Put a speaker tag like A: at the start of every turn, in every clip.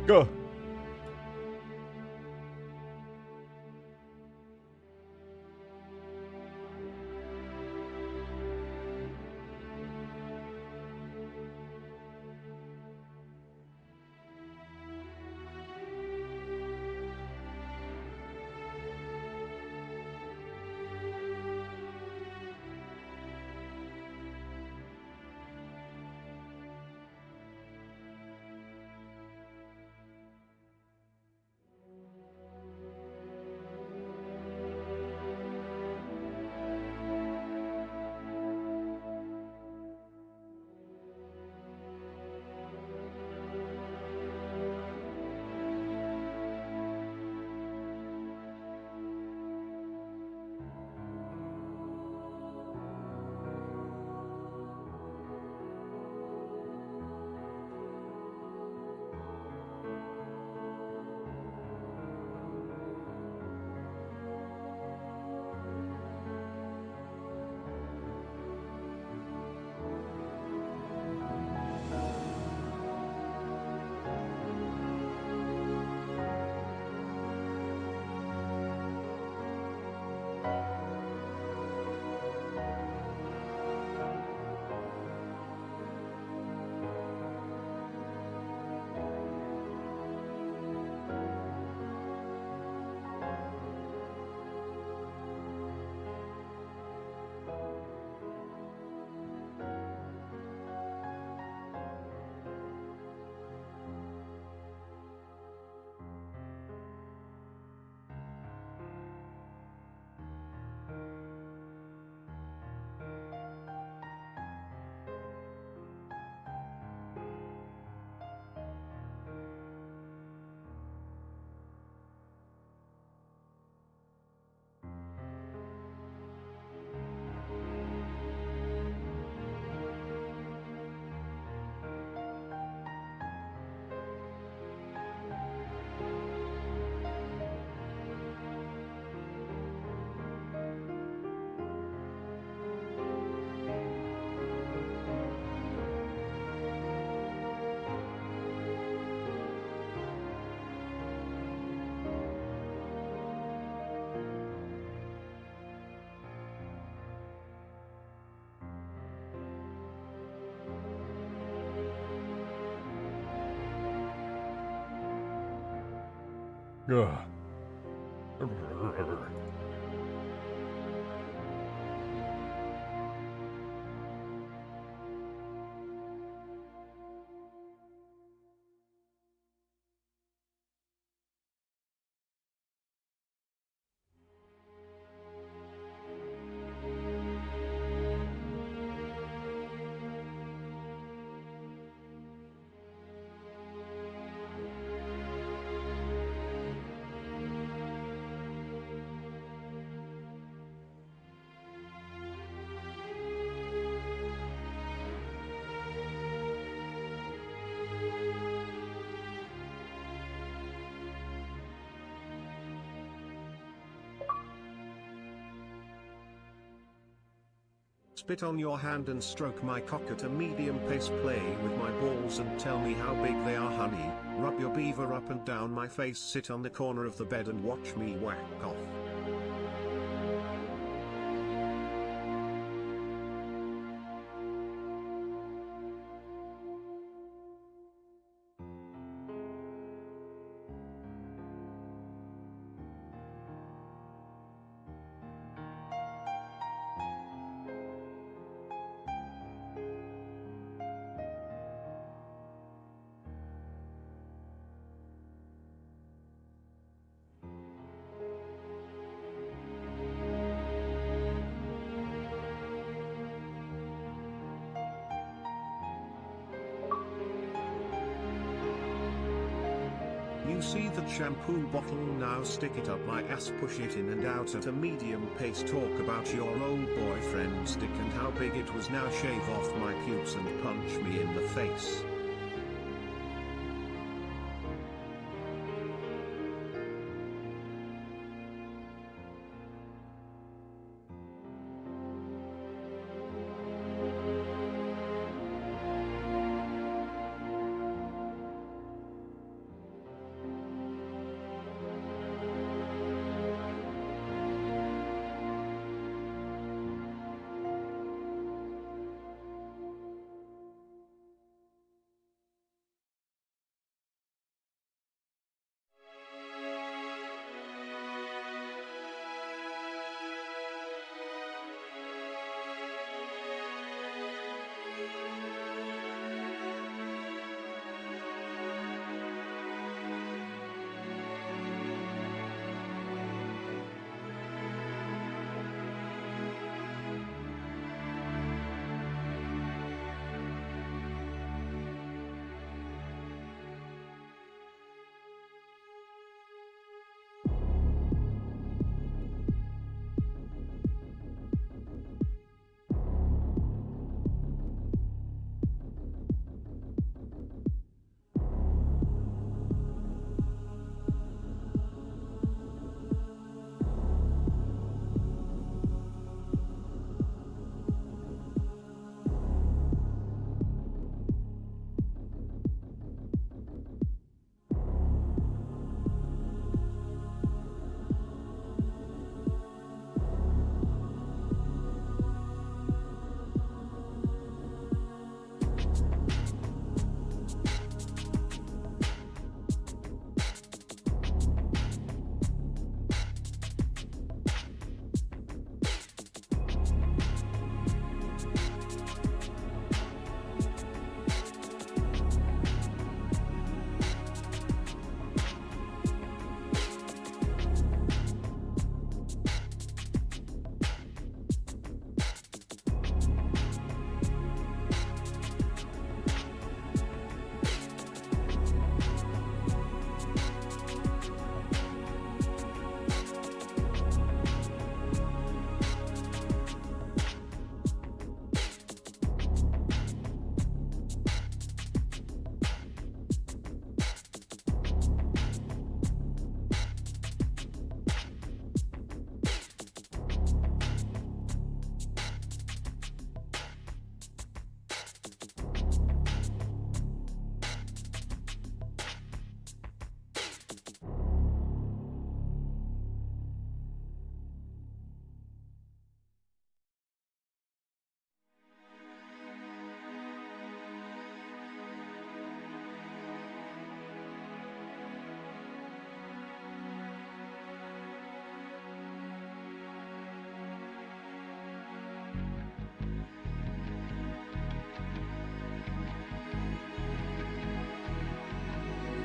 A: Go. Ugh.
B: Spit on your hand and stroke my cock at a medium pace. Play with my balls and tell me how big they are, honey. Rub your beaver up and down my face. Sit on the corner of the bed and watch me whack off. You see that shampoo bottle now, stick it up my ass, push it in and out at a medium pace. Talk about your old boyfriend's dick and how big it was, now shave off my pubes and punch me in the face.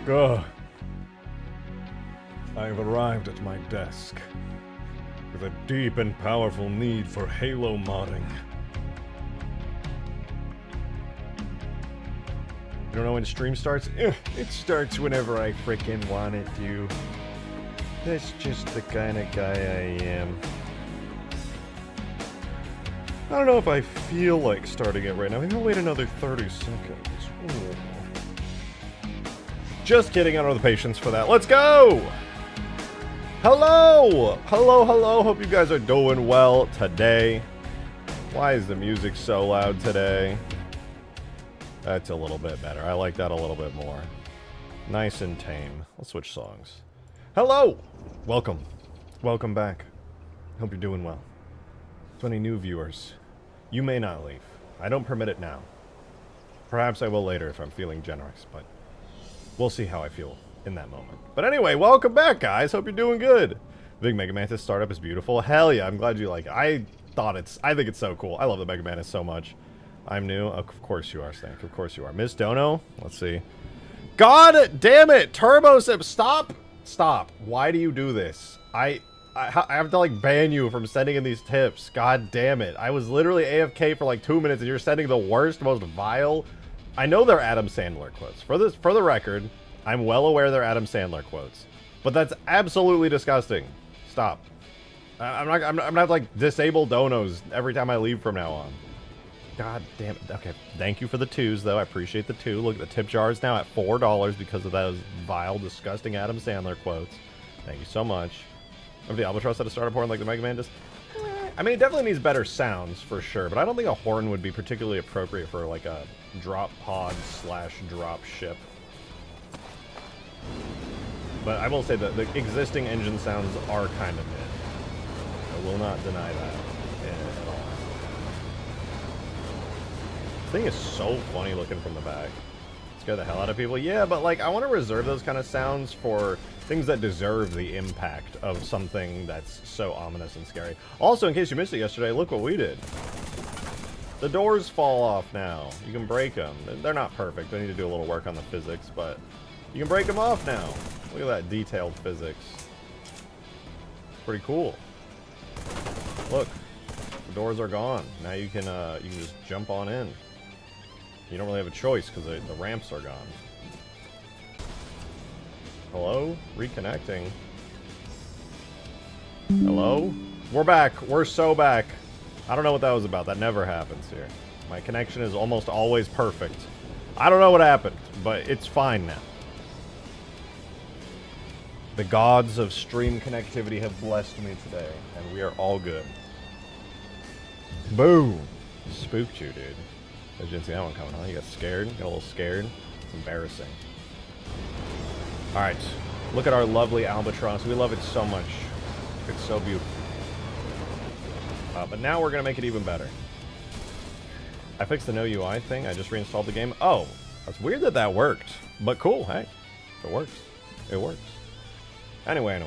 A: Ugh. I have arrived at my desk with a deep and powerful need for Halo modding. You don't know when stream starts? It starts whenever I frickin' want it to. That's just the kind of guy I am. I don't know if I feel like starting it right now. Maybe I'll wait another 30 seconds. Ooh. Just kidding, I don't have the patience for that. Let's go! Hello! Hello, hello. Hope you guys are doing well today. Why is the music so loud today? That's a little bit better. I like that a little bit more. Nice and tame. Let's switch songs. Hello! Welcome. Welcome back. Hope you're doing well. To any new viewers, you may not leave. I don't permit it now. Perhaps I will later if I'm feeling generous, but we'll see how I feel in that moment. But anyway, welcome back, guys. Hope you're doing good. Big Mega Mantis startup is beautiful. Hell yeah, I'm glad you like it. I think it's so cool. I love the Mega Mantis so much. I'm new. Of course you are, Stank. Of course you are. Miss Dono? Let's see. God damn it! Turbo Sip, stop! Stop. Why do you do this? I have to, like, ban you from sending in these tips. God damn it. I was literally AFK for, like, 2 minutes, and you're sending the worst, most vile... I know they're Adam Sandler quotes. For the record, I'm well aware they're Adam Sandler quotes. But that's absolutely disgusting. Stop. I'm not, like, disable donos every time I leave from now on. God damn it. Okay, thank you for the 2s, though. I appreciate the 2. Look, the tip jar is now at $4 because of those vile, disgusting Adam Sandler quotes. Thank you so much. If the Albatross had a startup horn like the Mega Man does? I mean, it definitely needs better sounds, for sure, but I don't think a horn would be particularly appropriate for, like, a drop pod / drop ship. But I will say that the existing engine sounds are kind of mid. I will not deny that at all. This thing is so funny looking from the back. Scare the hell out of people. Yeah, but like I want to reserve those kind of sounds for things that deserve the impact of something that's so ominous and scary. Also, in case you missed it yesterday, look what we did. The doors fall off now. You can break them. They're not perfect. They need to do a little work on the physics, but you can break them off now. Look at that detailed physics. Pretty cool. Look, the doors are gone. Now you can just jump on in. You don't really have a choice because the ramps are gone. Hello? Reconnecting. Hello? We're back. We're so back. I don't know what that was about. That never happens here. My connection is almost always perfect. I don't know what happened, but it's fine now. The gods of stream connectivity have blessed me today, and we are all good. Boom! Spooked you, dude. I didn't see that one coming, huh? You got scared? Got a little scared? It's embarrassing. Alright. Look at our lovely Albatross. We love it so much. It's so beautiful. But now we're going to make it even better. I fixed the no UI thing. I just reinstalled the game. Oh! That's weird that that worked. But cool, hey. If it works. It works. Anyway.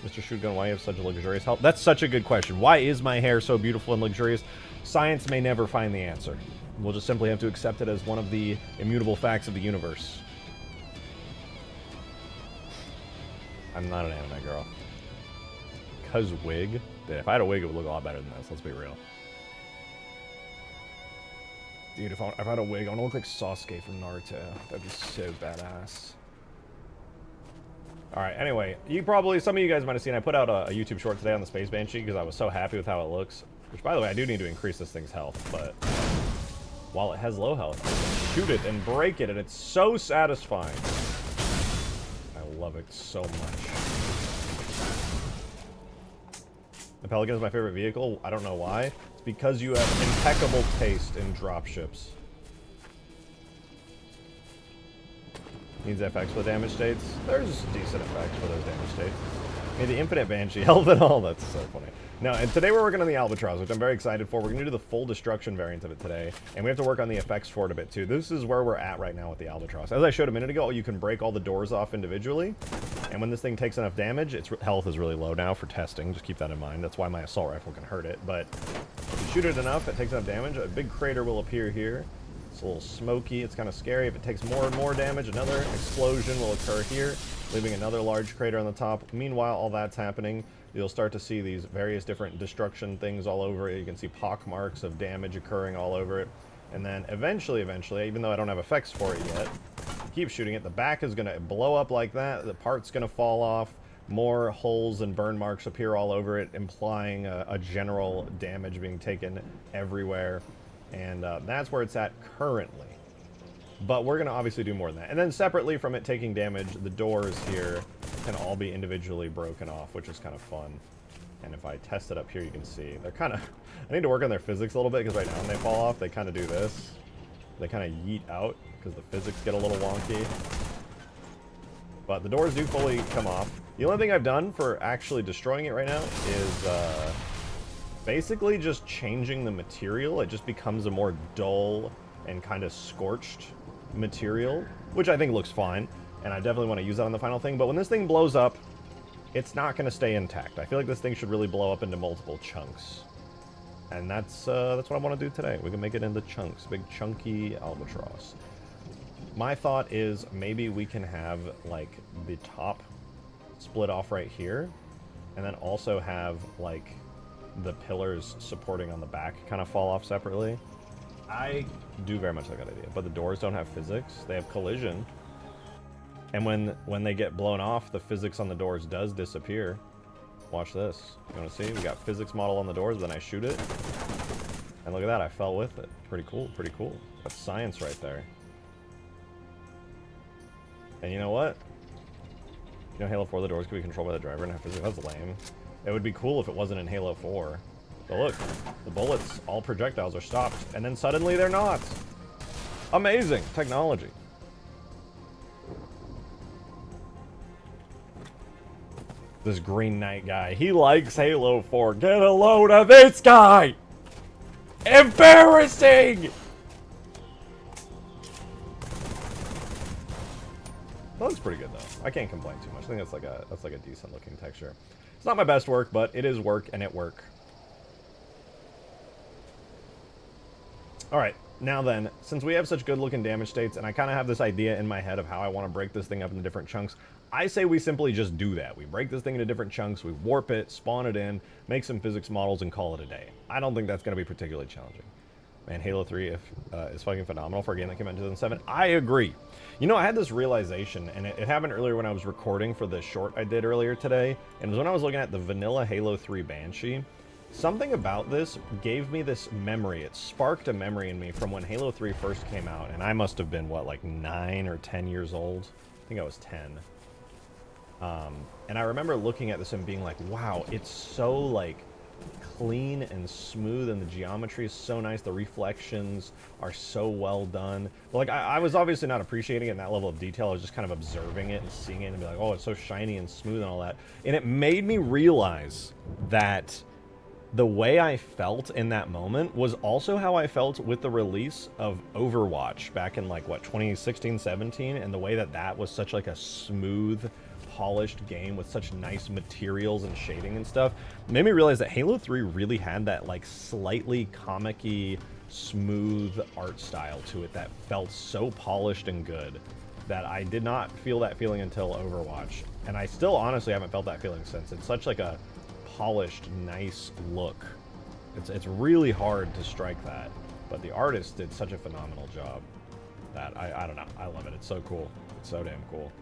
A: Mr. Shootgun, why do you have such a luxurious health? That's such a good question. Why is my hair so beautiful and luxurious? Science may never find the answer. We'll just simply have to accept it as one of the immutable facts of the universe. I'm not an anime girl. Because wig? Dude, if I had a wig, it would look a lot better than this. Let's be real. Dude, if I had a wig, I want to look like Sasuke from Naruto. That'd be so badass. Alright, anyway. Some of you guys might have seen, I put out a YouTube short today on the Space Banshee because I was so happy with how it looks. Which, by the way, I do need to increase this thing's health, but while it has low health, I can shoot it and break it, and it's so satisfying. I love it so much. The Pelican is my favorite vehicle. I don't know why. It's because you have impeccable taste in dropships. Needs FX for the damage states. There's decent effects for those damage states. Need the infinite Banshee health and all. That's so funny. No, and today we're working on the Albatross, which I'm very excited for. We're going to do the full destruction variant of it today, and we have to work on the effects for it a bit too. This is where we're at right now with the Albatross. As I showed a minute ago, you can break all the doors off individually, and when this thing takes enough damage, its health is really low now for testing. Just keep that in mind. That's why my assault rifle can hurt it, but if you shoot it enough, it takes enough damage, a big crater will appear here. It's a little smoky. It's kind of scary. If it takes more and more damage, another explosion will occur here, leaving another large crater on the top. Meanwhile, all that's happening, you'll start to see these various different destruction things all over it. You can see pock marks of damage occurring all over it. And then eventually, even though I don't have effects for it yet, keep shooting it. The back is going to blow up like that. The part's going to fall off. More holes and burn marks appear all over it, implying a general damage being taken everywhere. And that's where it's at currently. But we're going to obviously do more than that. And then separately from it taking damage, the doors here can all be individually broken off, which is kind of fun. And if I test it up here, you can see they're kind of... I need to work on their physics a little bit, because right now when they fall off, they kind of do this. They kind of yeet out, because the physics get a little wonky. But the doors do fully come off. The only thing I've done for actually destroying it right now is basically just changing the material. It just becomes a more dull and kind of scorched material, which I think looks fine. And I definitely want to use that on the final thing. But when this thing blows up, it's not going to stay intact. I feel like this thing should really blow up into multiple chunks. And that's what I want to do today. We can make it into chunks. Big chunky Albatross. My thought is maybe we can have, like, the top split off right here. And then also have, like, the pillars supporting on the back kind of fall off separately. I do very much like that idea. But the doors don't have physics. They have collision. And when they get blown off, the physics on the doors does disappear. Watch this. You want to see? We got physics model on the doors, then I shoot it. And look at that, I fell with it. Pretty cool, pretty cool. That's science right there. And you know what? You know, Halo 4, the doors can be controlled by the driver and have physics. That's lame. It would be cool if it wasn't in Halo 4. But look, the bullets, all projectiles are stopped. And then suddenly they're not. Amazing technology. This Green Knight guy, he likes Halo 4. Get a load of this guy! Embarrassing! That looks pretty good though. I can't complain too much. I think that's like a decent looking texture. It's not my best work, but it is work and it work. Alright, now then, since we have such good looking damage states, and I kind of have this idea in my head of how I want to break this thing up into different chunks, I say we simply just do that. We break this thing into different chunks, we warp it, spawn it in, make some physics models, and call it a day. I don't think that's going to be particularly challenging. Man, Halo 3 is fucking phenomenal for a game that came out in 2007. I agree. You know, I had this realization, and it happened earlier when I was recording for the short I did earlier today, and it was when I was looking at the vanilla Halo 3 Banshee. Something about this gave me this memory. It sparked a memory in me from when Halo 3 first came out, and I must have been, what, like 9 or 10 years old? I think I was 10. And I remember looking at this and being like, wow, it's so, like, clean and smooth, and the geometry is so nice, the reflections are so well done. But, like, I was obviously not appreciating it in that level of detail. I was just kind of observing it and seeing it and be like, oh, it's so shiny and smooth and all that. And it made me realize that the way I felt in that moment was also how I felt with the release of Overwatch back in, like, what, 2016, 17, and the way that that was such, like, a smooth, polished game with such nice materials and shading and stuff. It made me realize that Halo 3 really had that, like, slightly comic-y, smooth art style to it that felt so polished and good that I did not feel that feeling until Overwatch. And I still honestly haven't felt that feeling since. It's such, like, a polished, nice look. It's really hard to strike that, but the artist did such a phenomenal job that I don't know. I love it. It's so cool. It's so damn cool.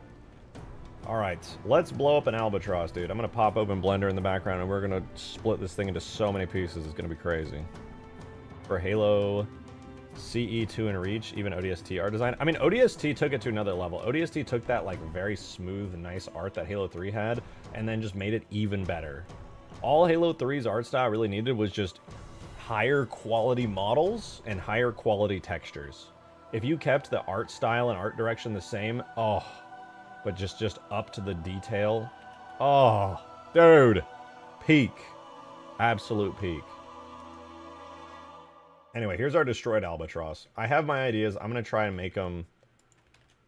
A: All right, let's blow up an Albatross, dude. I'm gonna pop open Blender in the background, and we're gonna split this thing into so many pieces. It's gonna be crazy. For Halo CE2 and Reach, even ODST art design. I mean, ODST took it to another level. ODST took that, like, very smooth, nice art that Halo 3 had, and then just made it even better. All Halo 3's art style really needed was just higher quality models and higher quality textures. If you kept the art style and art direction the same, oh, but just up to the detail, oh, dude, peak, absolute peak. Anyway, here's our destroyed Albatross. I have my ideas. I'm gonna try and make them.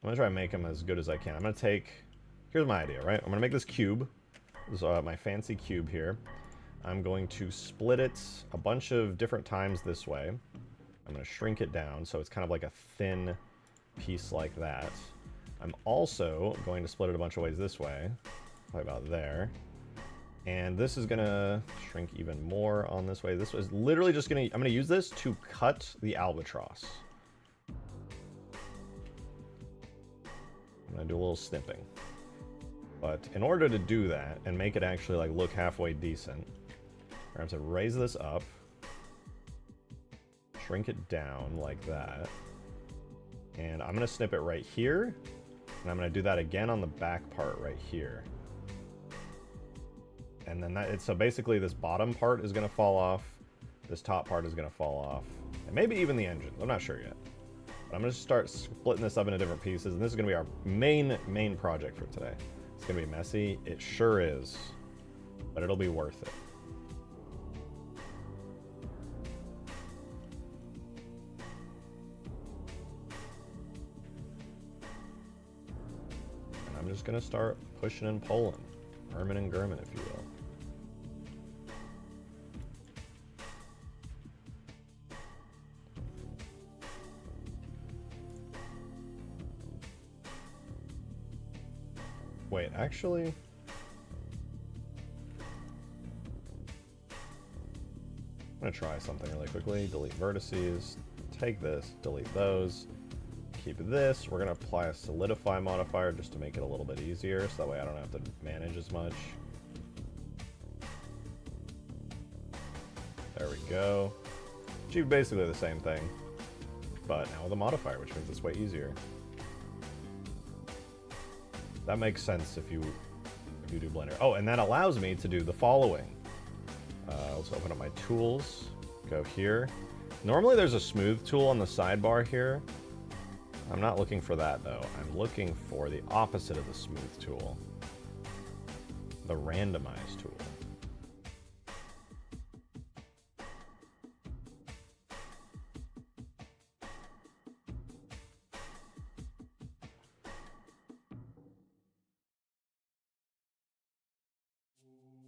A: I'm gonna try and make them as good as I can. I'm gonna take. Here's my idea, right? I'm gonna make this cube. This is my fancy cube here. I'm going to split it a bunch of different times this way. I'm going to shrink it down so it's kind of like a thin piece like that. I'm also going to split it a bunch of ways this way, probably about there. And this is going to shrink even more on this way. This is literally just going to, I'm going to use this to cut the albatross. I'm going to do a little snipping. But in order to do that and make it actually like look halfway decent, I have to raise this up, shrink it down like that. And I'm going to snip it right here. And I'm going to do that again on the back part right here. And then so basically this bottom part is going to fall off. This top part is going to fall off. And maybe even the engine. I'm not sure yet. But I'm going to start splitting this up into different pieces. And this is going to be our main project for today. It's going to be messy. It sure is. But it'll be worth it. And I'm just going to start pushing and pulling. Ermin and German, if you will. Wait, actually... I'm going to try something really quickly. Delete vertices. Take this. Delete those. Keep this. We're going to apply a solidify modifier just to make it a little bit easier, so that way I don't have to manage as much. There we go. Achieved basically the same thing, but now with a modifier, which makes this way easier. That makes sense if you do Blender. Oh, and that allows me to do the following. Let's open up my tools. Go here. Normally there's a smooth tool on the sidebar here. I'm not looking for that though. I'm looking for the opposite of the smooth tool. The randomize tool.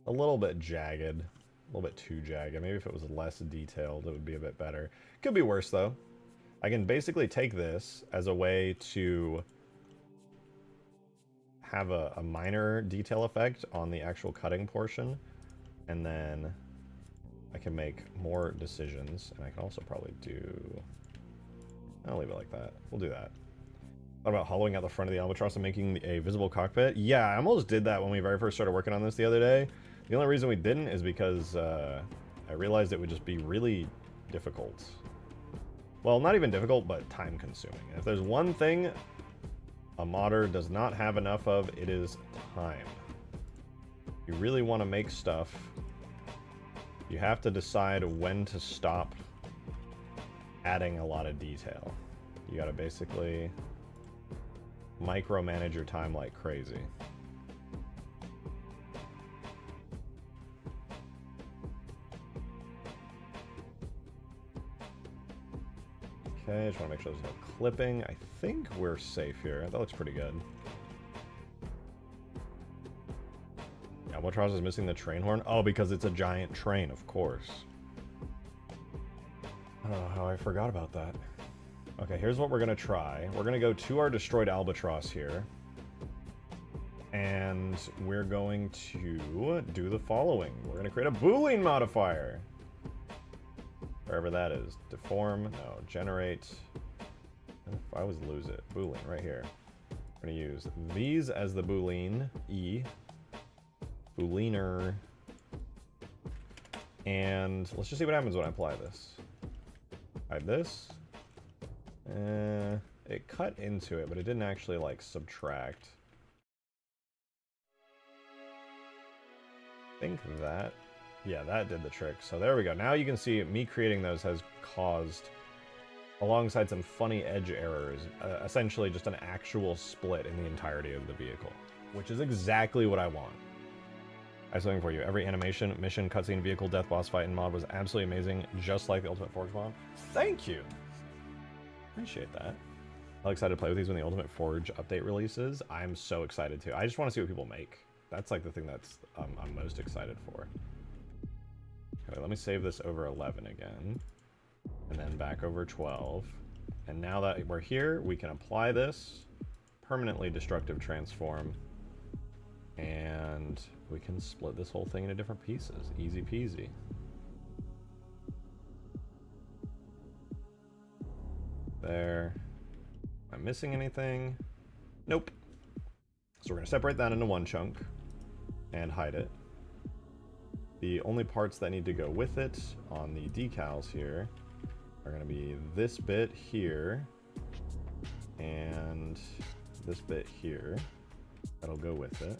A: A little bit jagged, a little bit too jagged. Maybe if it was less detailed, it would be a bit better. Could be worse though. I can basically take this as a way to have a minor detail effect on the actual cutting portion, and then I can make more decisions, and I can also probably do... I'll leave it like that. We'll do that. What about hollowing out the front of the Albatross and making a visible cockpit? Yeah, I almost did that when we very first started working on this the other day. The only reason we didn't is because I realized it would just be really difficult. Well, not even difficult, but time-consuming. If there's one thing a modder does not have enough of, it is time. If you really want to make stuff, you have to decide when to stop adding a lot of detail. You gotta basically micromanage your time like crazy. Okay, just want to make sure there's no clipping. I think we're safe here. That looks pretty good. Albatross is missing the train horn. Oh, because it's a giant train, of course. I don't know how I forgot about that. Okay, here's what we're going to try. We're going to go to our destroyed Albatross here. And we're going to do the following. We're going to create a Boolean modifier. Wherever that is. Deform. No. Generate. I always lose it. Boolean, right here. We're going to use these as the Boolean. E. Booleener. And let's just see what happens when I apply this. Hide this. It cut into it, but it didn't actually, like, subtract. I think that... Yeah, that did the trick. So there we go. Now you can see me creating those has caused, alongside some funny edge errors, essentially just an actual split in the entirety of the vehicle, which is exactly what I want. I have something for you. Every animation, mission, cutscene, vehicle, death, boss fight, and mod was absolutely amazing, just like the Ultimate Forge mod. Thank you! Appreciate that. I'm excited to play with these when the Ultimate Forge update releases. I'm so excited too. I just want to see what people make. That's like the thing that's I'm most excited for. Okay, let me save this over 11 again. and then back over 12. And now that we're here, we can apply this permanently destructive transform, and we can split this whole thing into different pieces. Easy peasy. There. Am I missing anything? Nope. So we're going to separate that into one chunk and hide it. The only parts that need to go with it on the decals here are going to be this bit here and this bit here. That'll go with it.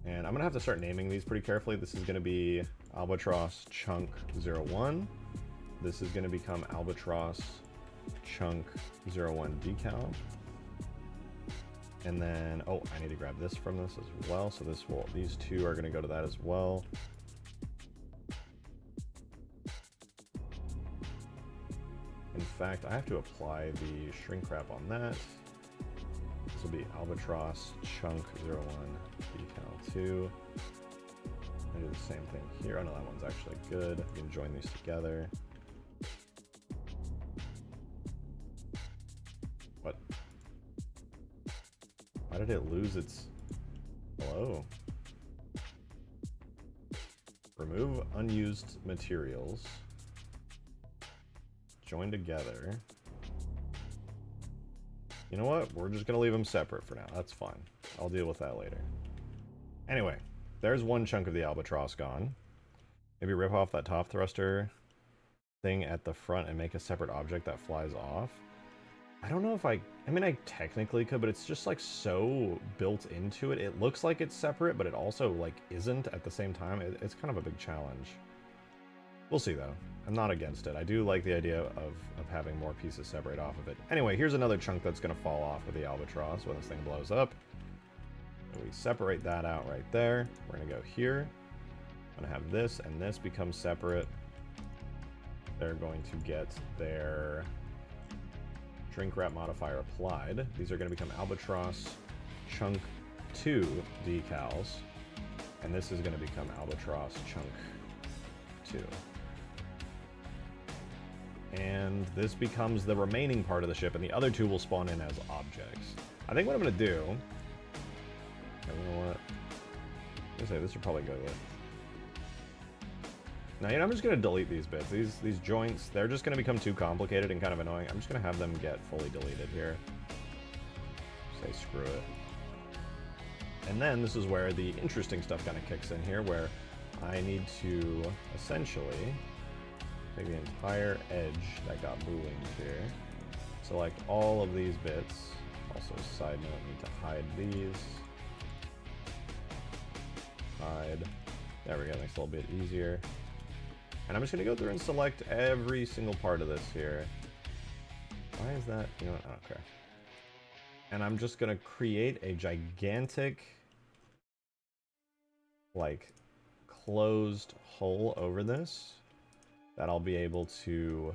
A: And I'm going to have to start naming these pretty carefully. This is going to be Albatross Chunk 01. This is going to become Albatross Chunk 01 decal. And then, oh, I need to grab this from this as well. So this will, these two are going to go to that as well. In fact, I have to apply the shrink wrap on that. This will be Albatross Chunk 01 decal 2. I do the same thing here. Oh no, that one's actually good. We can join these together. What? Why did it lose its... Hello? Remove unused materials. Join together. You know what? We're just going to leave them separate for now. That's fine. I'll deal with that later. Anyway, there's one chunk of the Albatross gone. Maybe rip off that top thruster thing at the front and make a separate object that flies off. I don't know if I mean, I technically could, but it's just like so built into it. It looks like it's separate, but it also like isn't at the same time. It's kind of a big challenge. We'll see though. I'm not against it. I do like the idea of having more pieces separate off of it. Anyway, here's another chunk that's going to fall off with the Albatross when this thing blows up. So we separate that out right there. We're going to go here. I'm going to have this and this become separate. They're going to get their shrink wrap modifier applied. These are going to become Albatross Chunk 2 decals. And this is going to become Albatross Chunk 2. And this becomes the remaining part of the ship, and the other two will spawn in as objects. I think what I'm going to do... You know what? I'm going to say this would probably go with... Now, you know, I'm just going to delete these bits. These joints, they're just going to become too complicated and kind of annoying. I'm just going to have them get fully deleted here. Say screw it. And then this is where the interesting stuff kind of kicks in here, where I need to essentially take the entire edge that got booleaned here, select all of these bits. Also, side note, need to hide these. Hide. There we go, makes it a little bit easier. And I'm just going to go through and select every single part of this here. Why is that? You know what? I don't care. And I'm just going to create a gigantic, like, closed hole over this that I'll be able to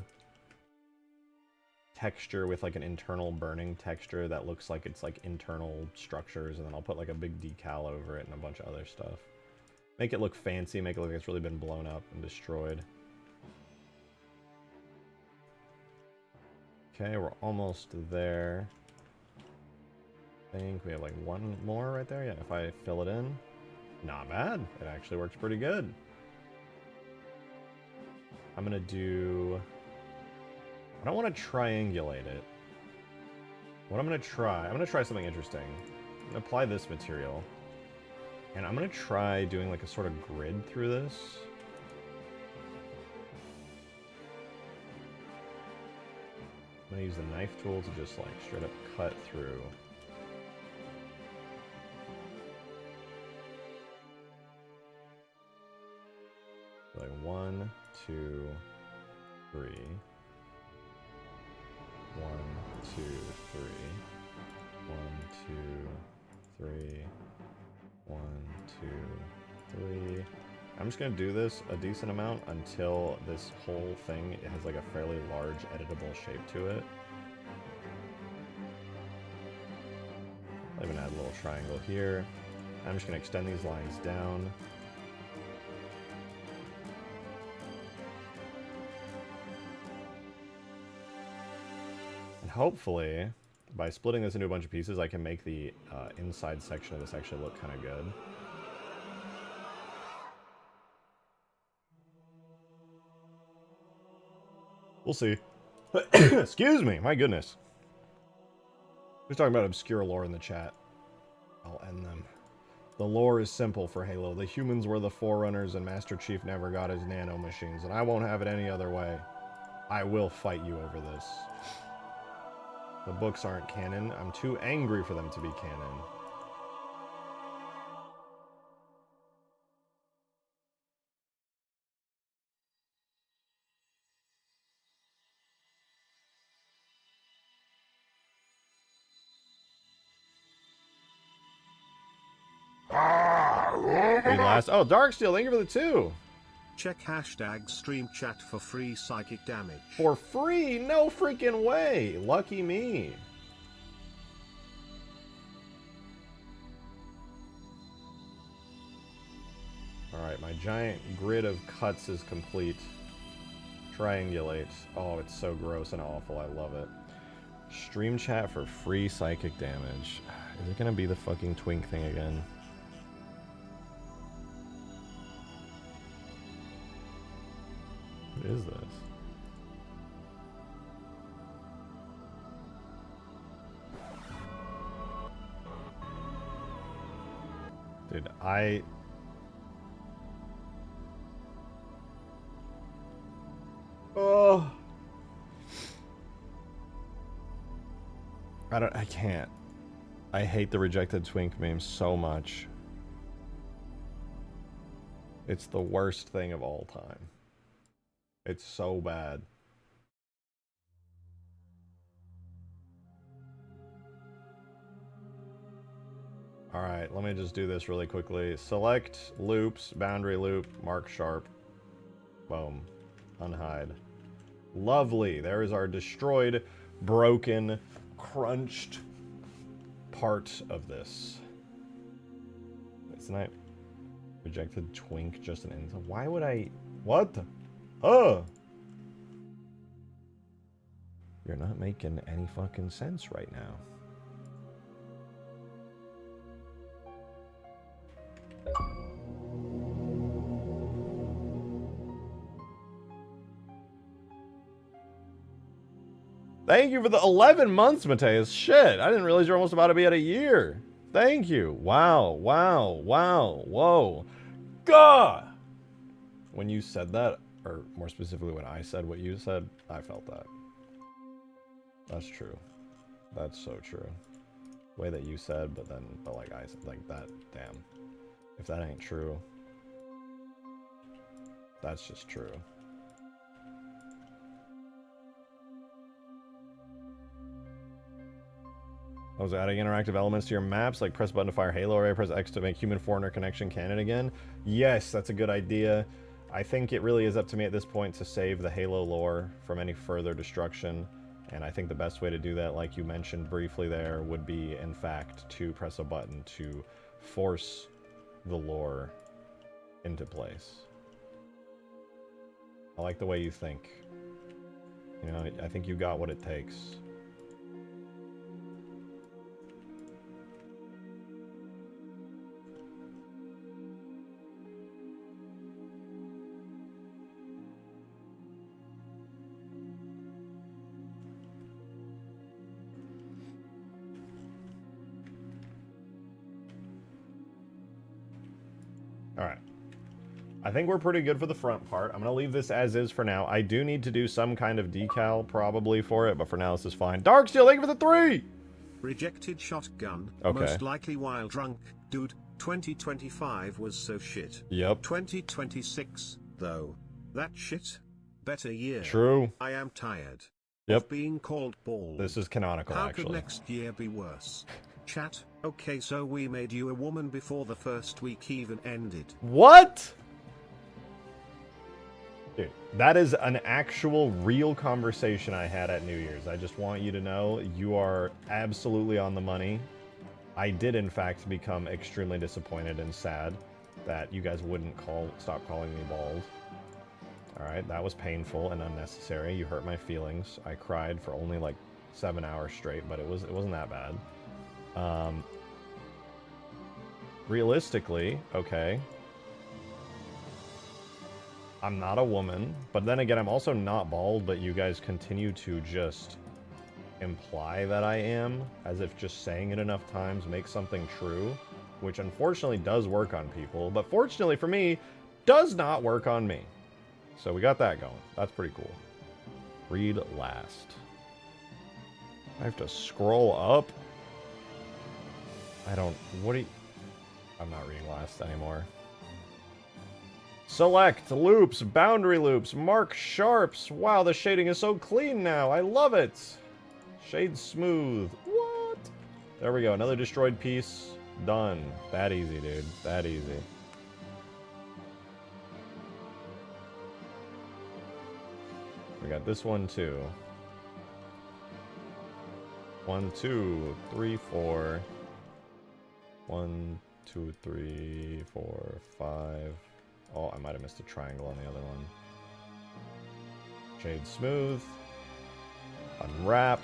A: texture with like an internal burning texture that looks like it's like internal structures, and then I'll put like a big decal over it and a bunch of other stuff. Make it look fancy, make it look like it's really been blown up and destroyed. Okay, we're almost there. I think we have like one more right there. Yeah, if I fill it in. Not bad. It actually works pretty good. I'm gonna do... I don't want to triangulate it. What I'm gonna try something interesting. I'm gonna apply this material. And I'm gonna try doing like a sort of grid through this. I'm gonna use the knife tool to just like straight up cut through. Like 1, 2, 3. 1, 2, 3. 1, 2, 3. 1, 2, 3. I'm just gonna do this a decent amount until this whole thing has like a fairly large editable shape to it. I'll even add a little triangle here. I'm just gonna extend these lines down. And hopefully, by splitting this into a bunch of pieces, I can make the inside section of this actually look kind of good. We'll see. Excuse me, my goodness. Who's talking about obscure lore in the chat? I'll end them. The lore is simple for Halo. The humans were the forerunners and Master Chief never got his nano machines, and I won't have it any other way. I will fight you over this. The books aren't canon. I'm too angry for them to be canon. Oh, Darksteel, thank you for the 2.
B: Check hashtag stream chat for free psychic damage.
A: For free? No freaking way. Lucky me. Alright, my giant grid of cuts is complete. Triangulate. Oh, it's so gross and awful. I love it. Stream chat for free psychic damage. Is it gonna be the fucking twink thing again? What is this? Dude, I can't. I hate the rejected twink meme so much. It's the worst thing of all time. It's so bad. Alright, let me just do this really quickly. Select loops, boundary loop, mark sharp. Boom. Unhide. Lovely. There is our destroyed, broken, crunched part of this. It's not rejected twink, just an insult. Why would I... What? Oh! You're not making any fucking sense right now. Thank you for the 11 months, Mateus. Shit, I didn't realize you're almost about to be at a year. Thank you. Wow, wow, wow, whoa. God! When you said that, or more specifically when I said what you said, I felt that. That's true. That's so true. The way that you said, but like I said, like that, damn. If that ain't true, that's just true. I was adding interactive elements to your maps, like press button to fire Halo array, press X to make human foreigner connection canon again. Yes, that's a good idea. I think it really is up to me at this point to save the Halo lore from any further destruction. And I think the best way to do that, like you mentioned briefly there, would be, in fact, to press a button to force the lore into place. I like the way you think. You know, I think you got what it takes. Alright. I think we're pretty good for the front part. I'm going to leave this as is for now. I do need to do some kind of decal probably for it, but for now this is fine. Darksteel, thank you for the 3!
B: Rejected shotgun.
A: Okay.
B: Most likely while drunk. Dude, 2025 was so shit.
A: Yep.
B: 2026, though. That shit? Better year.
A: True.
B: I am tired.
A: Yep.
B: Of being called bald.
A: This is canonical,
B: How
A: actually.
B: could next year be worse? Chat, okay, so we made you a woman before the first week even ended.
A: What? Dude, that is an actual real conversation I had at New Year's. I just want you to know you are absolutely on the money. I did, in fact, become extremely disappointed and sad that you guys wouldn't stop calling me bald. Alright, that was painful and unnecessary. You hurt my feelings. I cried for only like 7 hours straight, but it wasn't that bad. Realistically, okay. I'm not a woman, but then again, I'm also not bald, but you guys continue to just imply that I am, as if just saying it enough times makes something true, which unfortunately does work on people, but fortunately for me, does not work on me. So we got that going. That's pretty cool. Read last. I have to scroll up? I don't... What do you... I'm not reading last anymore. Select loops, boundary loops, mark sharps. Wow, the shading is so clean now. I love it. Shade smooth. What? There we go. Another destroyed piece. Done. That easy, dude. That easy. We got this one too. 1, 2, 3, 4. 1, 2, 3, 4, 5. Oh, I might have missed a triangle on the other one. Shade smooth. Unwrap.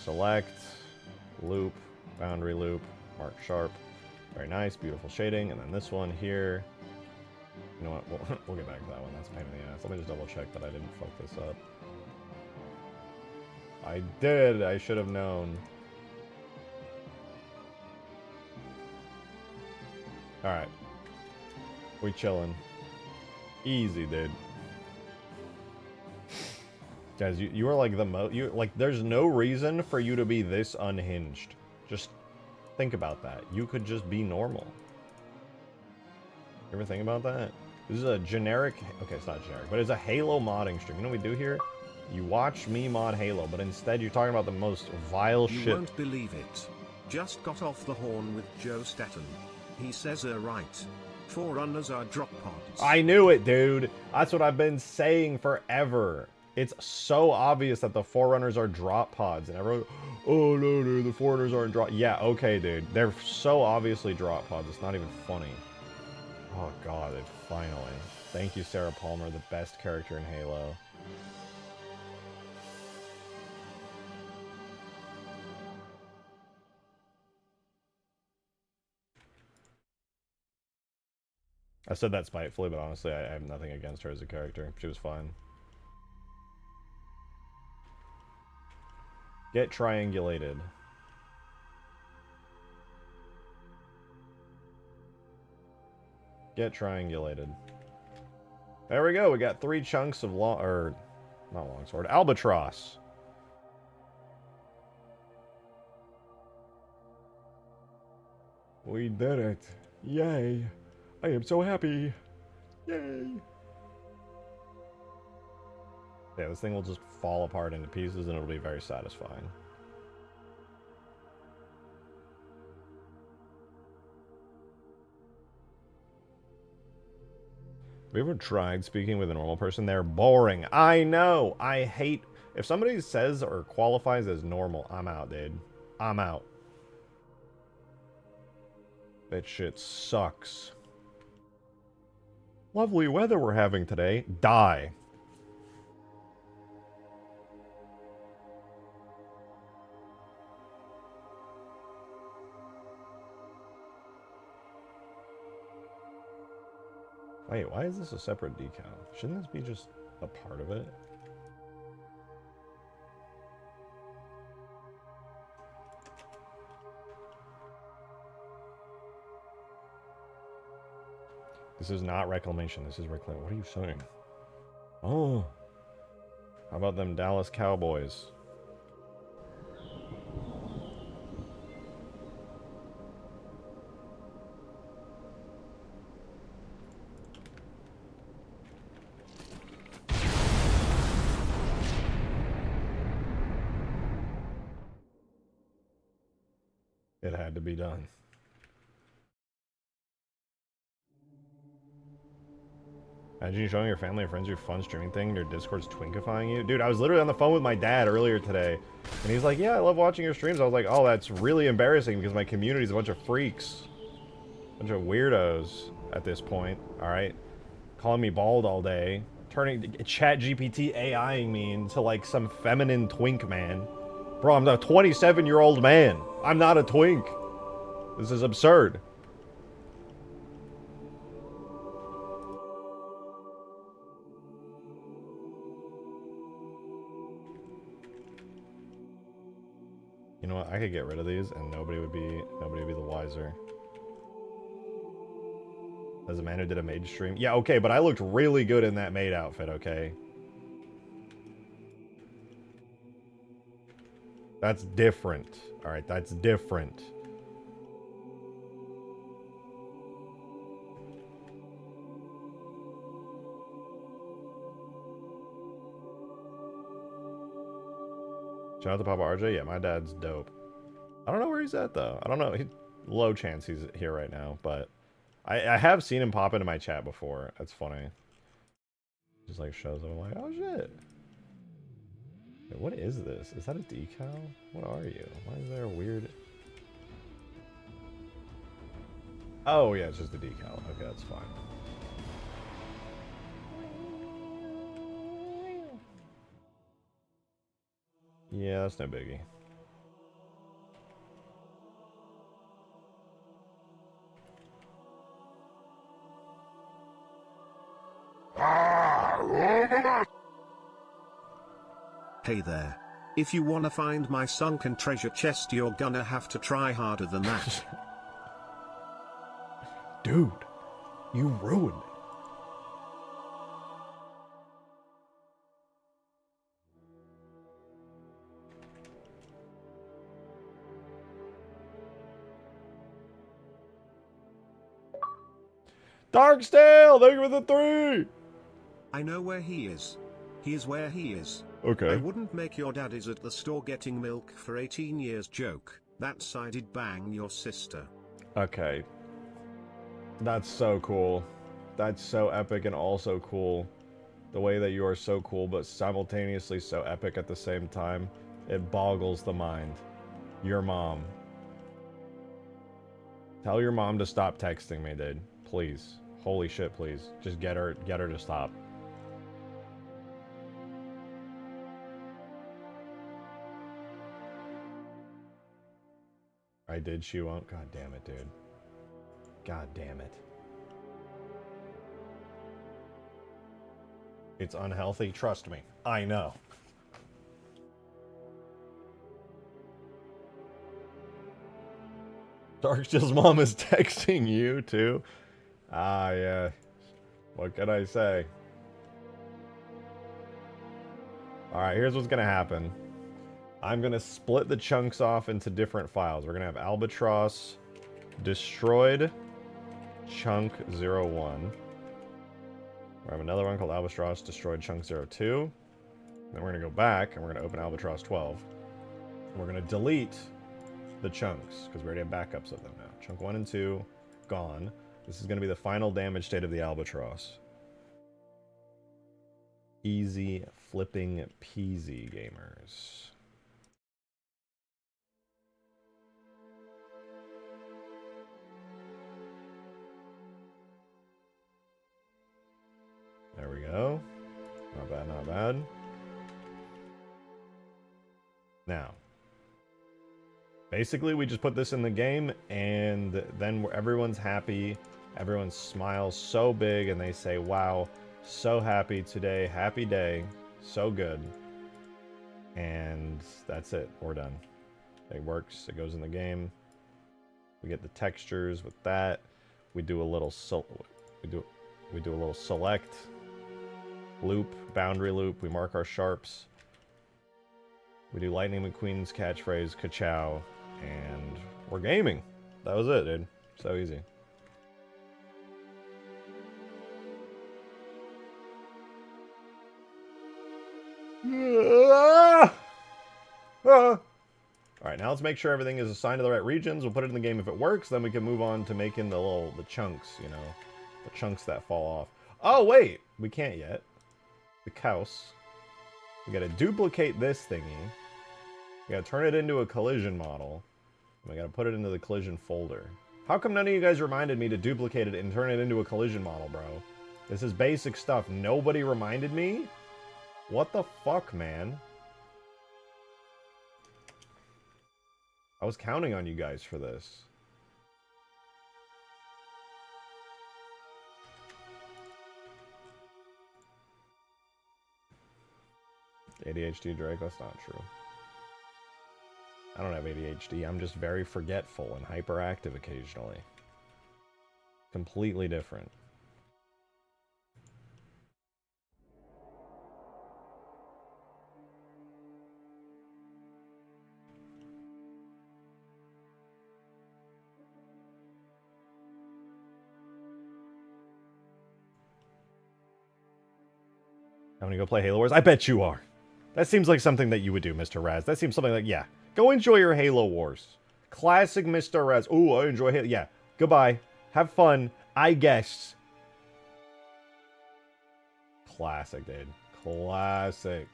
A: Select. Loop. Boundary loop. Mark sharp. Very nice. Beautiful shading. And then this one here. You know what? We'll get back to that one. That's a pain in the ass. Let me just double check that I didn't fuck this up. I did. I should have known. Alright. We chillin'. Easy, dude. Guys, you are like the like, there's no reason for you to be this unhinged. Just think about that. You could just be normal. You ever think about that? This is a generic... Okay, it's not generic, but it's a Halo modding stream. You know what we do here? You watch me mod Halo, but instead you're talking about the most vile shit.
B: You won't believe it. Just got off the horn with Joe Staten. He says right. Forerunners are drop pods.
A: I knew it, dude. That's what I've been saying forever. It's so obvious that the Forerunners are drop pods, and everyone, oh no, dude, the Forerunners aren't drop. Yeah, okay, dude. They're so obviously drop pods. It's not even funny. Oh god, it finally. Thank you, Sarah Palmer, the best character in Halo. I said that spitefully, but honestly, I have nothing against her as a character. She was fine. Get triangulated. Get triangulated. There we go. We got 3 chunks of long, or not longsword, Albatross. We did it. Yay. I am so happy. Yay. Yeah, this thing will just fall apart into pieces and it'll be very satisfying. Have you ever tried speaking with a normal person? They're boring. I know. I hate... If somebody says or qualifies as normal, I'm out, dude. I'm out. That shit sucks. Lovely weather we're having today. Die. Wait, why is this a separate decal? Shouldn't this be just a part of it? This is not reclamation, this is reclaim. What are you saying? Oh. How about them Dallas Cowboys? It had to be done. Imagine you showing your family and friends your fun streaming thing and your Discord's twinkifying you. Dude, I was literally on the phone with my dad earlier today, and he's like, yeah, I love watching your streams. I was like, oh, that's really embarrassing because my community's a bunch of freaks. A bunch of weirdos at this point, alright? Calling me bald all day. Turning ChatGPT AIing me into like some feminine twink man. Bro, I'm a 27-year-old man. I'm not a twink. This is absurd. You know what? I could get rid of these and nobody would be the wiser. As a man who did a mage stream. Yeah, okay, but I looked really good in that maid outfit, okay? That's different. Alright, that's different. Shout out to Papa RJ. Yeah, my dad's dope. I don't know where he's at, though. I don't know. Low chance he's here right now, but... I have seen him pop into my chat before. That's funny. Just like shows up. I'm like, oh shit. Wait, what is this? Is that a decal? What are you? Why is there a weird... Oh yeah, it's just a decal. Okay, that's fine. Yeah, that's no biggie.
B: Hey there. If you wanna find my sunken treasure chest, you're gonna have to try harder than that.
A: Dude, you ruined it. Darkstale, thank you for the 3!
B: I know where he is. He is where he is.
A: Okay.
B: I wouldn't make your daddies at the store getting milk for 18 years joke. That sided bang your sister.
A: Okay. That's so cool. That's so epic and also cool. The way that you are so cool, but simultaneously so epic at the same time. It boggles the mind. Your mom. Tell your mom to stop texting me, dude. Please. Holy shit, please. Just get her to stop. I did chew on. God damn it, dude. God damn it. It's unhealthy. Trust me. I know. Darkstill's mom is texting you, too. Ah, yeah. What can I say? Alright, here's what's gonna happen. I'm gonna split the chunks off into different files. We're gonna have Albatross destroyed chunk 01. We have another one called Albatross destroyed chunk 02. Then we're gonna go back and we're gonna open Albatross 12. And we're gonna delete the chunks because we already have backups of them now. Chunk 1 and 2 gone. This is gonna be the final damage state of the Albatross. Easy flipping peasy, gamers. There we go. Not bad, not bad. Now, basically we just put this in the game and then everyone's happy. Everyone smiles so big and they say, wow, so happy today, happy day, so good. And that's it, we're done. It works, it goes in the game. We get the textures with that. We do a little we do a little select loop, boundary loop. We mark our sharps. We do Lightning McQueen's catchphrase, ka-chow, and we're gaming. That was it, dude. So easy. Alright, now let's make sure everything is assigned to the right regions. We'll put it in the game if it works, then we can move on to making the chunks, you know. The chunks that fall off. Oh, wait! We can't yet. The couse. We gotta duplicate this thingy. We gotta turn it into a collision model. And we gotta put it into the collision folder. How come none of you guys reminded me to duplicate it and turn it into a collision model, bro? This is basic stuff. Nobody reminded me? What the fuck, man? I was counting on you guys for this. ADHD, Drake? That's not true. I don't have ADHD. I'm just very forgetful and hyperactive occasionally. Completely different. I'm gonna go play Halo Wars. I bet you are. That seems like something that you would do, Mr. Raz. That seems something like, yeah. Go enjoy your Halo Wars. Classic Mr. Raz. Ooh, I enjoy Halo. Yeah. Goodbye. Have fun. I guess. Classic, dude. Classic.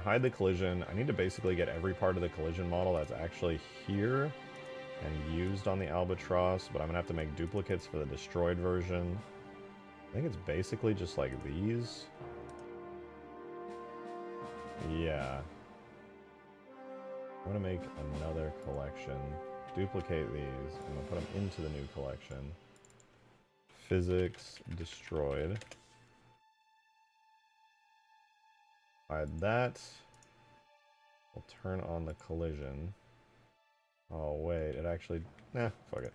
A: Hide the collision. I need to basically get every part of the collision model that's actually here and used on the Albatross, but I'm gonna have to make duplicates for the destroyed version. I think it's basically just like these. Yeah. I'm gonna make another collection, duplicate these, and I'll put them into the new collection. Physics destroyed. Hide that. We'll turn on the collision. Oh wait, it actually... Nah, fuck it.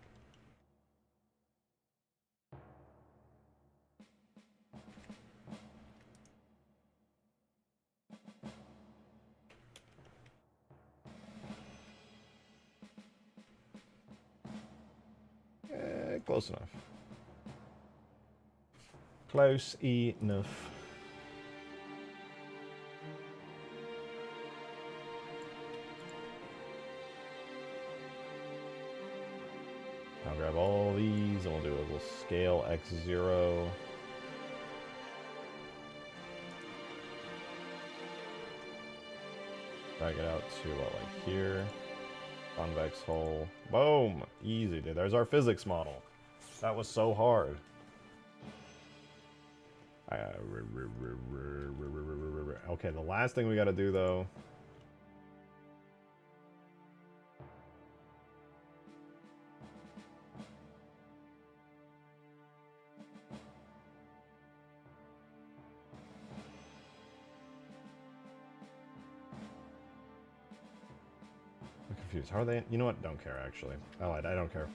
A: Close enough. Close enough. I'll grab all these and we'll do a little scale X0. Drag it out to what, like here. Convex hole. Boom! Easy, dude. There's our physics model. That was so hard. Okay, the last thing we gotta do though. How are they? You know what? Don't care, actually. I lied. I don't care.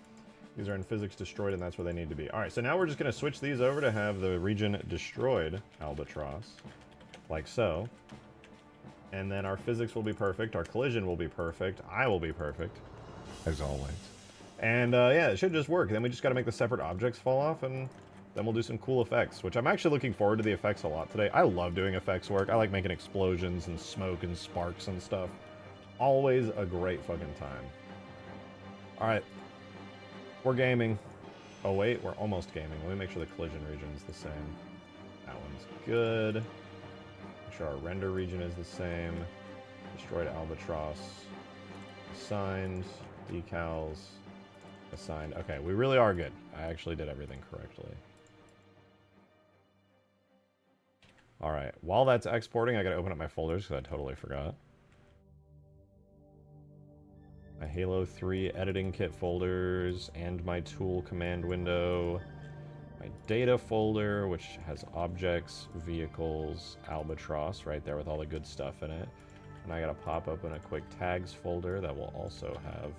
A: These are in physics destroyed, and that's where they need to be. All right, so now we're just going to switch these over to have the region destroyed Albatross, like so. And then our physics will be perfect. Our collision will be perfect. I will be perfect, as always. And yeah, it should just work. Then we just got to make the separate objects fall off, and then we'll do some cool effects, which I'm actually looking forward to the effects a lot today. I love doing effects work. I like making explosions and smoke and sparks and stuff. Always a great fucking time. Alright. We're gaming. Oh wait, we're almost gaming. Let me make sure the collision region is the same. That one's good. Make sure our render region is the same. Destroyed Albatross. Assigned. Decals. Assigned. Okay, we really are good. I actually did everything correctly. Alright, while that's exporting, I gotta open up my folders because I totally forgot. My Halo 3 editing kit folders and my tool command window. My data folder, which has objects, vehicles, Albatross right there with all the good stuff in it. And I gotta pop open a quick tags folder that will also have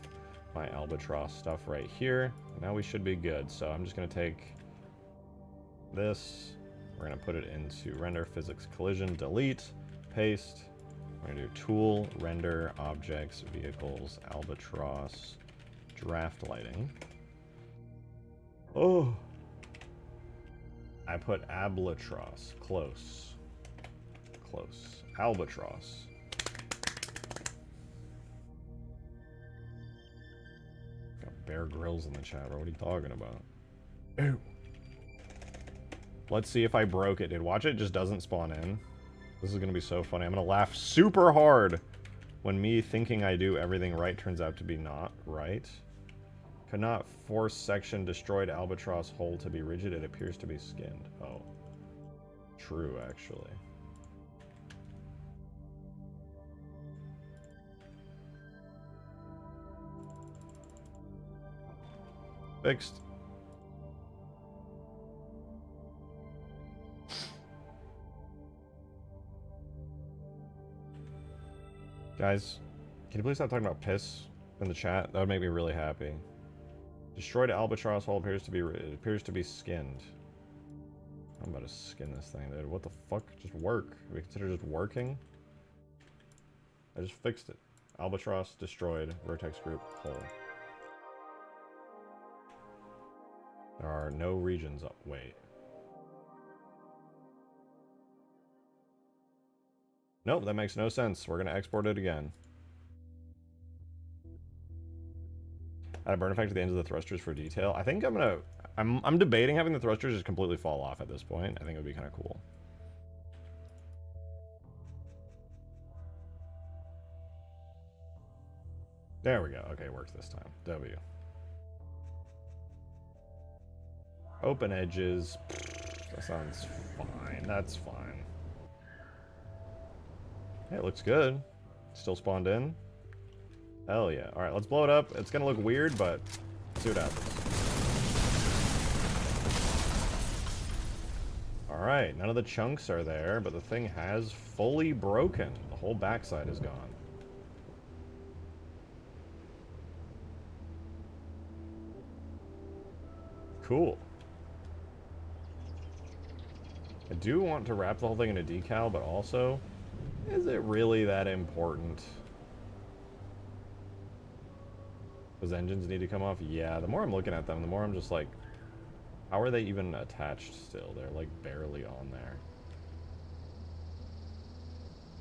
A: my Albatross stuff right here. Now we should be good. So I'm just gonna take this. We're gonna put it into render physics collision, delete, paste. We're going to do tool, render, objects, vehicles, Albatross, draft lighting. Oh! I put Albatross. Close. Close. Albatross. Got Bear Grylls in the chat, bro. What are you talking about? Ew. Let's see if I broke it, dude. Watch it just doesn't spawn in. This is gonna be so funny. I'm gonna laugh super hard when me thinking I do everything right turns out to be not right. Could not force section destroyed albatross hull to be rigid. It appears to be skinned. Oh. True, actually. Fixed. Guys, can you please stop talking about piss in the chat? That would make me really happy. Destroyed albatross hull appears to be skinned. I'm about to skin this thing, dude. What the fuck? Just work. We consider just working? I just fixed it. Albatross destroyed. Vertex group hull. There are no regions up. Wait. Nope, that makes no sense. We're gonna export it again. Add a burn effect at the ends of the thrusters for detail. I think I'm debating having the thrusters just completely fall off at this point. I think it would be kind of cool. There we go. Okay, it works this time. W. Open edges. That sounds fine. That's fine. Hey, it looks good. Still spawned in. Hell yeah. Alright, let's blow it up. It's gonna look weird, but let's see what happens. Alright, none of the chunks are there, but the thing has fully broken. The whole backside is gone. Cool. I do want to wrap the whole thing in a decal, but also, is it really that important? Those engines need to come off? Yeah, the more I'm looking at them, the more I'm just like, how are they even attached still? They're like barely on there.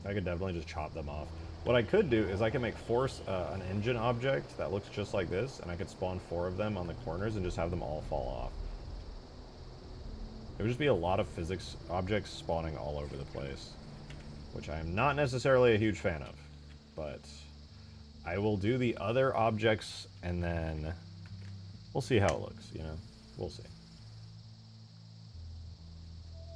A: I could definitely just chop them off. What I could do is I can make force an engine object that looks just like this, and I could spawn 4 of them on the corners and just have them all fall off. It would just be a lot of physics objects spawning all over the place, which I am not necessarily a huge fan of, but I will do the other objects and then we'll see how it looks, you know? We'll see.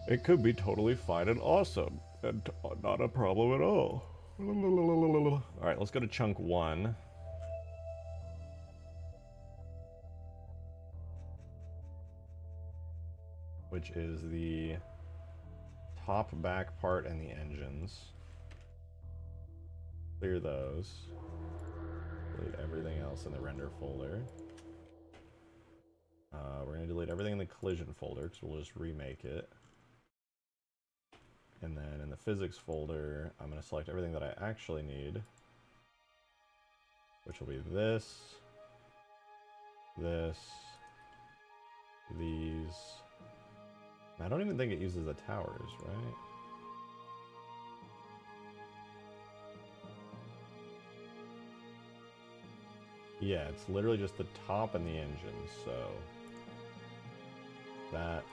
A: It could be totally fine and awesome, and not a problem at all. Alright, let's go to chunk 1. Which is the top back part and the engines. Clear those. Delete everything else in the render folder. We're going to delete everything in the collision folder because we'll just remake it. And then in the physics folder, I'm going to select everything that I actually need, which will be this, these. I don't even think it uses the towers, right? Yeah, it's literally just the top and the engines, so that.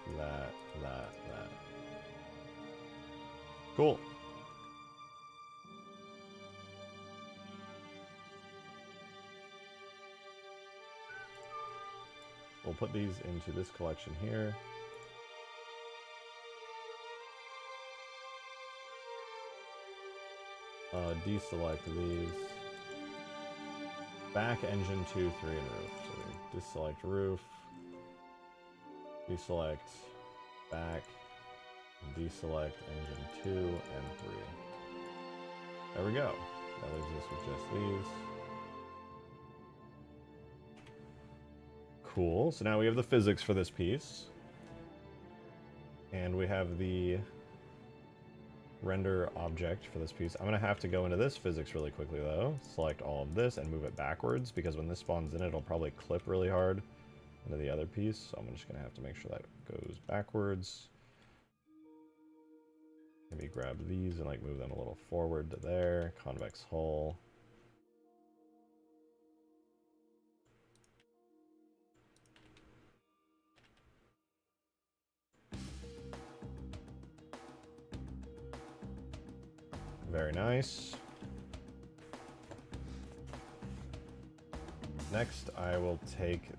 A: Cool. We'll put these into this collection here. Deselect these. Back, engine 2, 3, and roof. So we deselect roof. Deselect back. And deselect engine 2 and 3. There we go. That leaves us with just these. Cool. So now we have the physics for this piece. And we have the render object for this piece. I'm going to have to go into this physics really quickly though. Select all of this and move it backwards because when this spawns in, it'll probably clip really hard into the other piece. So I'm just going to have to make sure that goes backwards. Maybe grab these and like move them a little forward to there. Convex hull. Very nice. Next, I will take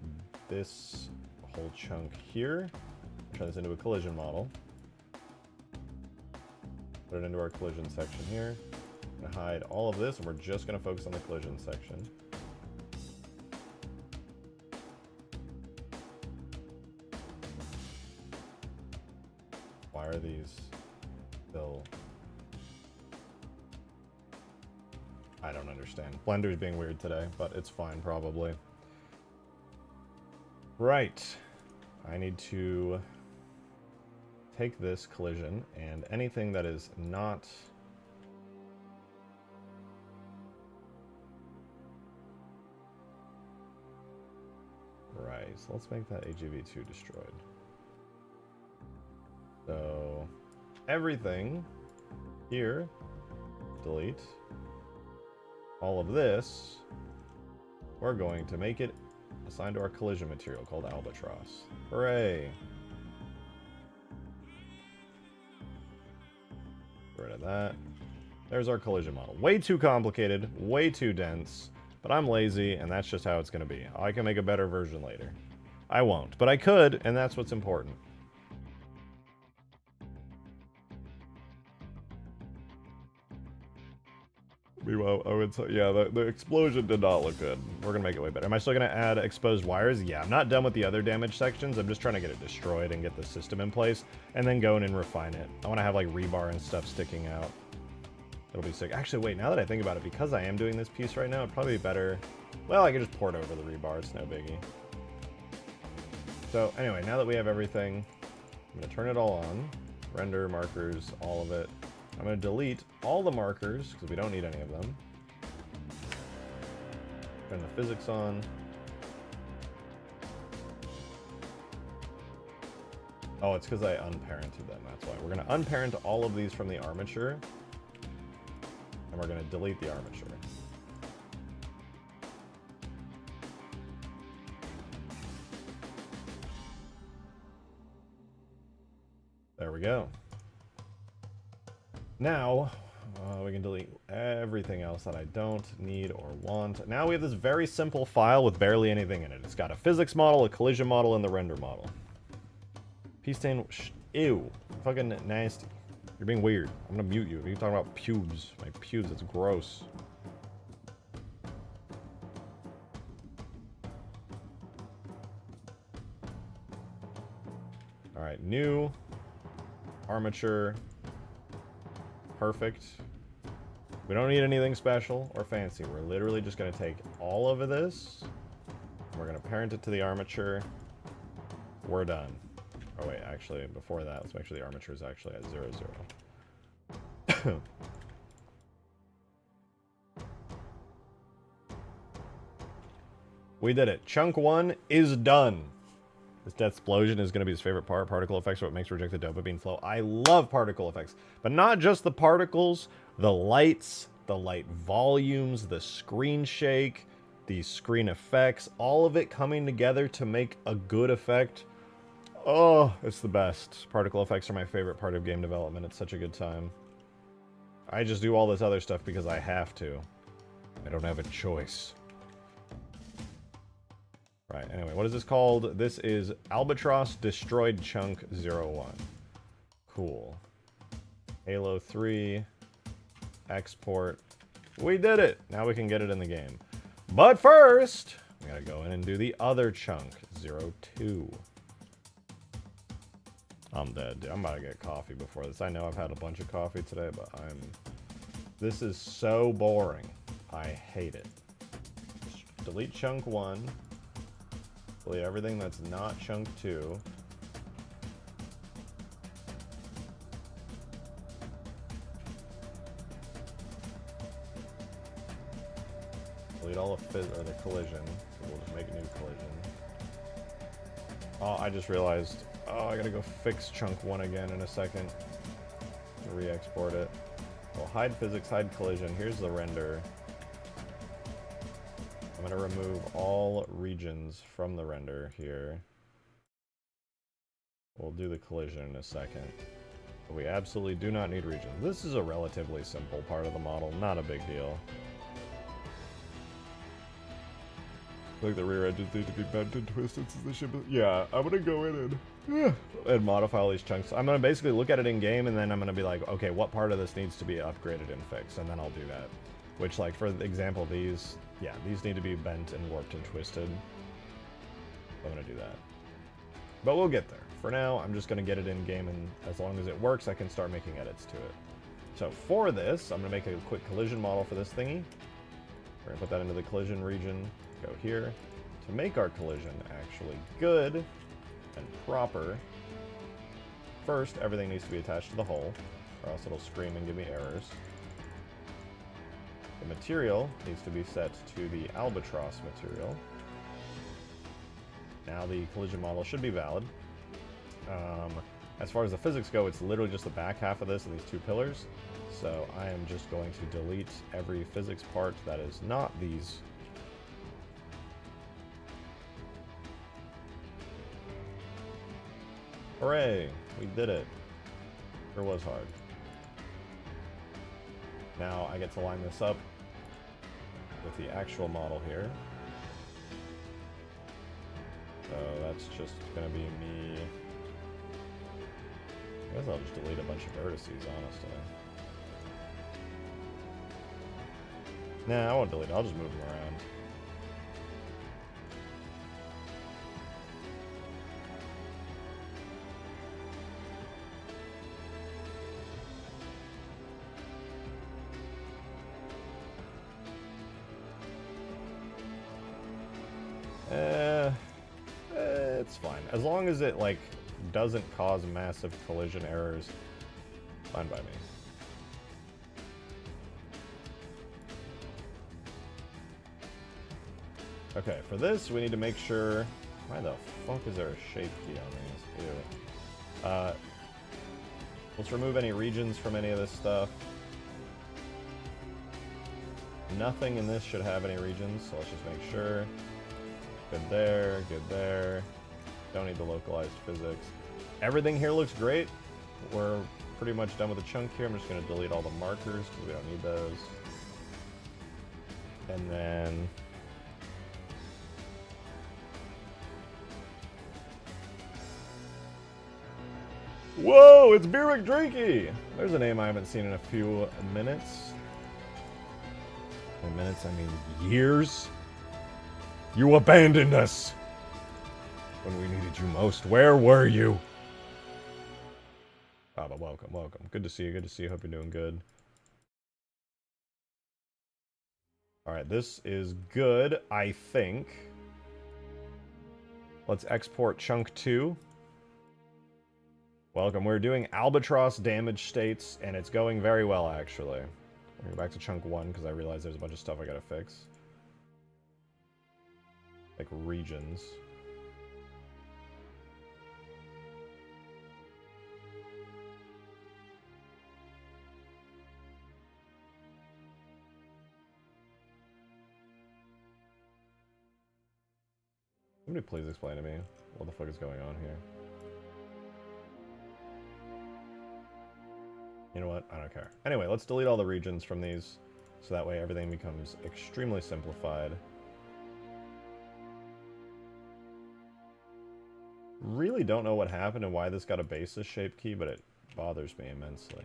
A: this whole chunk here, turn this into a collision model. Put it into our collision section here. I'm gonna hide all of this, and we're just gonna focus on the collision section. Why are these still... I don't understand. Blender's being weird today, but it's fine probably. Right. I need to take this collision and anything that is not... Right, so let's make that AGV2 destroyed. So, everything here, delete. All of this, we're going to make it assigned to our collision material called Albatross. Hooray! Get rid of that. There's our collision model. Way too complicated, way too dense, but I'm lazy, and that's just how it's going to be. I can make a better version later. I won't, but I could, and that's what's important. Meanwhile, I would say, yeah, the explosion did not look good. We're going to make it way better. Am I still going to add exposed wires? Yeah, I'm not done with the other damage sections. I'm just trying to get it destroyed and get the system in place, and then go in and refine it. I want to have, like, rebar and stuff sticking out. It'll be sick. Actually, wait, now that I think about it, because I am doing this piece right now, it'd probably be better... Well, I can just pour it over the rebar. It's no biggie. So, anyway, now that we have everything, I'm going to turn it all on. Render, markers, all of it. I'm going to delete all the markers, because we don't need any of them. Turn the physics on. Oh, it's because I unparented them, that's why. We're going to unparent all of these from the armature. And we're going to delete the armature. There we go. Now, we can delete everything else that I don't need or want. Now we have this very simple file with barely anything in it. It's got a physics model, a collision model, and the render model. P-stain, ew, fucking nasty. You're being weird. I'm gonna mute you. You're talking about pubes. My pubes, it's gross. All right, new armature. Perfect. We don't need anything special or fancy. We're literally just going to take all of this. We're going to parent it to the armature. We're done. Oh wait, actually, before that, let's make sure the armature is actually at 0, 0. We did it. Chunk 1 is done. This death explosion is going to be his favorite part. Particle effects are what makes rejected dopamine flow. I love particle effects, but not just the particles, the lights, the light volumes, the screen shake, the screen effects, all of it coming together to make a good effect. Oh, it's the best. Particle effects are my favorite part of game development. It's such a good time. I just do all this other stuff because I have to. I don't have a choice. Right, anyway, what is this called? This is Albatross Destroyed Chunk 01. Cool. Halo 3. Export. We did it! Now we can get it in the game. But first, we gotta go in and do the other chunk, 02. I'm dead, dude. I'm about to get coffee before this. I know I've had a bunch of coffee today, but this is so boring. I hate it. Just delete chunk 1. Delete everything that's not chunk 2. Delete all of the collision. So we'll just make a new collision. Oh, I just realized. Oh, I gotta go fix chunk 1 again in a second. Re-export it. Well, hide physics, hide collision. Here's the render. I'm going to remove all regions from the render here. We'll do the collision in a second. We absolutely do not need regions. This is a relatively simple part of the model, not a big deal. Like the rear edges need to be bent and twisted since the ship is... Yeah, I'm gonna go in and modify all these chunks. I'm gonna basically look at it in game, and then I'm gonna be like, okay, what part of this needs to be upgraded and fixed, and then I'll do that. Which, like, for example, these, yeah, these need to be bent and warped and twisted. I'm gonna do that. But we'll get there. For now, I'm just gonna get it in game, and as long as it works, I can start making edits to it. So for this, I'm gonna make a quick collision model for this thingy. We're gonna put that into the collision region. Go here. To make our collision actually good and proper, first, everything needs to be attached to the hull, or else it'll scream and give me errors. The material needs to be set to the Albatross material. Now the collision model should be valid. As far as the physics go, it's literally just the back half of this and these two pillars. So I am just going to delete every physics part that is not these. Hooray! We did it. It was hard. Now I get to line this up with the actual model here. So that's just gonna be me. I guess I'll just delete a bunch of vertices, honestly. Nah, I won't delete it. I'll just move them around. It's fine. As long as it, like, doesn't cause massive collision errors, fine by me. Okay, for this, we need to make sure... Why the fuck is there a shape key on these? Ew. Let's remove any regions from any of this stuff. Nothing in this should have any regions, so let's just make sure. Good there, good there. Don't need the localized physics. Everything here looks great. We're pretty much done with the chunk here. I'm just going to delete all the markers because we don't need those. And then... Whoa, it's Beer McDrinky! There's a name I haven't seen in a few minutes. By minutes, I mean years. You abandoned us! When we needed you most. Where were you? Ah, but welcome, welcome. Good to see you, good to see you. Hope you're doing good. Alright, this is good, I think. Let's export chunk 2. Welcome. We're doing Albatross damage states, and it's going very well, actually. We're going to go back to chunk 1, because I realize there's a bunch of stuff I gotta fix. Like regions. Somebody please explain to me what the fuck is going on here. You know what? I don't care. Anyway, let's delete all the regions from these, so that way everything becomes extremely simplified. Really don't know what happened and why this got a basis shape key, but it bothers me immensely.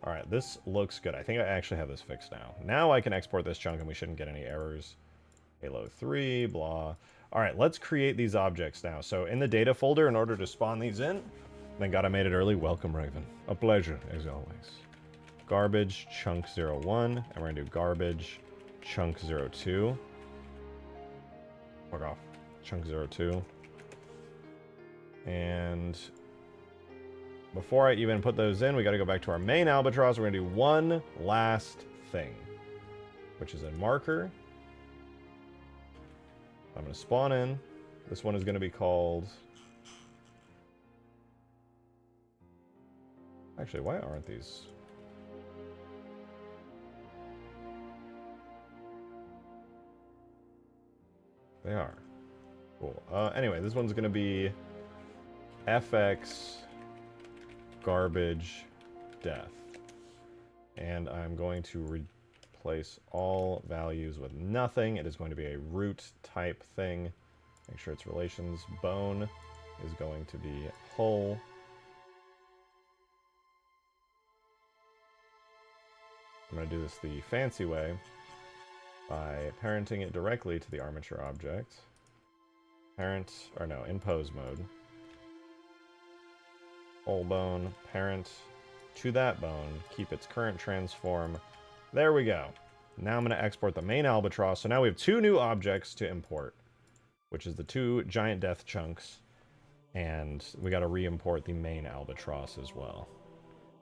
A: Alright, this looks good. I think I actually have this fixed now. Now I can export this chunk and we shouldn't get any errors. Halo 3, blah. Alright, let's create these objects now. So in the data folder, in order to spawn these in, thank God I made it early. Welcome, Raven. A pleasure, as always. Garbage, chunk 01, and we're going to do garbage, chunk 02. Fuck off. Chunk 02. And... before I even put those in, we got to go back to our main Albatross. We're going to do one last thing, which is a marker. I'm going to spawn in. This one is going to be called... Actually, why aren't these... They are. Cool. Anyway, this one's going to be FX garbage death. And I'm going to replace all values with nothing. It is going to be a root type thing. Make sure it's relations. Bone is going to be whole. I'm going to do this the fancy way by parenting it directly to the armature object. Parent, or no, in pose mode. Whole bone, parent to that bone, keep its current transform. There we go. Now I'm going to export the main albatross. So now we have two new objects to import, which is the two giant death chunks, and we got to re-import the main albatross as well.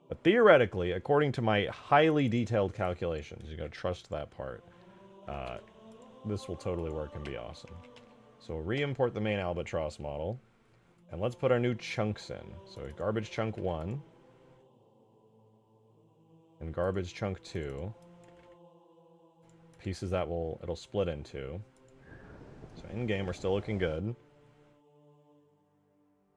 A: But theoretically, according to my highly detailed calculations, you got to trust that part, this will totally work and be awesome. So re-import the main albatross model, and let's put our new chunks in. So garbage chunk 1, and garbage chunk 2. Pieces that it'll split into. So in game, we're still looking good.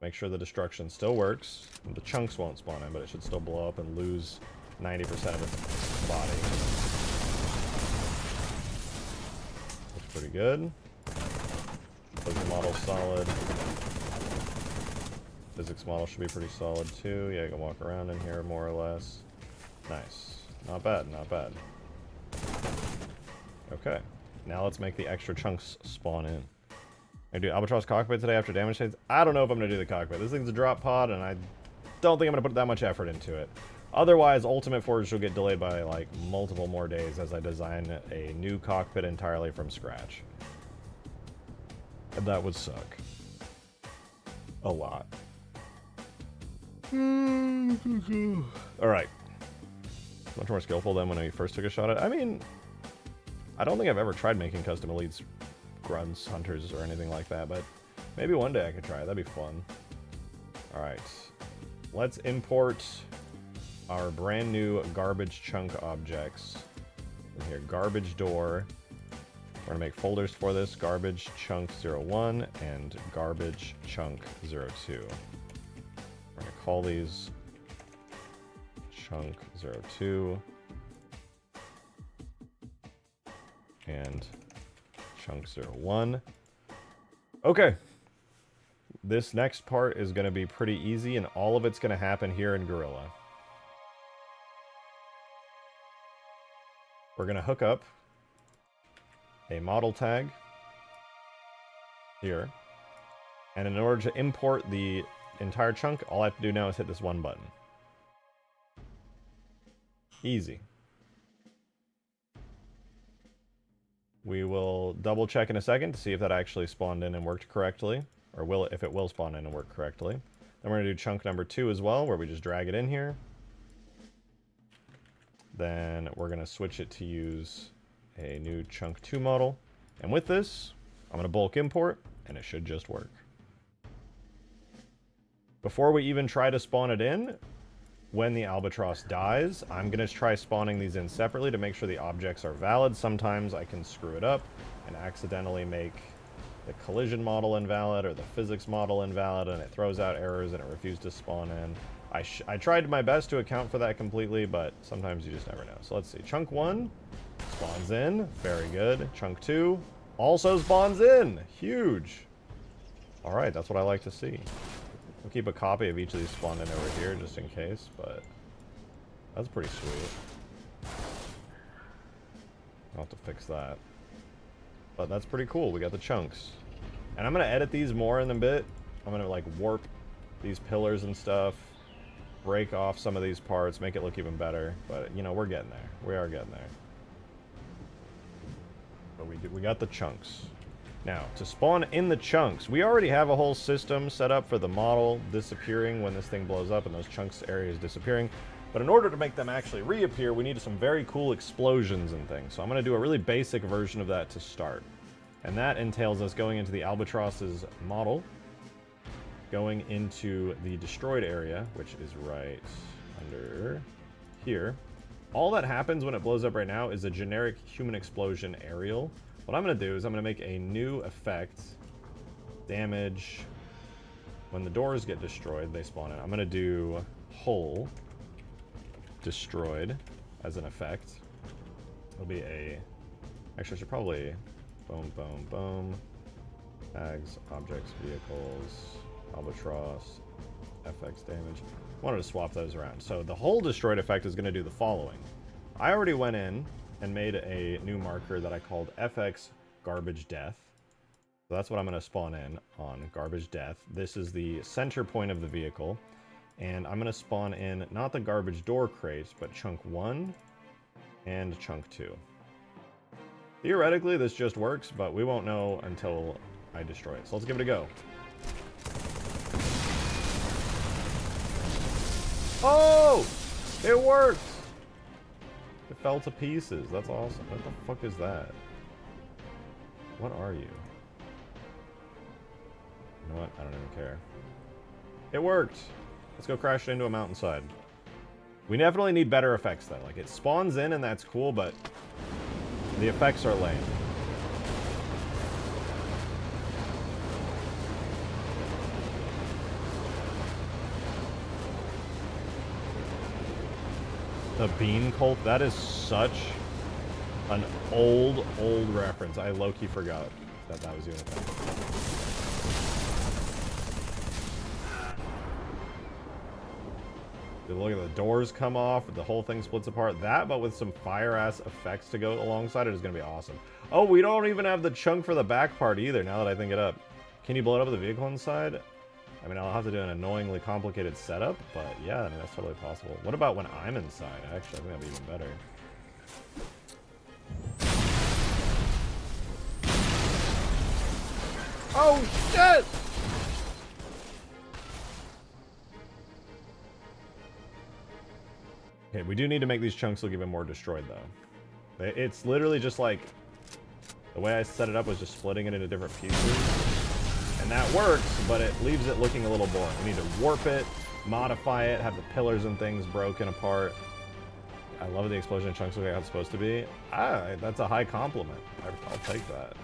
A: Make sure the destruction still works. The chunks won't spawn in, but it should still blow up and lose 90% of its body. Looks pretty good. Physics model solid. Physics model should be pretty solid too. Yeah, you can walk around in here more or less. Nice. Not bad, not bad. Okay. Now let's make the extra chunks spawn in. I do Albatross cockpit today after damage shades. I don't know if I'm going to do the cockpit. This thing's a drop pod, and I don't think I'm going to put that much effort into it. Otherwise, Ultimate Forge will get delayed by, like, multiple more days as I design a new cockpit entirely from scratch. And that would suck. A lot. Alright. Much more skillful than when I first took a shot at it. I mean, I don't think I've ever tried making custom elites, grunts, hunters, or anything like that, but maybe one day I could try it. That'd be fun. Alright. Let's import our brand new garbage chunk objects. In here, garbage door. We're going to make folders for this. Garbage chunk 01 and garbage chunk 02. We're going to call these chunk 02 and chunk 01. Okay. This next part is going to be pretty easy, and all of it's going to happen here in Gorilla. We're going to hook up a model tag here, and in order to import the entire chunk, all I have to do now is hit this one button. Easy. We will double check in a second to see if that actually spawned in and worked correctly, or if it will spawn in and work correctly. Then we're going to do chunk number 2 as well, where we just drag it in here. Then we're going to switch it to use a new chunk 2 model. And with this, I'm going to bulk import, and it should just work. Before we even try to spawn it in, when the Albatross dies, I'm going to try spawning these in separately to make sure the objects are valid. Sometimes I can screw it up and accidentally make the collision model invalid or the physics model invalid, and it throws out errors and it refuses to spawn in. I tried my best to account for that completely, but sometimes you just never know. So let's see. Chunk 1 spawns in. Very good. Chunk 2 also spawns in. Huge. All right, that's what I like to see. We'll keep a copy of each of these spawned in over here just in case, but that's pretty sweet. I'll have to fix that. But that's pretty cool. We got the chunks. And I'm going to edit these more in a bit. I'm going to like warp these pillars and stuff, break off some of these parts, make it look even better. But, you know, we're getting there. We are getting there. But we got the chunks. Now, to spawn in the chunks, we already have a whole system set up for the model disappearing when this thing blows up and those chunks areas disappearing. But in order to make them actually reappear, we need some very cool explosions and things. So I'm going to do a really basic version of that to start. And that entails us going into the Albatross's model, going into the destroyed area, which is right under here. All that happens when it blows up right now is a generic human explosion aerial, What I'm going to do is I'm going to make a new effect. Damage. When the doors get destroyed, they spawn in. I'm going to do hull destroyed as an effect. It'll be a... Actually, I should probably... Boom, boom, boom. Tags, objects, vehicles, Albatross, FX damage. I wanted to swap those around. So the hull destroyed effect is going to do the following. I already went in and made a new marker that I called FX Garbage Death. So that's what I'm going to spawn in on Garbage Death. This is the center point of the vehicle. And I'm going to spawn in not the garbage door crates, but chunk 1 and chunk 2. Theoretically, this just works, but we won't know until I destroy it. So let's give it a go. Oh! It worked! It fell to pieces. That's awesome. What the fuck is that? What are you? You know what? I don't even care. It worked! Let's go crash it into a mountainside. We definitely need better effects, though. Like, it spawns in and that's cool, but the effects are lame. The Bean Cult? That is such an old reference. I low-key forgot that that was the effect. Look at the doors come off, the whole thing splits apart. That, but with some fire-ass effects to go alongside it, is going to be awesome. Oh, we don't even have the chunk for the back part either, now that I think it up. Can you blow it up with the vehicle inside? I mean, I'll have to do an annoyingly complicated setup, but yeah, I mean, that's totally possible. What about when I'm inside? Actually, I think that'd be even better. Oh, shit! Okay, we do need to make these chunks look even more destroyed, though. It's literally just like... The way I set it up was just splitting it into different pieces. And that works, but it leaves it looking a little boring. We need to warp it, modify it, have the pillars and things broken apart. I love the explosion chunks look like how it's supposed to be. That's a high compliment. I'll take that.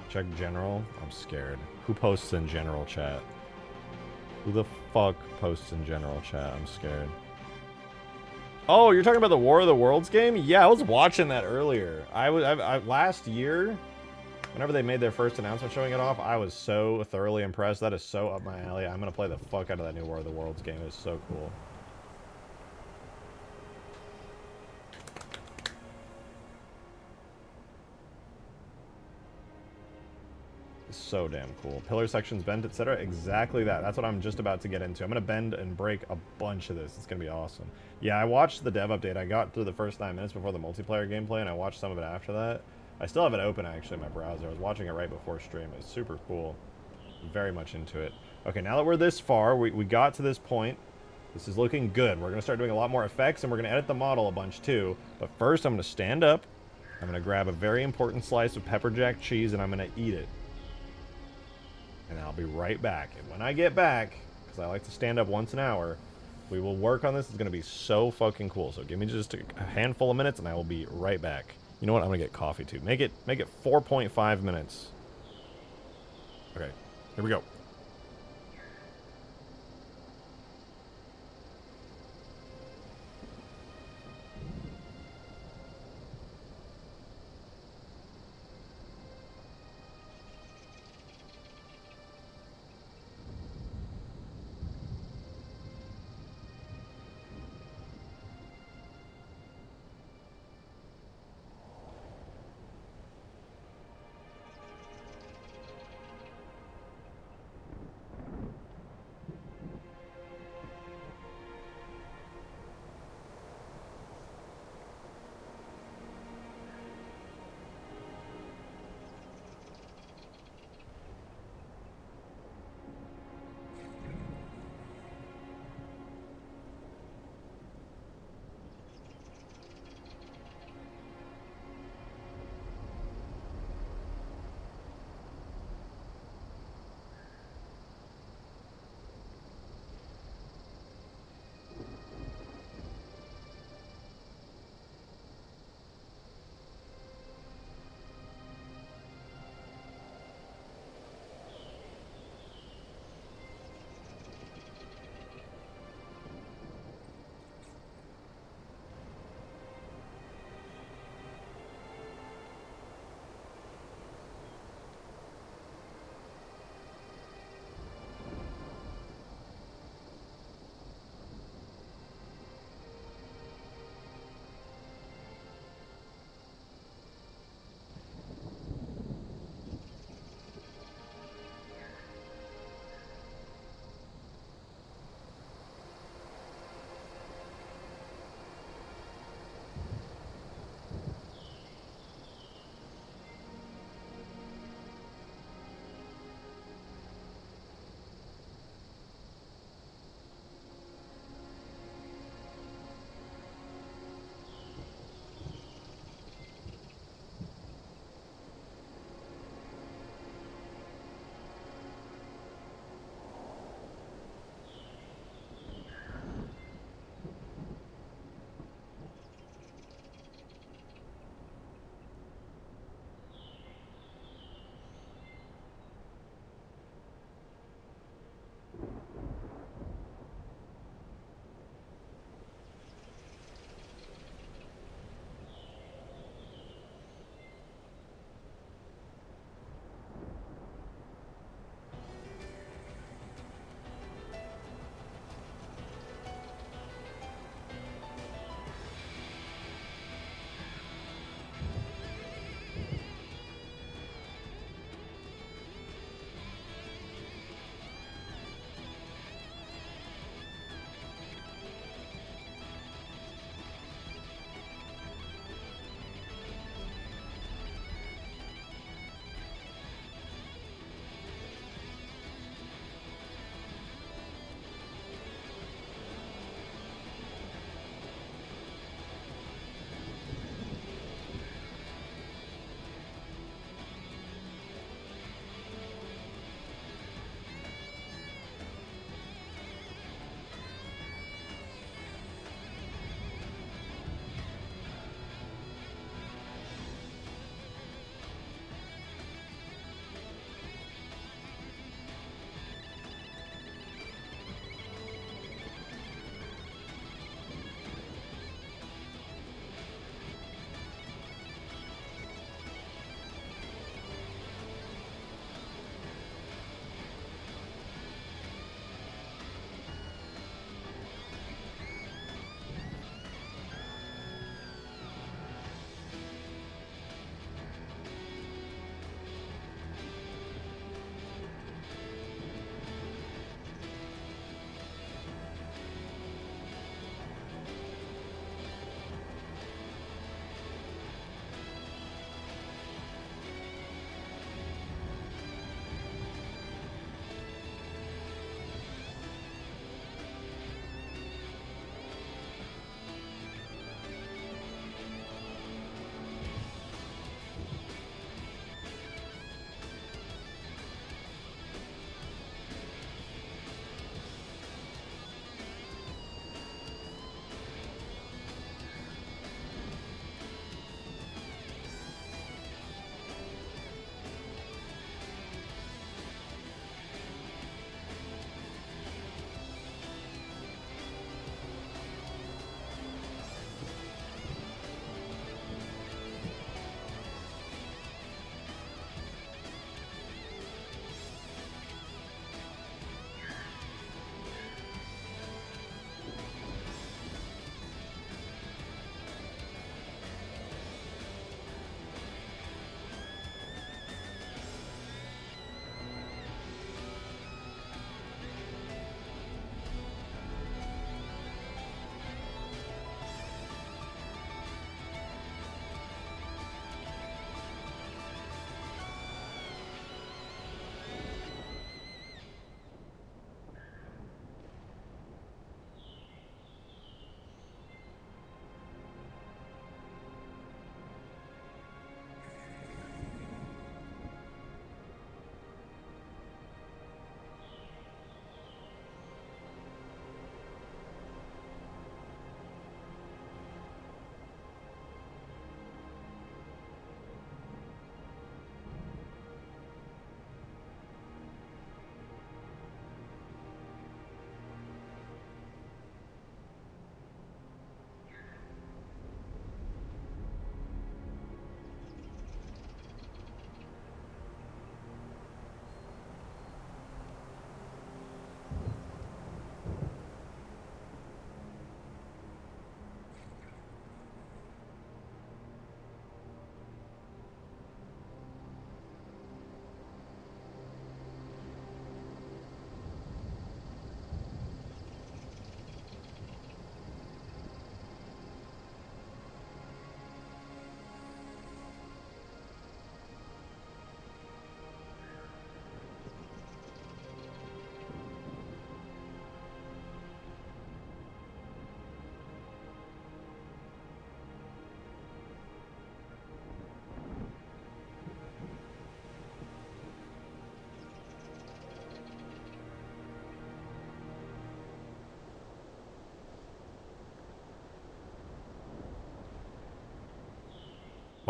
A: Check general. I'm scared. Who posts in general chat? Who the fuck posts in general chat? I'm scared. Oh, you're talking about the War of the Worlds game? Yeah, I was watching that earlier. Last year, whenever they made their first announcement showing it off, I was so thoroughly impressed. That is so up my alley. I'm gonna play the fuck out of that new War of the Worlds game. It's so cool. So damn cool. Pillar sections bent, etc. Exactly that. That's what I'm just about to get into. I'm going to bend and break a bunch of this. It's going to be awesome. Yeah, I watched the dev update. I got through the first 9 minutes before the multiplayer gameplay, and I watched some of it after that. I still have it open, actually, in my browser. I was watching it right before stream. It was super cool. Very much into it. Okay, now that we're this far, we got to this point. This is looking good. We're going to start doing a lot more effects, and we're going to edit the model a bunch, too. But first, I'm going to stand up. I'm going to grab a very important slice of pepper jack cheese, and I'm going to eat it. And I'll be right back. And when I get back, because I like to stand up once an hour, we will work on this. It's going to be so fucking cool. So give me just a handful of minutes, and I will be right back. You know what? I'm going to get coffee, too. Make it 4.5 minutes. Okay, here we go.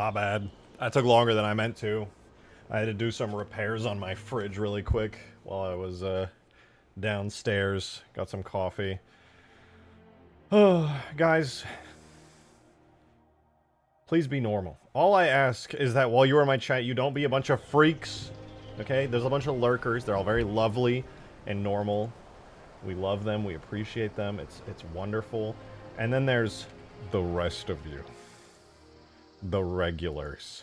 A: My bad. That took longer than I meant to. I had to do some repairs on my fridge really quick while I was downstairs. Got some coffee. Oh, guys, please be normal. All I ask is that while you're in my chat, you don't be a bunch of freaks. Okay? There's a bunch of lurkers. They're all very lovely and normal. We love them. We appreciate them. It's wonderful. And then there's the rest of you. The regulars.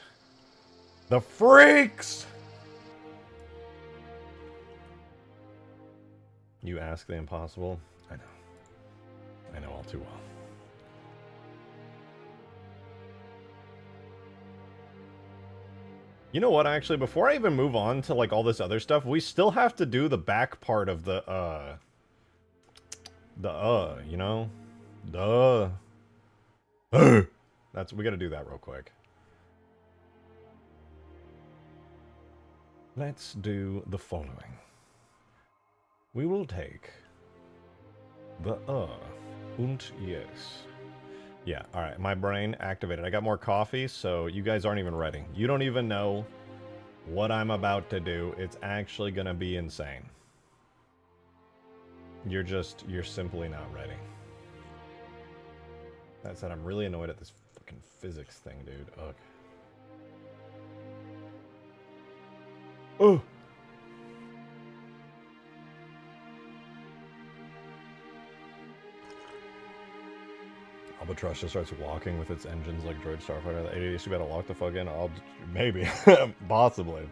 A: The freaks! You ask the impossible? I know. I know all too well. You know what, actually, before I even move on to, like, all this other stuff, we still have to do the back part of the, you know? We gotta do that real quick. Let's do the following. We will take the, und yes. Yeah, alright, my brain activated. I got more coffee, so you guys aren't even ready. You don't even know what I'm about to do. It's actually gonna be insane. You're simply not ready. That said, I'm really annoyed at this fucking physics thing, dude. Ugh. Oh! Albatross just starts walking with its engines like Droid Starfighter. The ADHD better lock the fuck in. Maybe. Possibly.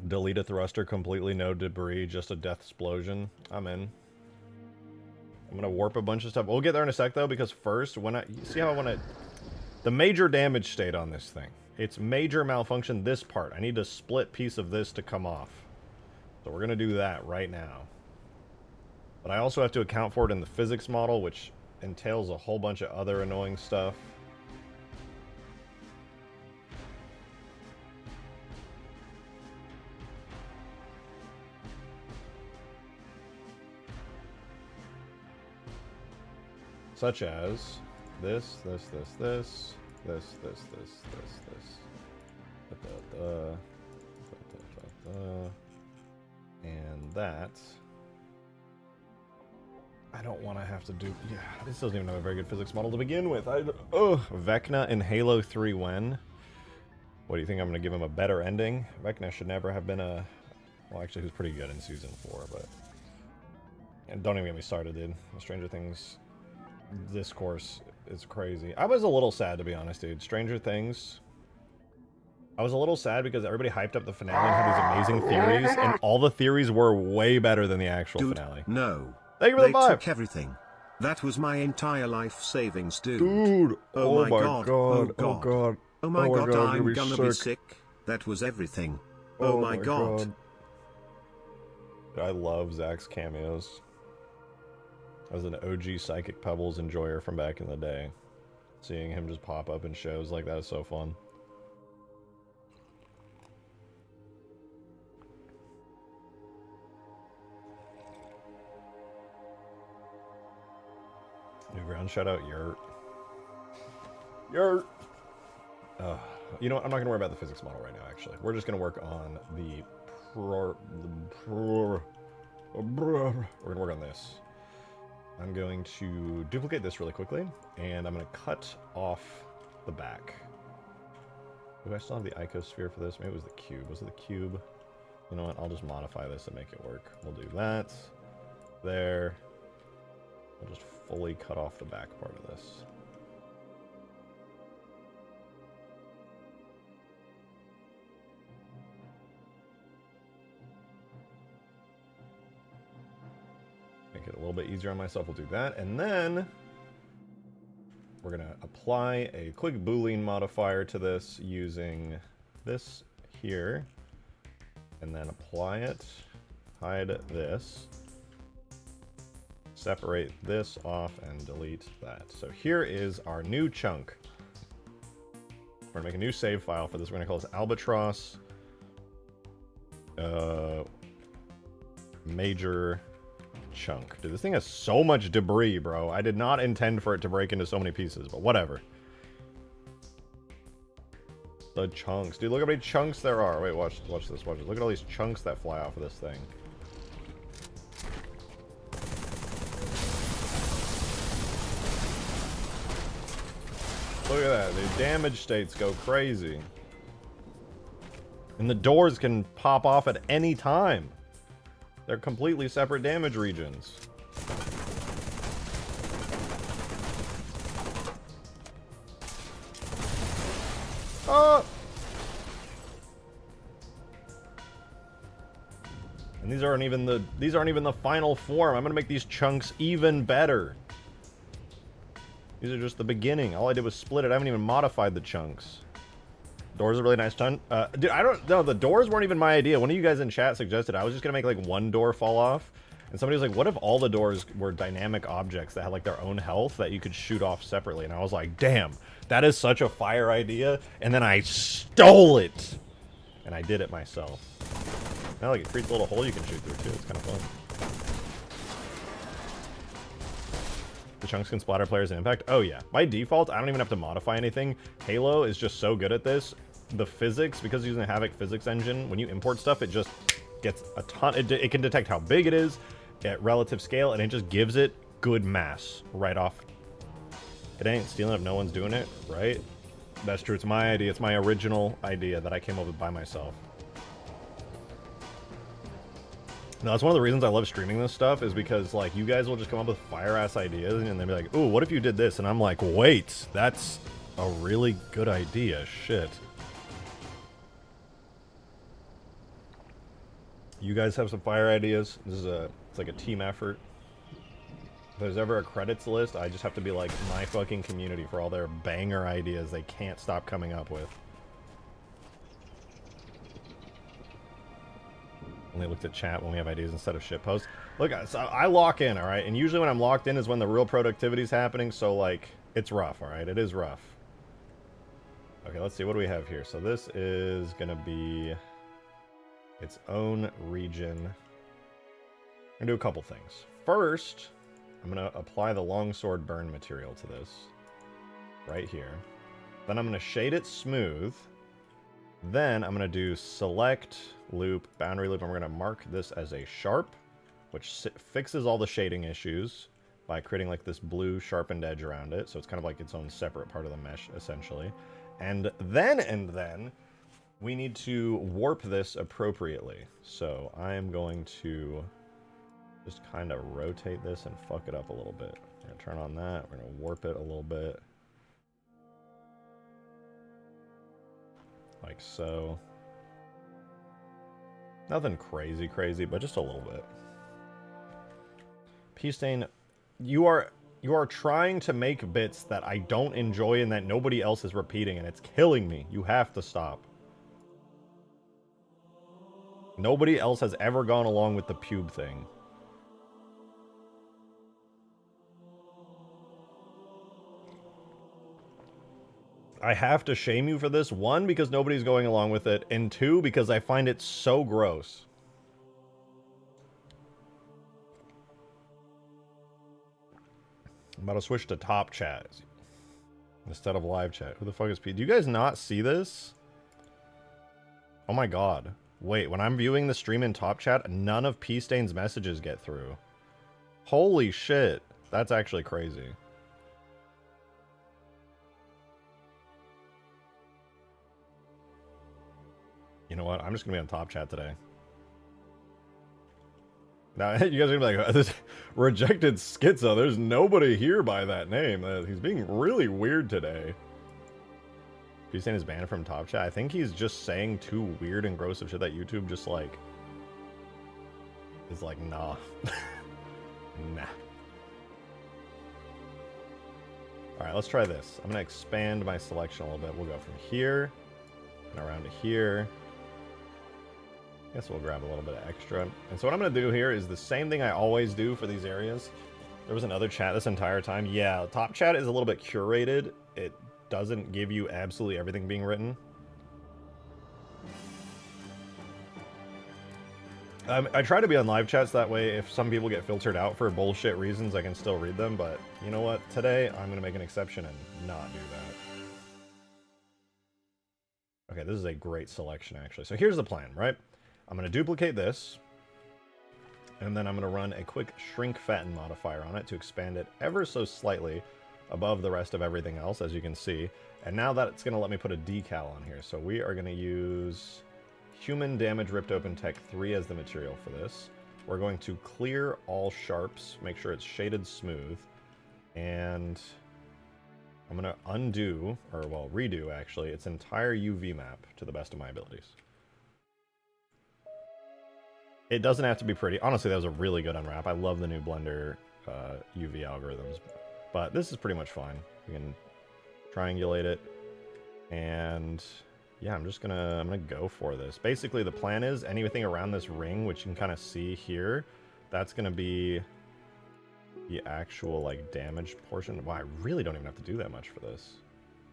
A: Delete a thruster completely, no debris, just a death explosion. I'm in. I'm gonna warp a bunch of stuff. We'll get there in a sec though, because first, you see how I wanna... The major damage state on this thing. It's major malfunction, this part. I need a split piece of this to come off. So we're gonna do that right now. But I also have to account for it in the physics model, which entails a whole bunch of other annoying stuff. Such as this. And that. I don't want to have to do... Yeah, this doesn't even have a very good physics model to begin with. Vecna in Halo 3 when? What do you think? I'm going to give him a better ending? Vecna should never have been a... Well, actually, he was pretty good in Season 4, but... And don't even get me started, dude. The Stranger Things discourse is crazy. I was a little sad, to be honest, dude. Stranger Things... I was a little sad because everybody hyped up the finale and had these amazing theories, and all the theories were way better than the actual finale.
B: No.
A: Thank you for the vibe.
B: They took everything. That was my entire life savings, dude.
A: Dude, oh my god.
B: Oh god.
A: Oh god.
B: Oh my god, I'm
A: be
B: gonna be sick. That was everything. Oh my god.
A: I love Zach's cameos. I was an OG Psychic Pebbles enjoyer from back in the day. Seeing him just pop up in shows like that is so fun. New ground shout out Yurt. You know what? I'm not gonna worry about the physics model right now, actually. We're just gonna work on we're gonna work on this. I'm going to duplicate this really quickly, and I'm gonna cut off the back. Do I still have the icosphere for this? Maybe it was the cube. Was it the cube? You know what? I'll just modify this and make it work. We'll do that. There. We'll just fully cut off the back part of this. Make it a little bit easier on myself. We'll do that. And then we're going to apply a quick Boolean modifier to this using this here. And then apply it. Hide this. Separate this off and delete that. So here is our new chunk. We're gonna make a new save file for this. We're gonna call this Albatross major chunk. Dude, this thing has so much debris, bro. I did not intend for it to break into so many pieces, but whatever. The chunks. Dude, look how many chunks there are. Wait, watch this, watch this. Look at all these chunks that fly off of this thing. Look at that. The damage states go crazy. And the doors can pop off at any time. They're completely separate damage regions. Oh! And these aren't even the final form. I'm gonna make these chunks even better. These are just the beginning. All I did was split it. I haven't even modified the chunks. Doors are really nice. Dude, I don't know. The doors weren't even my idea. One of you guys in chat suggested I was just gonna make like one door fall off. And somebody was like, what if all the doors were dynamic objects that had like their own health that you could shoot off separately? And I was like, damn, that is such a fire idea. And then I stole it. And I did it myself. Now like it creates a little hole you can shoot through too. It's kind of fun. The chunks can splatter players in impact. Oh yeah. By default, I don't even have to modify anything. Halo is just so good at this. The physics, because using the Havoc physics engine, when you import stuff, it just gets a ton. It can detect how big it is at relative scale, and it just gives it good mass right off. It ain't stealing if no one's doing it, right? That's true. It's my idea. It's my original idea that I came up with by myself. No, that's one of the reasons I love streaming this stuff, is because like you guys will just come up with fire-ass ideas and then be like, ooh, what if you did this? And I'm like, wait, that's a really good idea. Shit. You guys have some fire ideas. This is it's like a team effort. If there's ever a credits list, I just have to be like my fucking community for all their banger ideas they can't stop coming up with. Only looked at chat when we have ideas instead of shitposts. Look, so I lock in, all right? And usually when I'm locked in is when the real productivity is happening, so like, it's rough, all right? It is rough. Okay, let's see, what do we have here? So this is gonna be its own region. I'm gonna do a couple things. First, I'm gonna apply the longsword burn material to this, right here. Then I'm gonna shade it smooth. Then I'm gonna do select loop, boundary loop, and we're gonna mark this as a sharp, which fixes all the shading issues by creating like this blue sharpened edge around it. So it's kind of like its own separate part of the mesh, essentially. And then we need to warp this appropriately. So I am going to just kind of rotate this and fuck it up a little bit. We're gonna turn on that. We're gonna warp it a little bit. Like so. Nothing crazy, but just a little bit. P-Stain, you are trying to make bits that I don't enjoy and that nobody else is repeating, and it's killing me. You have to stop. Nobody else has ever gone along with the pube thing. I have to shame you for this. One, because nobody's going along with it. And two, because I find it so gross. I'm about to switch to top chat instead of live chat. Who the fuck is P? Do you guys not see this? Oh my god. Wait, when I'm viewing the stream in top chat, none of P-Stain's messages get through. Holy shit. That's actually crazy. You know what? I'm just gonna be on top chat today. Now, you guys are gonna be like, this rejected schizo. There's nobody here by that name. He's being really weird today. He's saying he's banned from top chat. I think he's just saying too weird and gross of shit that YouTube just like is like, nah. Nah. Alright, let's try this. I'm gonna expand my selection a little bit. We'll go from here and around to here. Guess we'll grab a little bit of extra. And so what I'm going to do here is the same thing I always do for these areas. There was another chat this entire time. Yeah, top chat is a little bit curated. It doesn't give you absolutely everything being written. I try to be on live chats, that way if some people get filtered out for bullshit reasons, I can still read them, but you know what? Today, I'm going to make an exception and not do that. Okay, this is a great selection, actually. So here's the plan, right? I'm going to duplicate this, and then I'm going to run a quick shrink fatten modifier on it to expand it ever so slightly above the rest of everything else, as you can see. And now that's going to let me put a decal on here. So we are going to use Human Damage Ripped Open Tech 3 as the material for this. We're going to clear all sharps, make sure it's shaded smooth, and I'm going to undo, or well, redo actually, its entire UV map to the best of my abilities. It doesn't have to be pretty. Honestly, that was a really good unwrap. I love the new Blender UV algorithms, but this is pretty much fine. We can triangulate it, and yeah, I'm gonna go for this. Basically, the plan is anything around this ring, which you can kind of see here, that's gonna be the actual like damage portion. Wow, I really don't even have to do that much for this.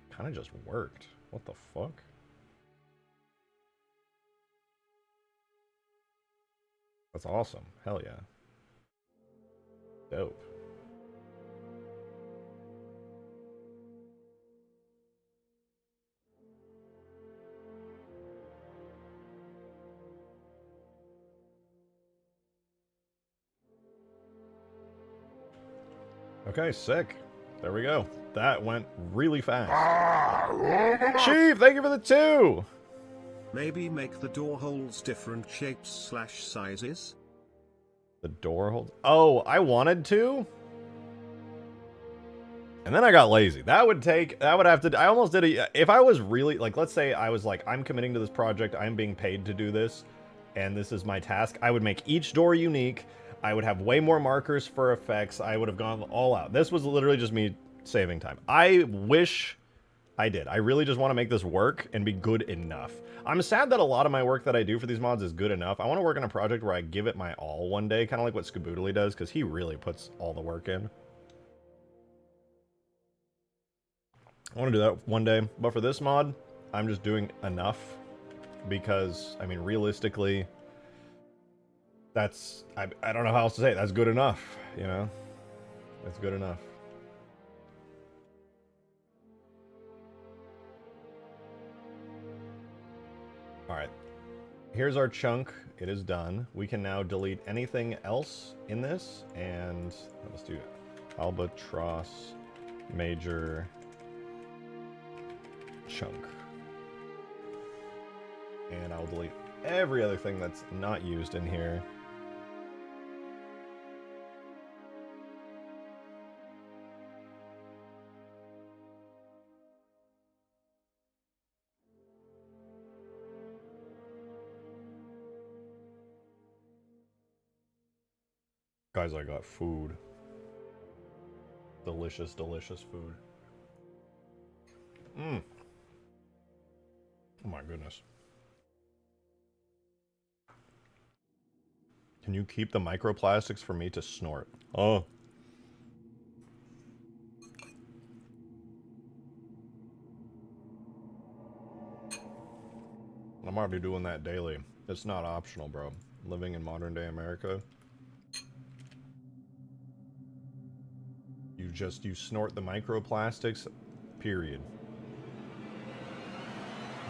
A: Kind of just worked. What the fuck? That's awesome. Hell yeah. Dope. Okay, sick. There we go. That went really fast. Chief, thank you for the 2!
B: Maybe make the door holes different shapes/sizes?
A: The door holds... Oh, I wanted to? And then I got lazy. That would have to... I almost did a... If I was really... Like, let's say I was like, I'm committing to this project, I'm being paid to do this, and this is my task, I would make each door unique, I would have way more markers for effects, I would have gone all out. This was literally just me saving time. I wish I did. I really just want to make this work and be good enough. I'm sad that a lot of my work that I do for these mods is good enough. I want to work on a project where I give it my all one day, kind of like what Skaboodly does, because he really puts all the work in. I want to do that one day, but for this mod, I'm just doing enough, because, I mean, realistically, that's, I don't know how else to say it, that's good enough, you know? It's good enough. Alright, here's our chunk. It is done. We can now delete anything else in this, and let's do Albatross major chunk. And I'll delete every other thing that's not used in here. Guys, I got food. Delicious, delicious food. Mmm. Oh my goodness. Can you keep the microplastics for me to snort? Oh. I'm already doing that daily. It's not optional, bro. Living in modern day America. You snort the microplastics, period.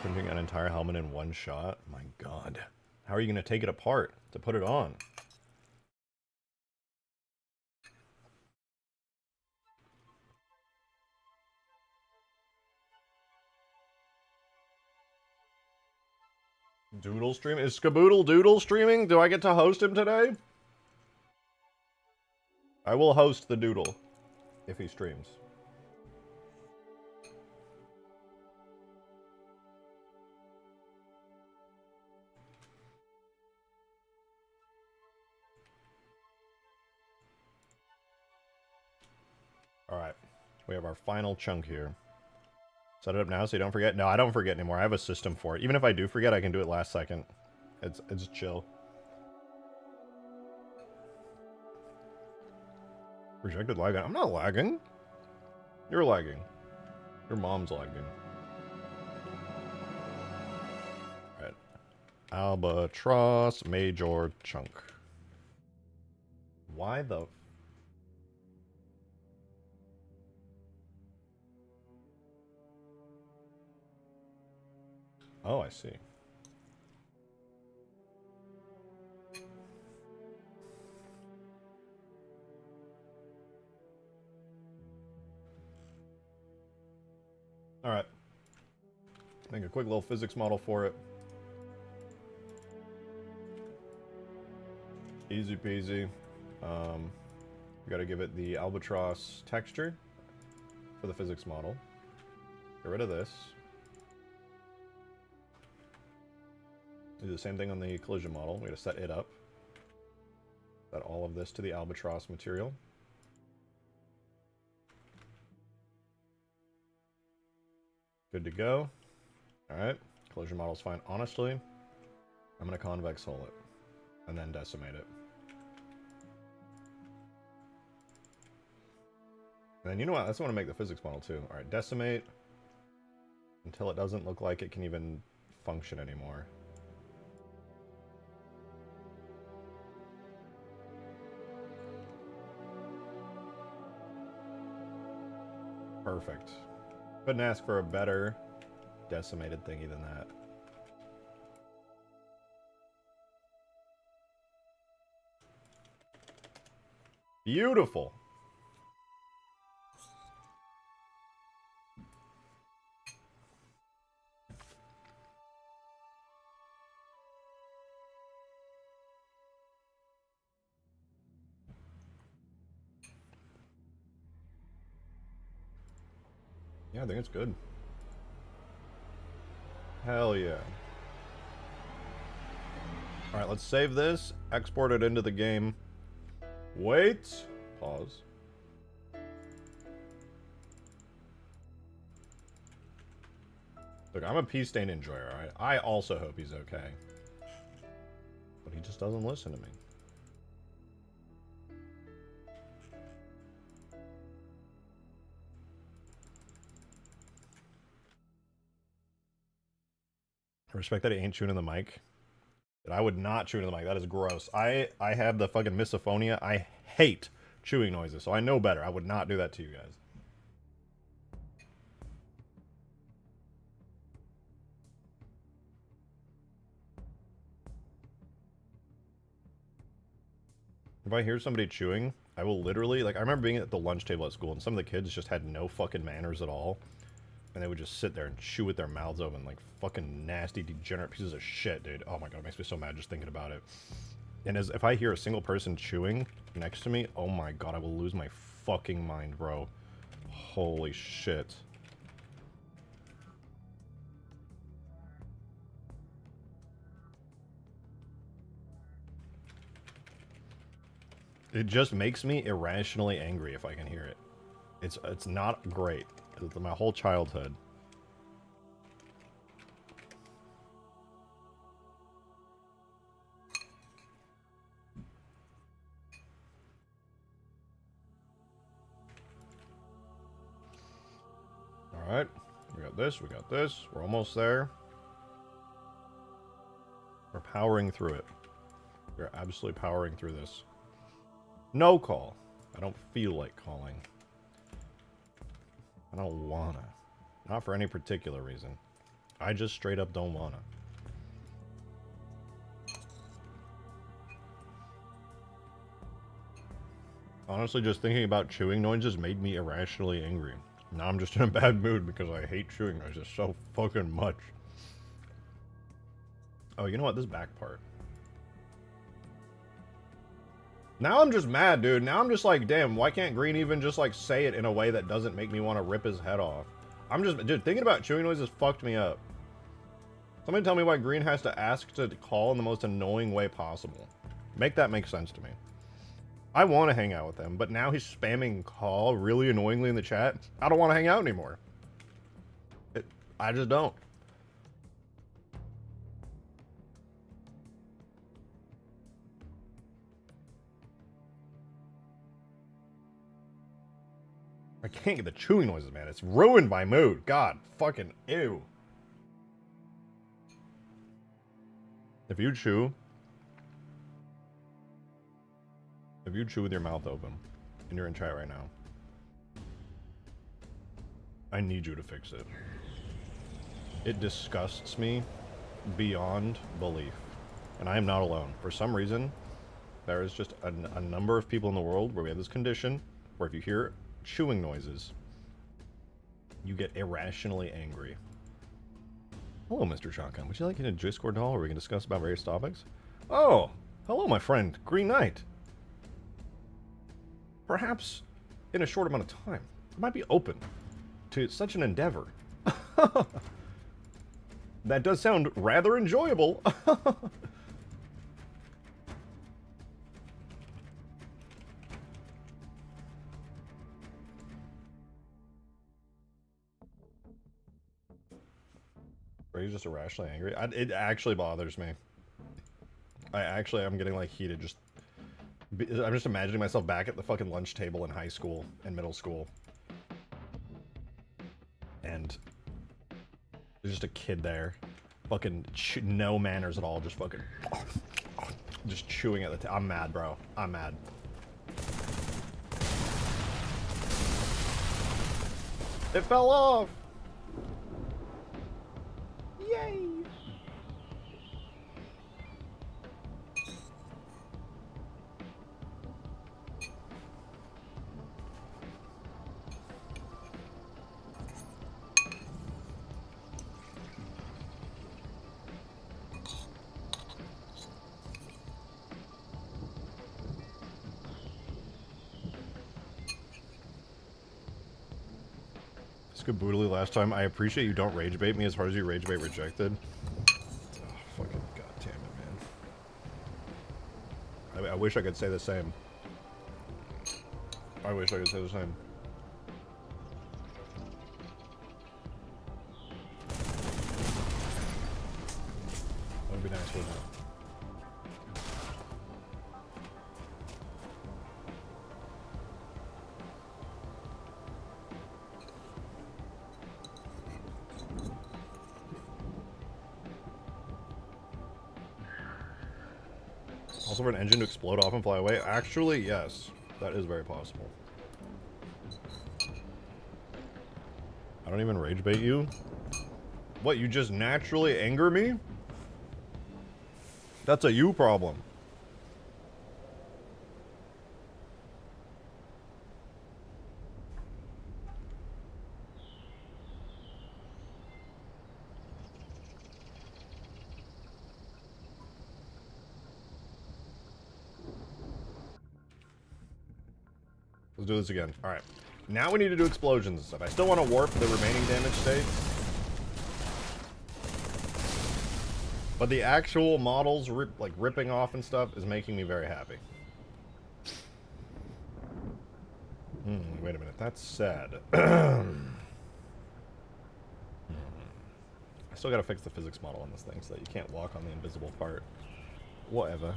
A: Printing an entire helmet in one shot? My god. How are you going to take it apart to put it on? Doodle stream? Is Skaboodle Doodle streaming? Do I get to host him today? I will host the Doodle if he streams. Alright, we have our final chunk here. Set it up now so you don't forget. No, I don't forget anymore. I have a system for it. Even if I do forget, I can do it last second. It's chill. Rejected lag. I'm not lagging. You're lagging. Your mom's lagging. Alright. Albatross major chunk. Why the... Oh, I see. Alright. Make a quick little physics model for it. Easy peasy. We gotta give it the albatross texture for the physics model. Get rid of this. Do the same thing on the collision model. We gotta set it up. Set all of this to the albatross material. Good to go. Alright. Collision model's fine. Honestly, I'm gonna convex hull it. And then decimate it. And then you know what? I just want to make the physics model too. Alright, decimate. Until it doesn't look like it can even function anymore. Perfect. Couldn't ask for a better decimated thingy than that. Beautiful. Yeah, I think it's good. Hell yeah. Alright, let's save this, export it into the game. Wait. Pause. Look, I'm a pea stain enjoyer, alright? I also hope he's okay. But he just doesn't listen to me. I respect that he ain't chewing in the mic. But I would not chew into the mic. That is gross. I have the fucking misophonia. I hate chewing noises, so I know better. I would not do that to you guys. If I hear somebody chewing, I will literally, like, I remember being at the lunch table at school, and some of the kids just had no fucking manners at all. And they would just sit there and chew with their mouths open like fucking nasty, degenerate pieces of shit, dude. Oh my god, it makes me so mad just thinking about it. And if I hear a single person chewing next to me, oh my god, I will lose my fucking mind, bro. Holy shit. It just makes me irrationally angry if I can hear it. It's not great. It's my whole childhood. Alright, we got this, we got this. We're almost there. We're powering through it. We're absolutely powering through this. No call. I don't feel like calling. I don't wanna. Not for any particular reason. I just straight up don't wanna. Honestly, just thinking about chewing noises made me irrationally angry. Now I'm just in a bad mood because I hate chewing noises so fucking much. Oh, you know what? This back part. Now I'm just mad, dude. Now I'm just like, damn, why can't Green even just, like, say it in a way that doesn't make me want to rip his head off? I'm just, dude, thinking about chewing noises fucked me up. Somebody tell me why Green has to ask to call in the most annoying way possible. Make that make sense to me. I want to hang out with him, but now he's spamming call really annoyingly in the chat. I don't want to hang out anymore. I just don't. I can't get the chewing noises, man. It's ruined my mood. God, fucking ew. If you chew with your mouth open, and you're in chat right now, I need you to fix it. It disgusts me beyond belief. And I am not alone. For some reason, there is just a number of people in the world where we have this condition where if you hear chewing noises, you get irrationally angry. Hello, Mr. Shotgun. Would you like a Discord call where we can discuss about various topics? Oh, hello, my friend, Green Knight. Perhaps in a short amount of time, I might be open to such an endeavor. That does sound rather enjoyable. Are you just irrationally angry? It actually bothers me. I'm getting like heated. I'm just imagining myself back at the fucking lunch table in high school and middle school. And there's just a kid there. Fucking no manners at all. Just fucking... just chewing at the I'm mad, bro. I'm mad. It fell off! Yay! Skaboodly last time. I appreciate you don't rage bait me as hard as you rage bait rejected. Oh, fucking goddamn it, man. I wish I could say the same. I wish I could say the same. That would be nice, wouldn't it? Also for an engine to explode off and fly away? Actually, yes. That is very possible. I don't even rage bait you? What, you just naturally anger me? That's a you problem. Let's do this again. Alright. Now we need to do explosions and stuff. I still want to warp the remaining damage states. But the actual models, ripping off and stuff, is making me very happy. Wait a minute. That's sad. I still gotta fix the physics model on this thing so that you can't walk on the invisible part. Whatever.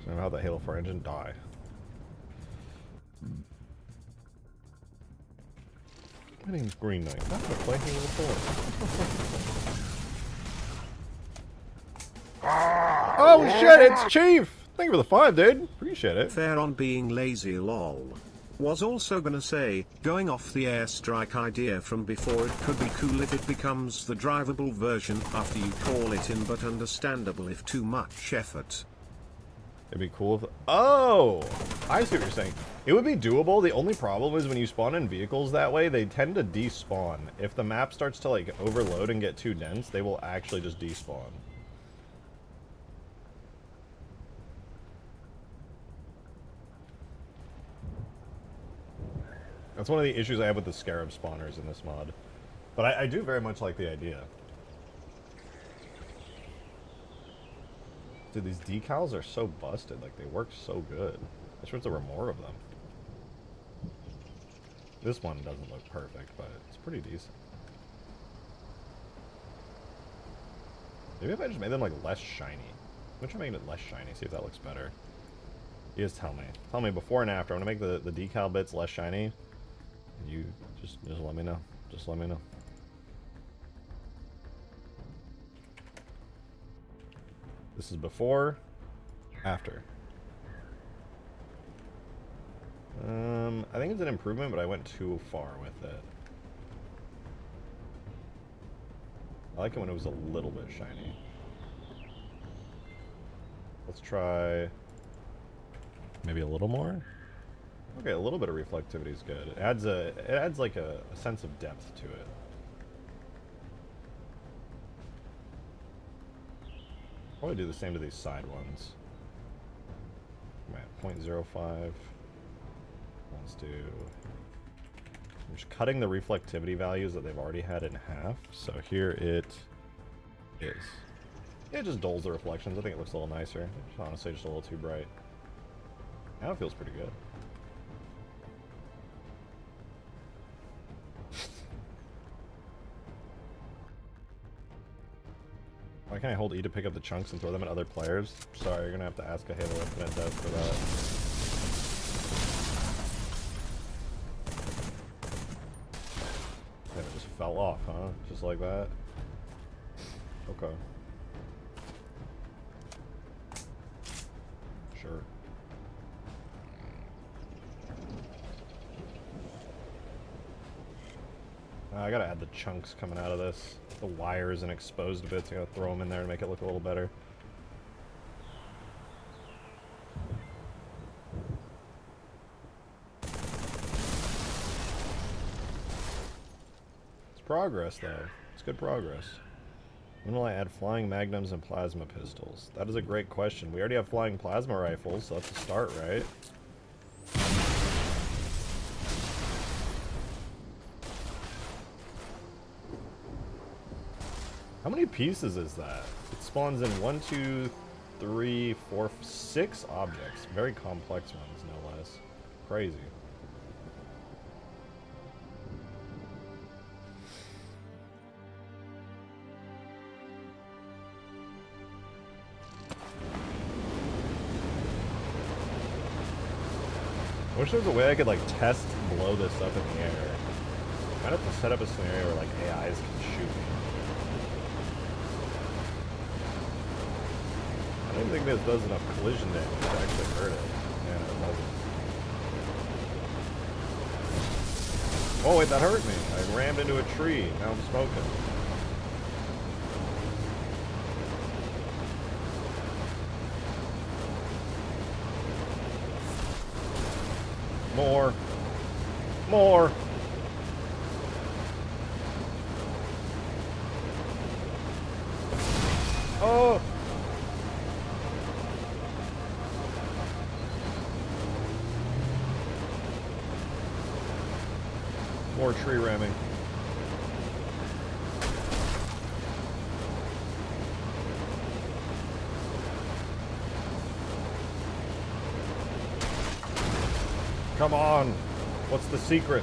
A: So how the Halo 4 engine die. My name's Green Knight. I'm gonna play Halo 4. Oh shit, it's Chief! Thank you for the 5, dude. Appreciate it.
B: Fair on being lazy, lol. Was also gonna say, going off the airstrike idea from before, it could be cool if it becomes the drivable version after you call it in, but understandable if too much effort.
A: It'd be cool if... Oh! I see what you're saying. It would be doable. The only problem is when you spawn in vehicles that way, they tend to despawn. If the map starts to, like, overload and get too dense, they will actually just despawn. That's one of the issues I have with the Scarab spawners in this mod. But I do very much like the idea. Dude, these decals are so busted. Like, they work so good. I wish there were more of them. This one doesn't look perfect, but it's pretty decent. Maybe if I just made them, like, less shiny. I'm gonna try making it less shiny, see if that looks better. You just tell me. Tell me before and after. I'm gonna make the decal bits less shiny. And you just let me know. Just let me know. This is before, after. I think it's an improvement, but I went too far with it. I like it when it was a little bit shiny. Let's try maybe a little more. Okay, a little bit of reflectivity is good. It adds like a sense of depth to it. Probably do the same to these side ones. I'm at 0.05. Let's do... I'm just cutting the reflectivity values that they've already had in half. So here it is. It just dulls the reflections. I think it looks a little nicer. It's honestly just a little too bright. Now it feels pretty good. Why can't I hold E to pick up the chunks and throw them at other players? Sorry, you're gonna have to ask a Halo Infinite dev for that. Yeah, it just fell off, huh? Just like that? Okay. Sure. I gotta add the chunks coming out of this. The wires and exposed bits, I gotta throw them in there to make it look a little better. It's progress, though. It's good progress. When will I add flying magnums and plasma pistols? That is a great question. We already have flying plasma rifles, so that's a start, right? How many pieces is that? It spawns in 1, 2, 3, 4, 6 objects. Very complex ones, no less. Crazy. I wish there was a way I could like test blow this up in the air. I'd have to set up a scenario where like AIs can shoot me. I don't think this does enough collision damage to actually hurt it. Yeah, it doesn't. Oh wait, that hurt me. I rammed into a tree. Now I'm smoking. More. More. Oh! More tree ramming. Come on! What's the secret?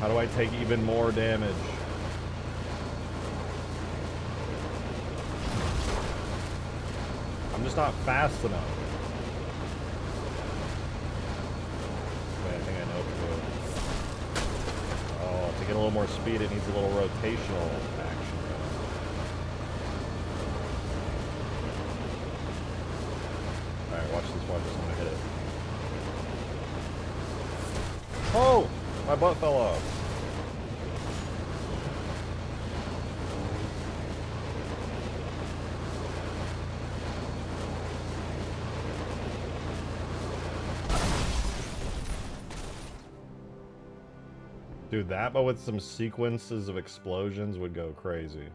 A: How do I take even more damage? I'm just not fast enough. Wait, I think I know what to do. Oh, to get a little more speed, it needs a little rotational action. Alright, watch this one. Just gonna hit it. Oh! My butt fell off. Dude, that, but with some sequences of explosions would go crazy.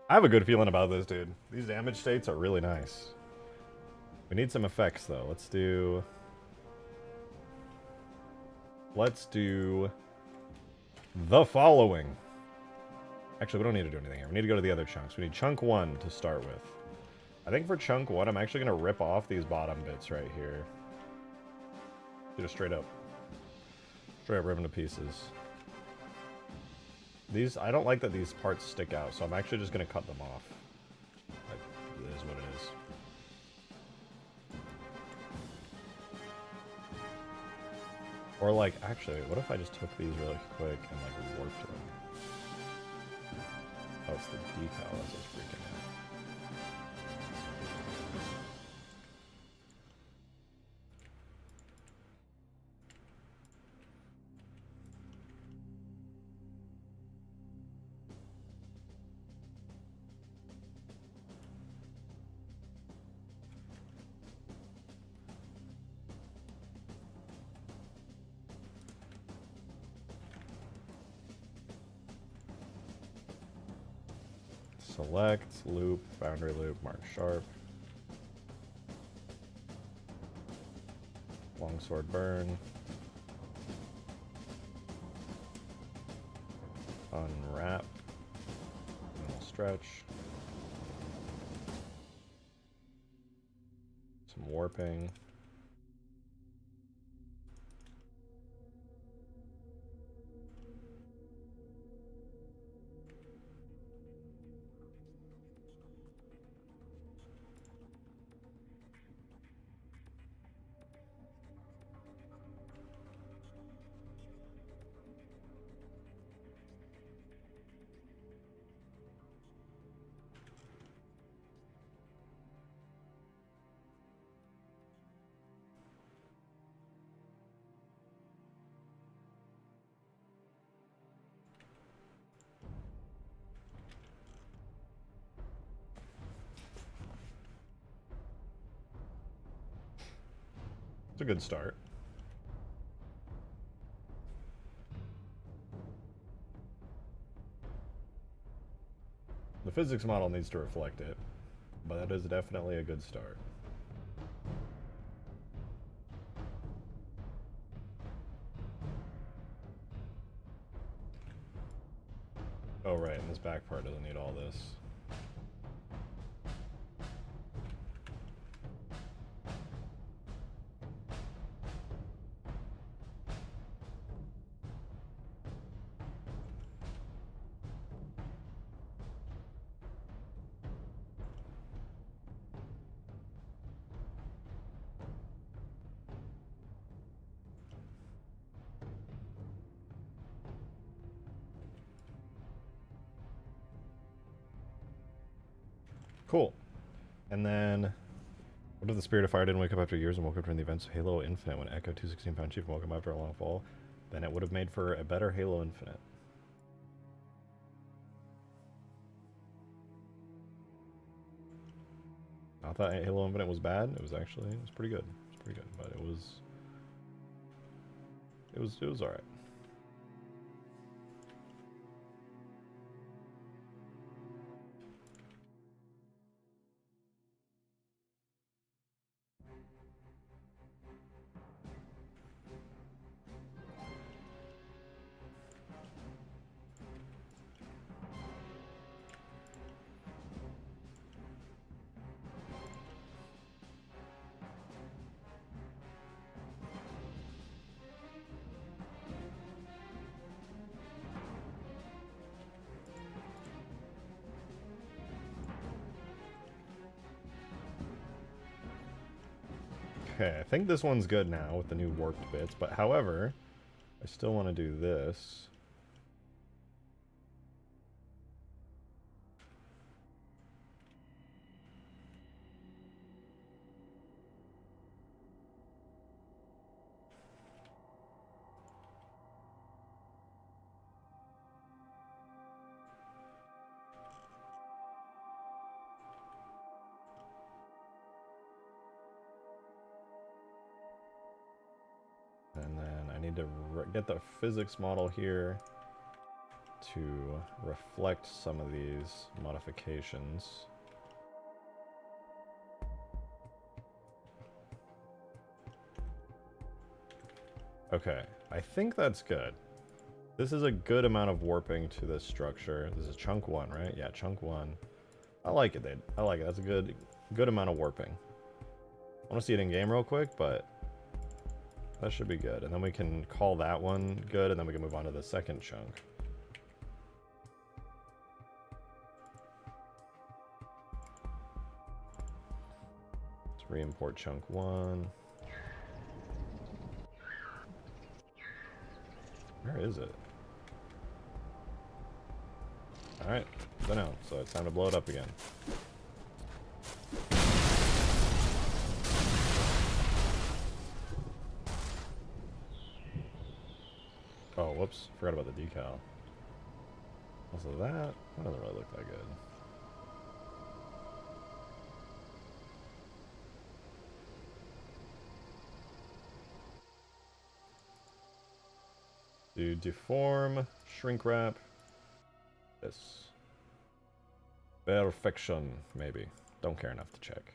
A: I have a good feeling about this, dude. These damage states are really nice. We need some effects, though. Let's do the following. Actually, we don't need to do anything here. We need to go to the other chunks. We need chunk 1 to start with. I think for chunk 1, I'm actually going to rip off these bottom bits right here. Do it straight up. Straight up rip them to pieces. These, I don't like that these parts stick out, so I'm actually just going to cut them off. Like, it is what it is. Or like, actually, what if I just took these really quick and like warped them? Oh, it's the decal that's just freaking out. Select, loop, boundary loop, mark sharp. Longsword burn. Unwrap. Minimal stretch. Some warping. It's a good start. The physics model needs to reflect it, but that is definitely a good start. Oh right, and this back part doesn't need all this. Cool. And then, what if the Spirit of Fire didn't wake up after years and woke up during the events of Halo Infinite when Echo 216-pound Chief woke up after a long fall? Then it would have made for a better Halo Infinite. I thought Halo Infinite was bad. It was actually, it was pretty good. It was pretty good, but it was alright. Okay, I think this one's good now with the new warped bits, but however, I still want to do this. And then I need to get the physics model here to reflect some of these modifications. Okay, I think that's good. This is a good amount of warping to this structure. This is chunk 1, right? Yeah, chunk 1. I like it, dude. I like it. That's a good amount of warping. I want to see it in game real quick, but That should be good. And then we can call that one good, and then we can move on to the second chunk. Let's re-import chunk 1. Where is it? Alright, so now, so it's time to blow it up again. Oh, whoops. Forgot about the decal. Also that doesn't really look that good. Do deform, shrink wrap. This. Perfection, maybe. Don't care enough to check.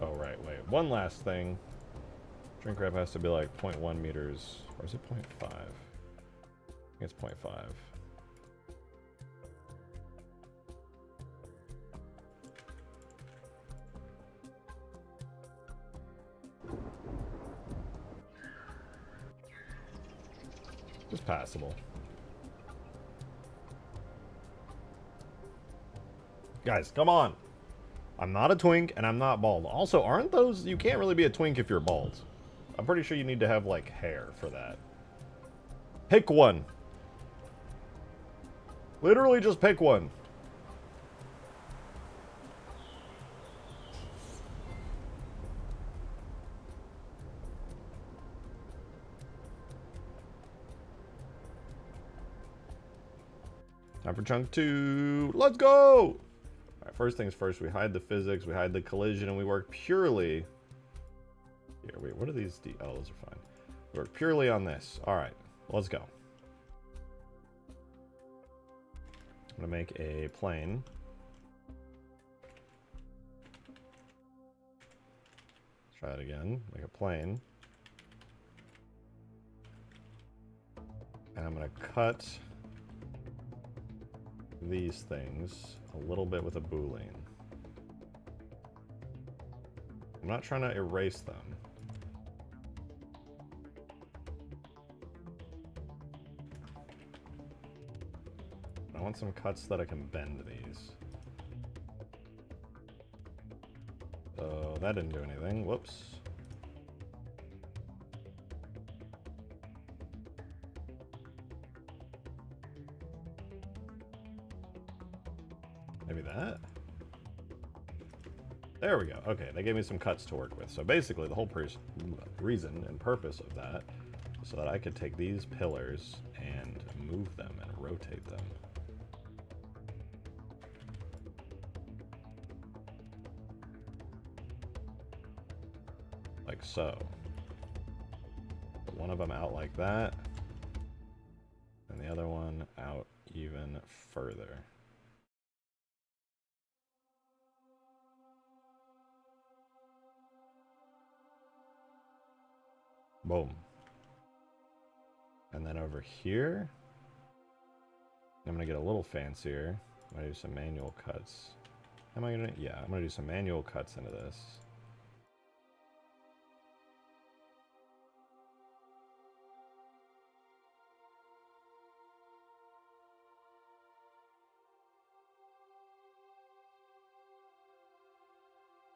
A: Oh, right, wait. One last thing. Shrink wrap has to be like 0.1 meters. Or is it 0.5? I think it's 0.5. It's passable. Guys, come on. I'm not a twink, and I'm not bald. Also, aren't those... You can't really be a twink if you're bald. I'm pretty sure you need to have, like, hair for that. Pick one. Literally just pick one. Time for chunk 2. Let's go! Alright, first things first, we hide the physics, we hide the collision, and we work purely... Here, wait, what are these? Oh, those are fine. We work purely on this. Alright, let's go. I'm gonna make a plane. Let's try it again. Make a plane. And I'm gonna cut these things a little bit with a boolean. I'm not trying to erase them. I want some cuts that I can bend these. So that didn't do anything. Whoops. Maybe that? There we go. Okay, they gave me some cuts to work with. So basically the whole reason and purpose of that is so that I could take these pillars and move them and rotate them. Like so. Put one of them out like that, and the other one out even further. Boom. And then over here, I'm gonna get a little fancier. I'm gonna do some manual cuts. Am I gonna? Yeah, I'm gonna do some manual cuts into this.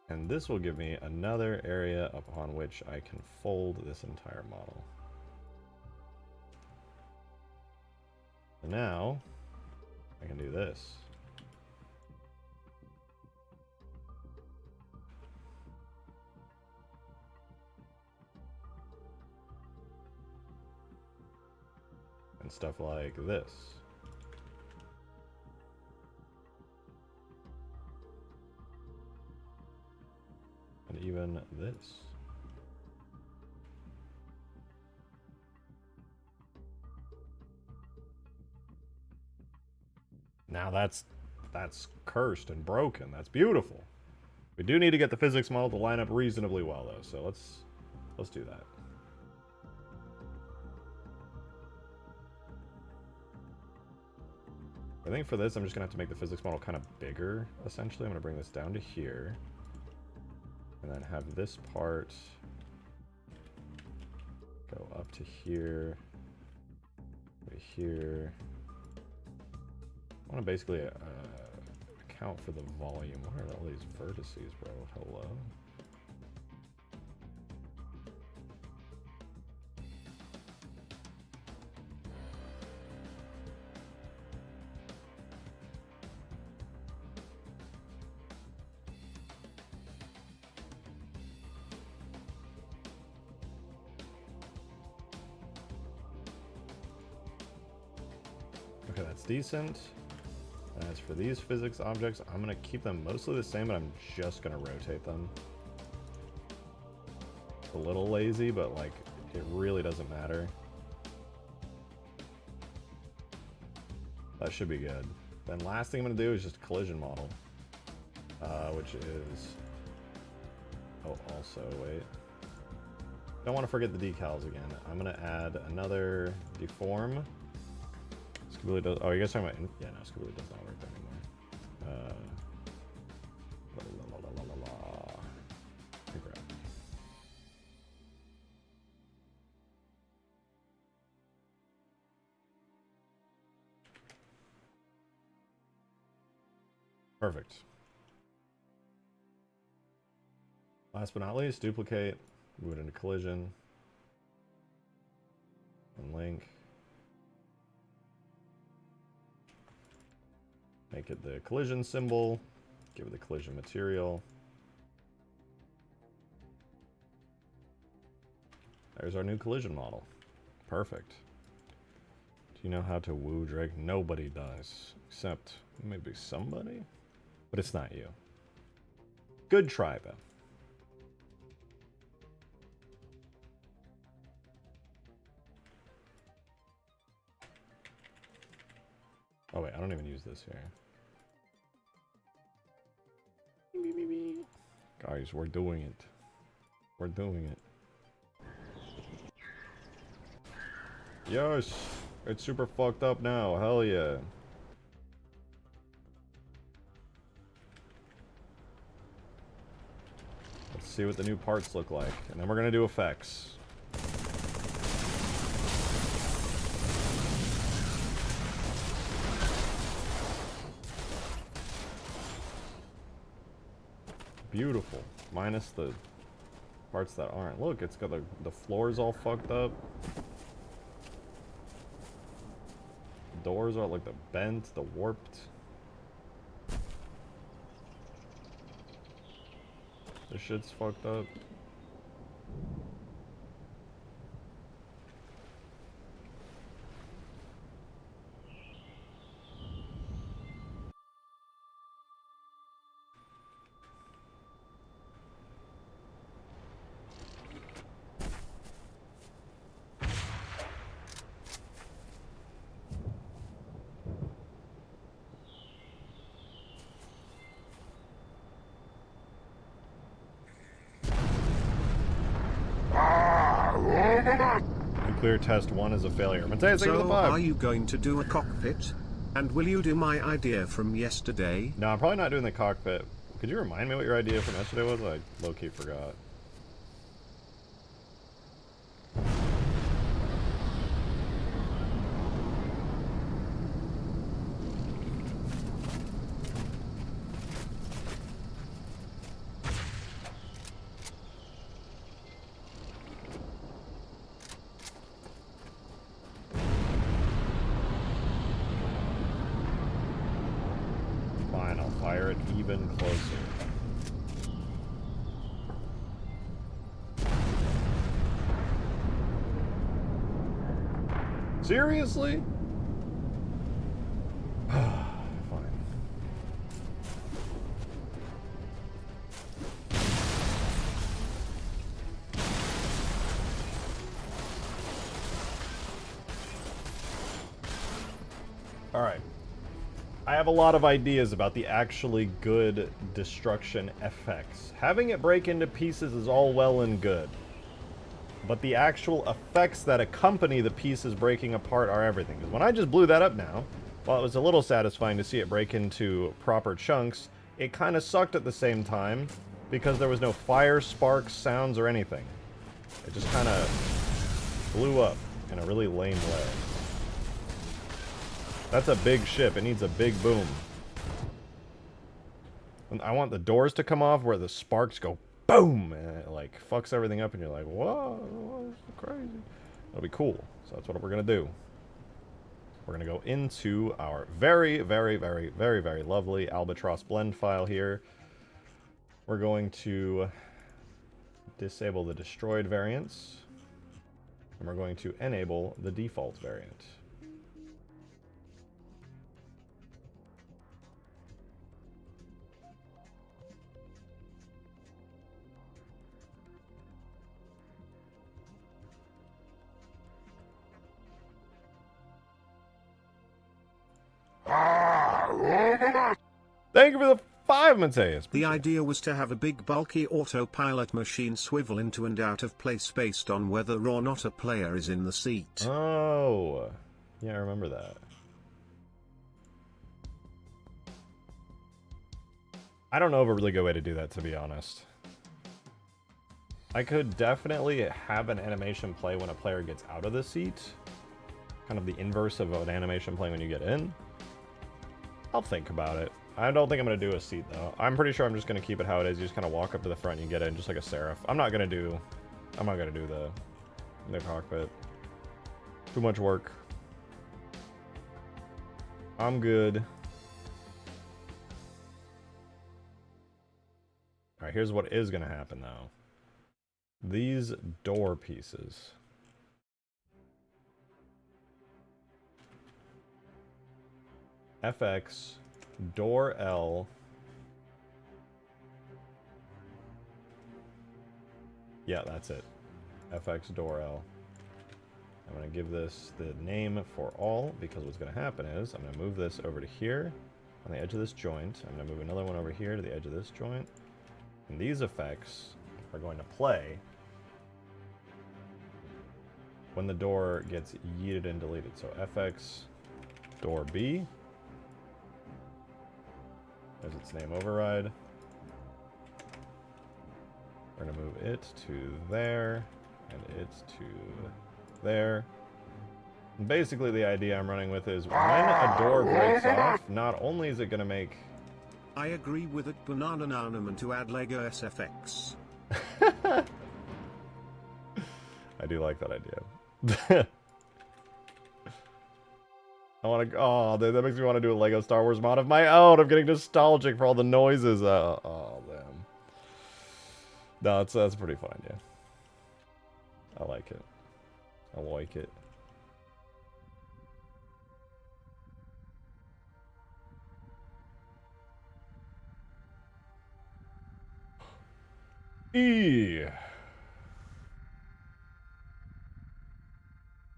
A: And this will give me another area upon which I can fold this entire model. So now, I can do this. And stuff like this. And even this. Now that's cursed and broken. That's beautiful. We do need to get the physics model to line up reasonably well though, so let's do that. I think for this, I'm just going to have to make the physics model kind of bigger, essentially. I'm going to bring this down to here. And then have this part go up to here. Right here. I want to basically account for the volume. What are all these vertices, bro? Hello? Okay, that's decent. As for these physics objects, I'm going to keep them mostly the same, but I'm just going to rotate them. It's a little lazy, but like, it really doesn't matter. That should be good. Then last thing I'm going to do is just a collision model. Which is... Oh, also, wait. Don't want to forget the decals again. I'm going to add another deform. Scooby does. Oh, you guys talking about? Yeah, no, Scooby does not work anymore. Crap. Perfect. Last but not least, duplicate, move it into collision, and link. Make it the collision symbol, give it the collision material. There's our new collision model. Perfect. Do you know how to woo Drake? Nobody does, except maybe somebody, but it's not you. Good try, though. Oh wait, I don't even use this here. Guys, we're doing it. We're doing it. Yes! It's super fucked up now. Hell yeah. Let's see what the new parts look like. And then we're gonna do effects. Beautiful. Minus the parts that aren't. Look, it's got the floors all fucked up. The doors are like the bent, the warped. This shit's fucked up. Nuclear test 1 is a failure. Mateus, thank you for the 5.
B: Are you going to do a cockpit? And will you do my idea from yesterday?
A: No, I'm probably not doing the cockpit. Could you remind me what your idea from yesterday was? I low-key forgot. Fire it even closer. Seriously? Fine. All right. I have a lot of ideas about the actually good destruction effects. Having it break into pieces is all well and good, but the actual effects that accompany the pieces breaking apart are everything. Because when I just blew that up now, while it was a little satisfying to see it break into proper chunks, it kind of sucked at the same time because there was no fire, sparks, sounds, or anything. It just kind of blew up in a really lame way. That's a big ship. It needs a big boom. And I want the doors to come off where the sparks go boom, and it like fucks everything up, and you're like, whoa, this is crazy. That'll be cool. So that's what we're gonna do. We're gonna go into our very, very, very, very, very lovely Albatross blend file here. We're going to disable the destroyed variants, and we're going to enable the default variant. Thank you for the 5, Mateus.
B: The idea was to have a big bulky autopilot machine swivel into and out of place based on whether or not a player is in the seat.
A: Oh, yeah, I remember that. I don't know of a really good way to do that, to be honest. I could definitely have an animation play when a player gets out of the seat. Kind of the inverse of an animation play when you get in. I'll think about it. I don't think I'm going to do a seat, though. I'm pretty sure I'm just going to keep it how it is. You just kind of walk up to the front and you get in, just like a Seraph. I'm not going to do the cockpit. Too much work. I'm good. Alright, here's what is going to happen, though. These door pieces. FX, door L. Yeah, that's it. FX, door L. I'm going to give this the name for all, because what's going to happen is I'm going to move this over to here on the edge of this joint. I'm going to move another one over here to the edge of this joint. And these effects are going to play when the door gets yeeted and deleted. So FX, door B. There's its name override. We're going to move it to there, and it to there. And basically the idea I'm running with is when a door breaks off, not only is it going to make...
B: I agree with it, Banana Nanaman, to add Lego SFX.
A: I do like that idea. I want to... Oh, that makes me want to do a Lego Star Wars mod of my own. I'm getting nostalgic for all the noises. Oh, damn. No, that's a pretty fun idea. I like it. I like it.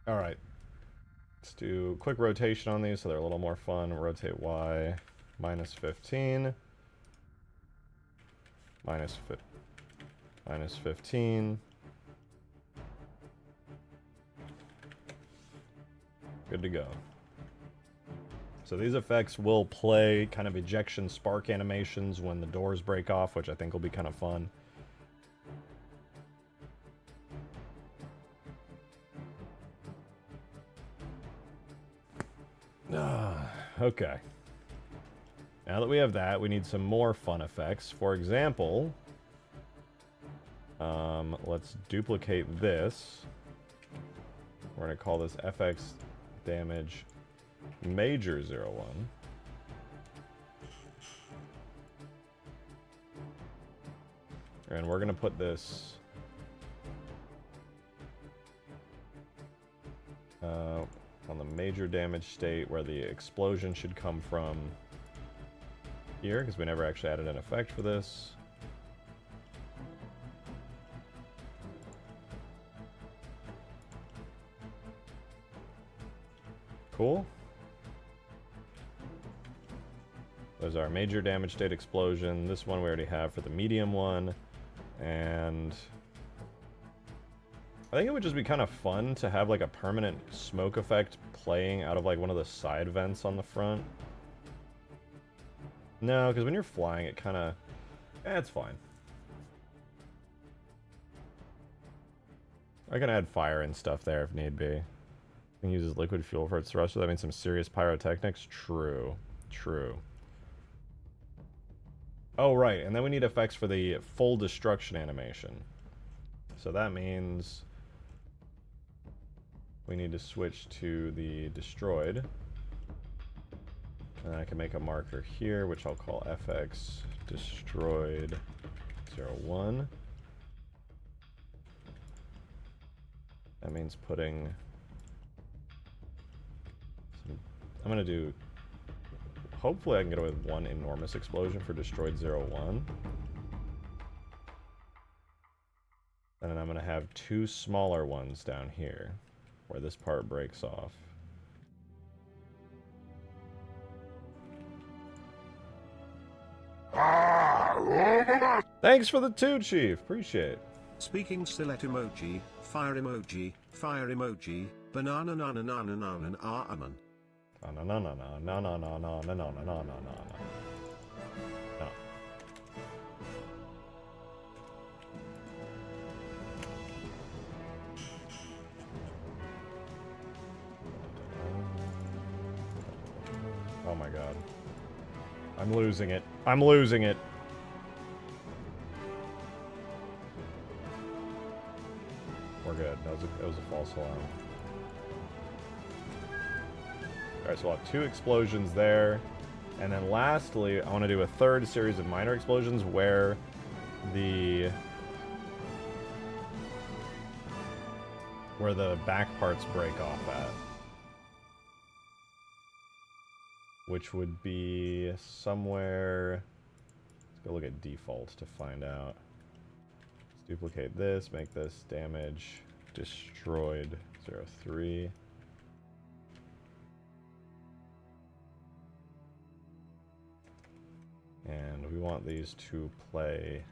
A: Alright. Let's do a quick rotation on these so they're a little more fun. Rotate Y, minus 15. Minus 15. Good to go. So these effects will play kind of ejection spark animations when the doors break off, which I think will be kind of fun. Okay. Now that we have that, we need some more fun effects. For example, let's duplicate this. We're going to call this FX damage major 01. And we're going to put this on the major damage state where the explosion should come from here, because we never actually added an effect for this. Cool. There's our major damage state explosion. This one we already have for the medium one. And I think it would just be kind of fun to have like a permanent smoke effect playing out of like one of the side vents on the front. No, because when you're flying, it kind of... it's fine. I can add fire and stuff there if need be. It uses liquid fuel for its thruster. That means some serious pyrotechnics. True. True. Oh, right. And then we need effects for the full destruction animation. So that means we need to switch to the destroyed. And I can make a marker here, which I'll call FX destroyed 01. That means putting some, I'm going to do, hopefully I can get away with one enormous explosion for destroyed 01. And then I'm going to have two smaller ones down here, where this part breaks off. Thanks for the 2, Chief. Appreciate it.
B: Speaking select emoji, fire emoji, banana na na na na na na na aman.
A: No, no, no, no, no, no, no, no, no, no, no, no, no, no. Oh my god. I'm losing it. I'm losing it. We're good. That was a false alarm. Alright, so we'll have 2 explosions there. And then lastly, I want to do a third series of minor explosions where the back parts break off at. Which would be somewhere... Let's go look at default to find out. Let's duplicate this, make this damage destroyed 03. And we want these to play...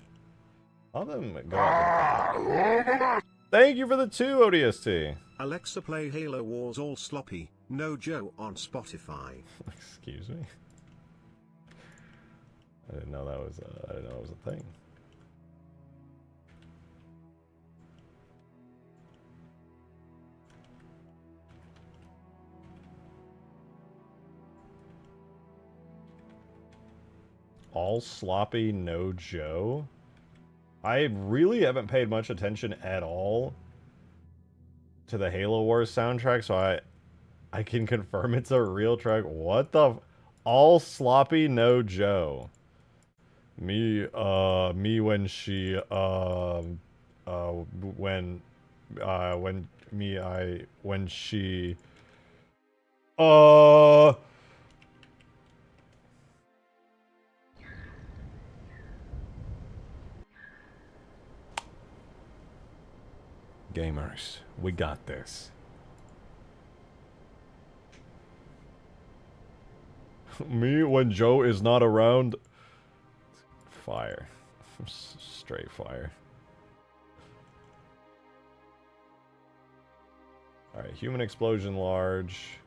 A: All of them go up. Thank you for the 2, ODST!
B: Alexa, play Halo Wars All Sloppy, No Joe on Spotify.
A: Excuse me? I didn't know that was a thing. All sloppy, no Joe? I really haven't paid much attention at all to the Halo Wars soundtrack, so I can confirm it's a real track. What the... All sloppy, no Joe. Me when she, when she, Gamers, we got this. Me when Joe is not around. Fire. Straight fire. Alright, human explosion large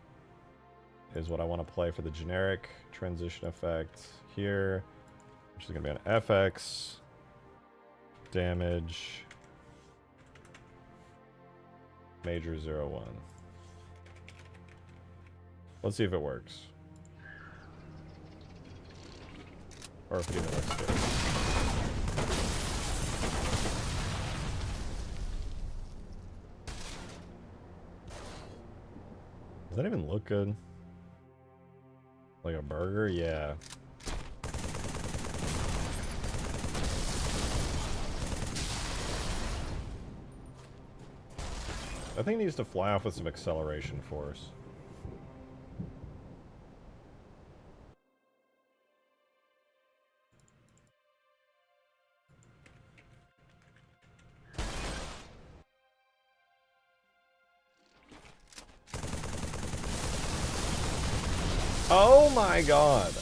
A: is what I want to play for the generic transition effect here, which is going to be an FX damage major 01. Let's see if it works. Or if it even looks good. Does that even look good? Like a burger? Yeah. I think it needs to fly off with some acceleration force. Oh my god.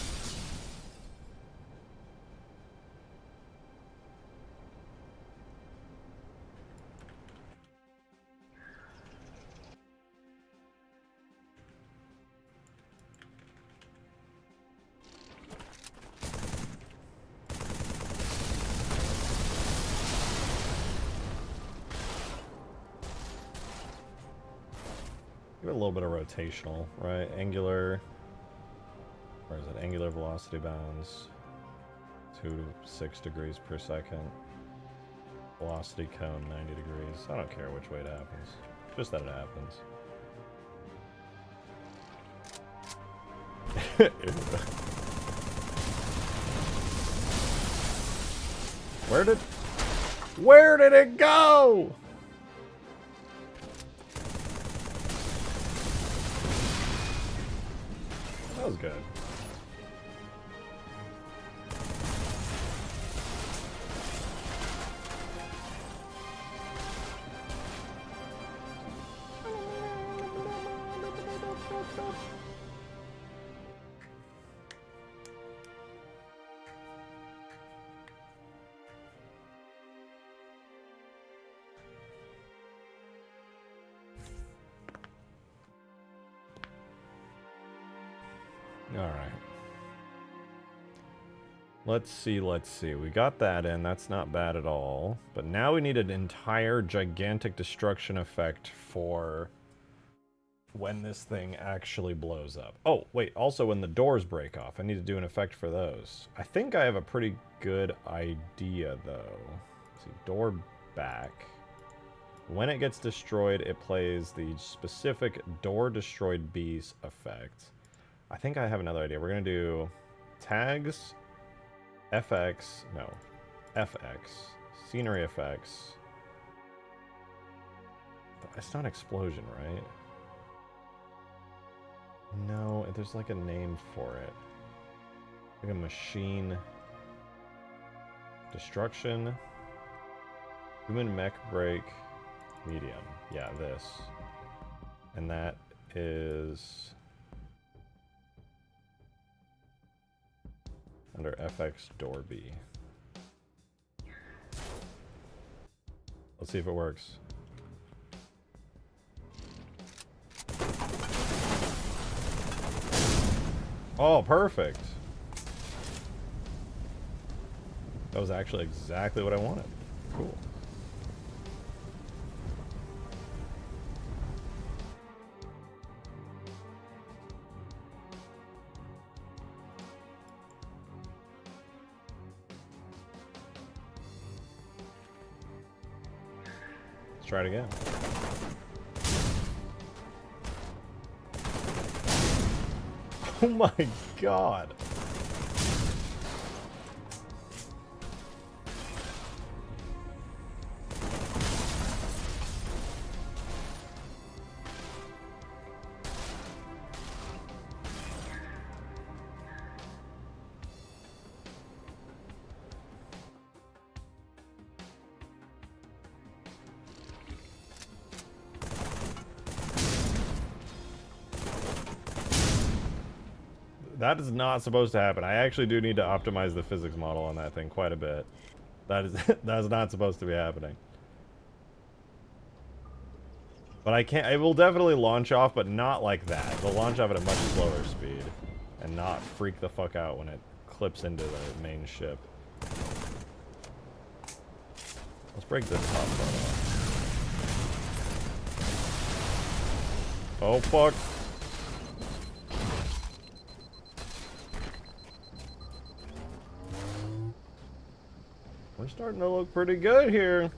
A: Give it a little bit of rotational, right? Angular, where is it? Angular velocity bounds, 2 to 6 degrees per second. Velocity cone, 90 degrees. I don't care which way it happens. Just that it happens. Where did it go? That was good. All right. Let's see. We got that in. That's not bad at all. But now we need an entire gigantic destruction effect for when this thing actually blows up. Oh, wait. Also, when the doors break off, I need to do an effect for those. I think I have a pretty good idea, though. Let's see. Door back. When it gets destroyed, it plays the specific door destroyed bees effect. I think I have another idea. We're going to do tags, FX, no, FX, scenery effects. It's not explosion, right? No, there's like a name for it. Like a machine. Destruction. Human mech break. Medium. Yeah, this. And that is... under FX door B. Let's see if it works. Oh, perfect. That was actually exactly what I wanted. Cool. Let's try it again. Oh my god. That is not supposed to happen. I actually do need to optimize the physics model on that thing quite a bit. That is that is not supposed to be happening. But I can't. It will definitely launch off, but not like that. It'll launch off at a much slower speed and not freak the fuck out when it clips into the main ship. Let's break this top part off. Oh fuck. We're starting to look pretty good here.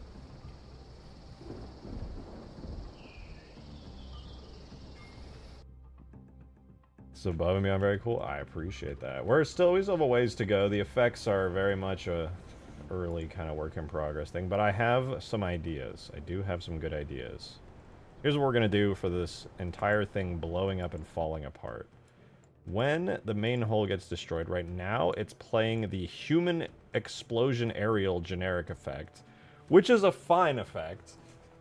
A: So above and beyond very cool. I appreciate that. We still have a ways to go. The effects are very much a early kind of work in progress thing, but I have some ideas. I do have some good ideas. Here's what we're gonna do for this entire thing blowing up and falling apart. When the main hull gets destroyed, right now it's playing the human explosion aerial generic effect, which is a fine effect,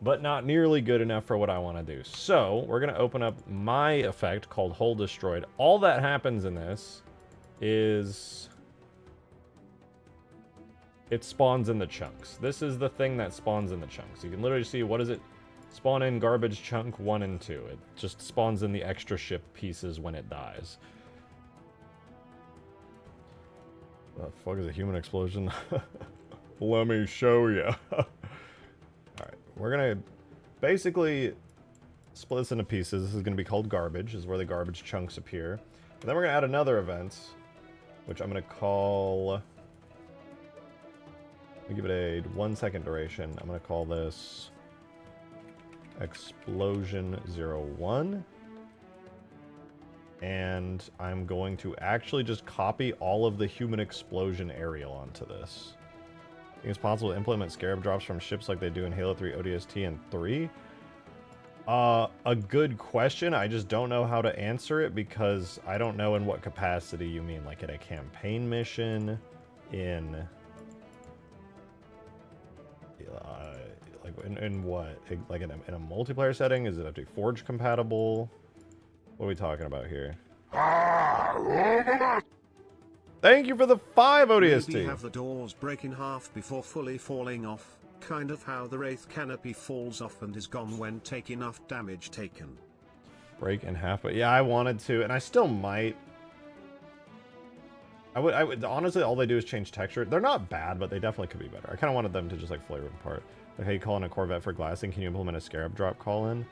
A: but not nearly good enough for what I want to do. So we're going to open up my effect called hull destroyed. All that happens in this is it spawns in the chunks. This is the thing that spawns in the chunks. You can literally see, what does it spawn in? Garbage chunk 1 and 2. It just spawns in the extra ship pieces when it dies. The fuck is a human explosion? Let me show you. Alright, we're gonna basically split this into pieces. This is going to be called garbage. This is where the garbage chunks appear. And then we're going to add another event, which I'm going to call... Let me give it a 1 second duration. I'm going to call this Explosion 01. And I'm going to actually just copy all of the human explosion aerial onto this. I think it's possible to implement scarab drops from ships like they do in Halo 3 ODST and 3. A good question. I just don't know how to answer it because I don't know in what capacity you mean. Like in a campaign mission, in what? Like in a multiplayer setting? Is it have to be Forge compatible? What are we talking about here? Thank you for the 5 ODST.
B: Maybe have the doors break in half before fully falling off. Kind of how the Wraith canopy falls off and is gone when take enough damage taken.
A: Break in half, but yeah, I wanted to, and I still might. I would honestly, all they do is change texture. They're not bad, but they definitely could be better. I kind of wanted them to just like flavor apart. Like, hey, you call in a Corvette for glassing, can you implement a scarab drop call in?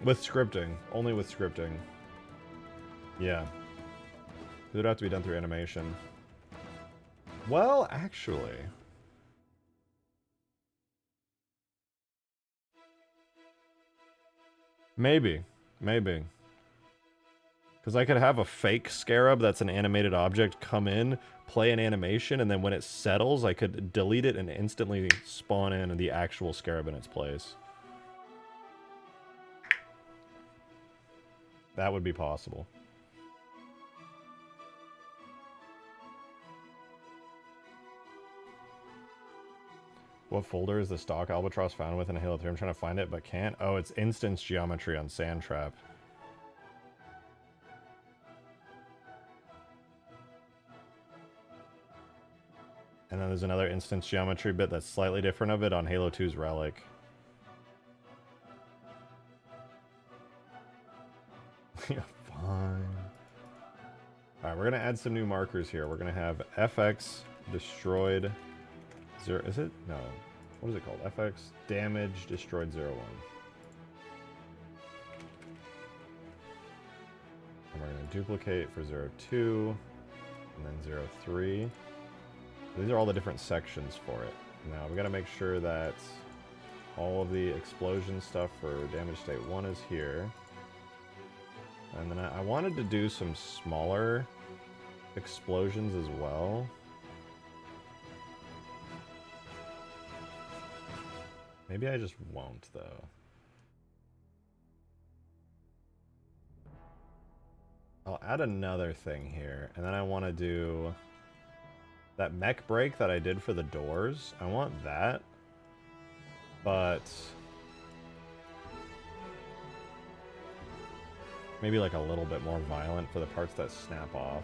A: With scripting, only with scripting. Yeah. It would have to be done through animation. Well, actually. Maybe. Maybe. Because I could have a fake scarab that's an animated object come in, play an animation, and then when it settles, I could delete it and instantly spawn in the actual scarab in its place. That would be possible. What folder is the stock Albatross found within a Halo 3? I'm trying to find it, but can't. Oh, it's instance geometry on Sandtrap. And then there's another instance geometry bit that's slightly different of it on Halo 2's Relic. Yeah, fine. Alright, we're going to add some new markers here. We're going to have FX destroyed 0... Is it? No. What is it called? FX damage destroyed 01. And we're going to duplicate for 02 and then 03. These are all the different sections for it. Now we got to make sure that all of the explosion stuff for damage state 1 is here. And then I wanted to do some smaller explosions as well. Maybe I just won't, though. I'll add another thing here, and then I want to do that mech break that I did for the doors. I want that, but maybe like a little bit more violent for the parts that snap off.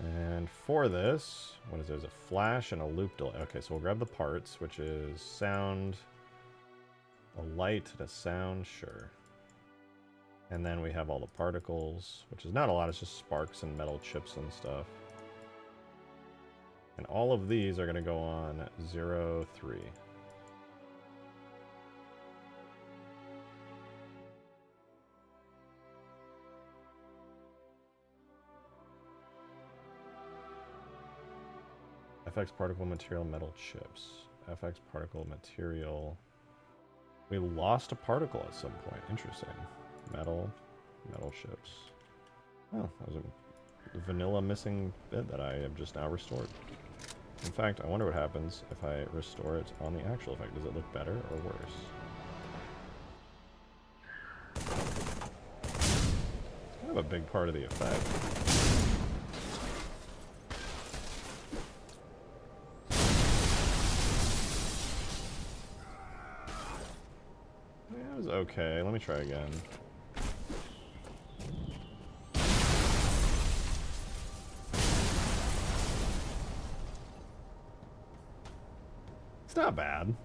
A: And for this, what is there? There's a flash and a loop delay. Okay, so we'll grab the parts, which is sound, a light, and a sound, sure. And then we have all the particles, which is not a lot, it's just sparks and metal chips and stuff. And all of these are going to go on 03. FX particle material metal chips. FX particle material. We lost a particle at some point. Interesting. Metal chips. Oh, that was a vanilla missing bit that I have just now restored. In fact, I wonder what happens if I restore it on the actual effect. Does it look better or worse? It's kind of a big part of the effect. Okay, let me try again. bad.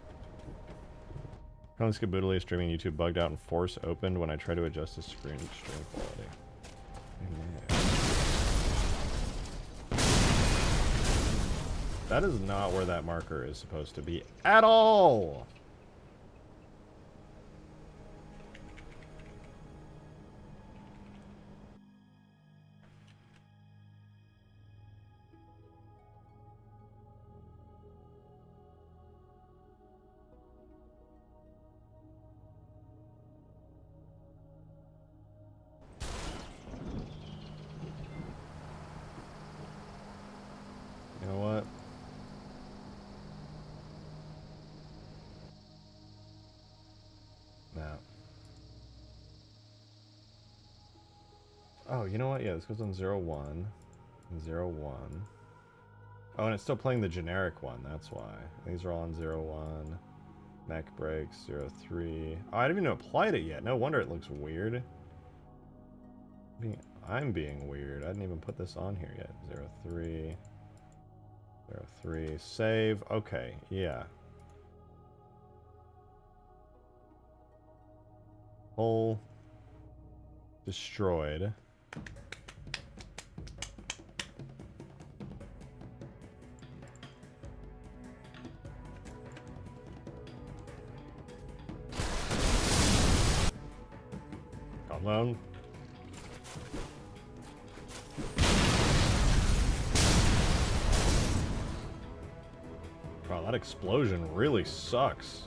A: Currently Skaboodly streaming YouTube bugged out and force opened when I try to adjust the screen stream quality. That is not where that marker is supposed to be at all! You know what? No. Oh, you know what? Yeah, this goes on 01. 01. Oh, and it's still playing the generic one, that's why. These are all on 01. Mech breaks, 03. Oh, I didn't even applied it yet. No wonder it looks weird. I'm being weird. I didn't even put this on here yet. 03. 03. Save. Okay, yeah. Hull destroyed. Calm down. Wow, that explosion really sucks.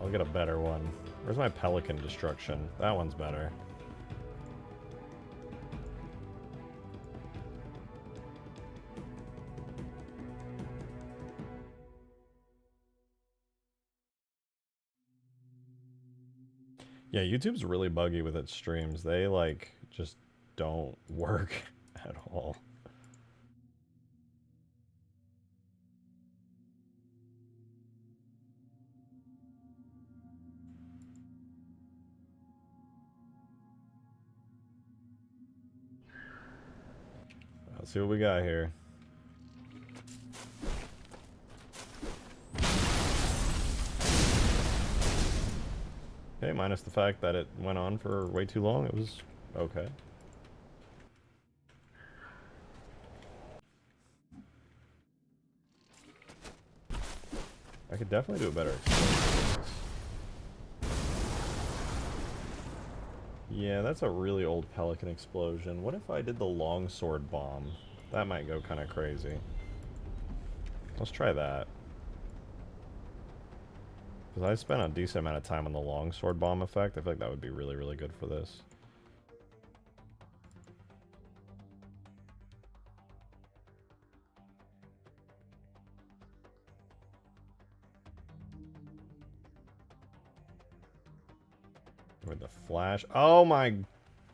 A: I'll get a better one. Where's my Pelican destruction? That one's better. Yeah, YouTube's really buggy with its streams. They, like, just don't work at all. Let's see what we got here. Okay, minus the fact that it went on for way too long, it was okay. I could definitely do a better explosion. Yeah, that's a really old Pelican explosion. What if I did the longsword bomb? That might go kind of crazy. Let's try that. Because I spent a decent amount of time on the longsword bomb effect. I feel like that would be really, really good for this. With the flash. Oh my...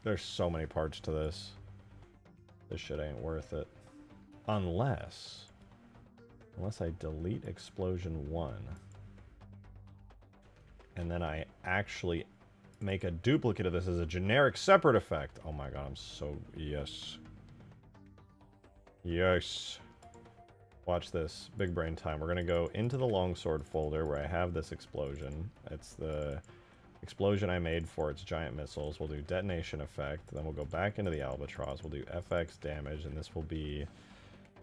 A: There's so many parts to this. This shit ain't worth it. Unless I delete explosion 1. And then I actually make a duplicate of this as a generic separate effect. Oh my god, I'm so... Yes. Yes. Watch this. Big brain time. We're going to go into the longsword folder where I have this explosion. It's the explosion I made for its giant missiles. We'll do detonation effect. Then we'll go back into the Albatross. We'll do FX damage, and this will be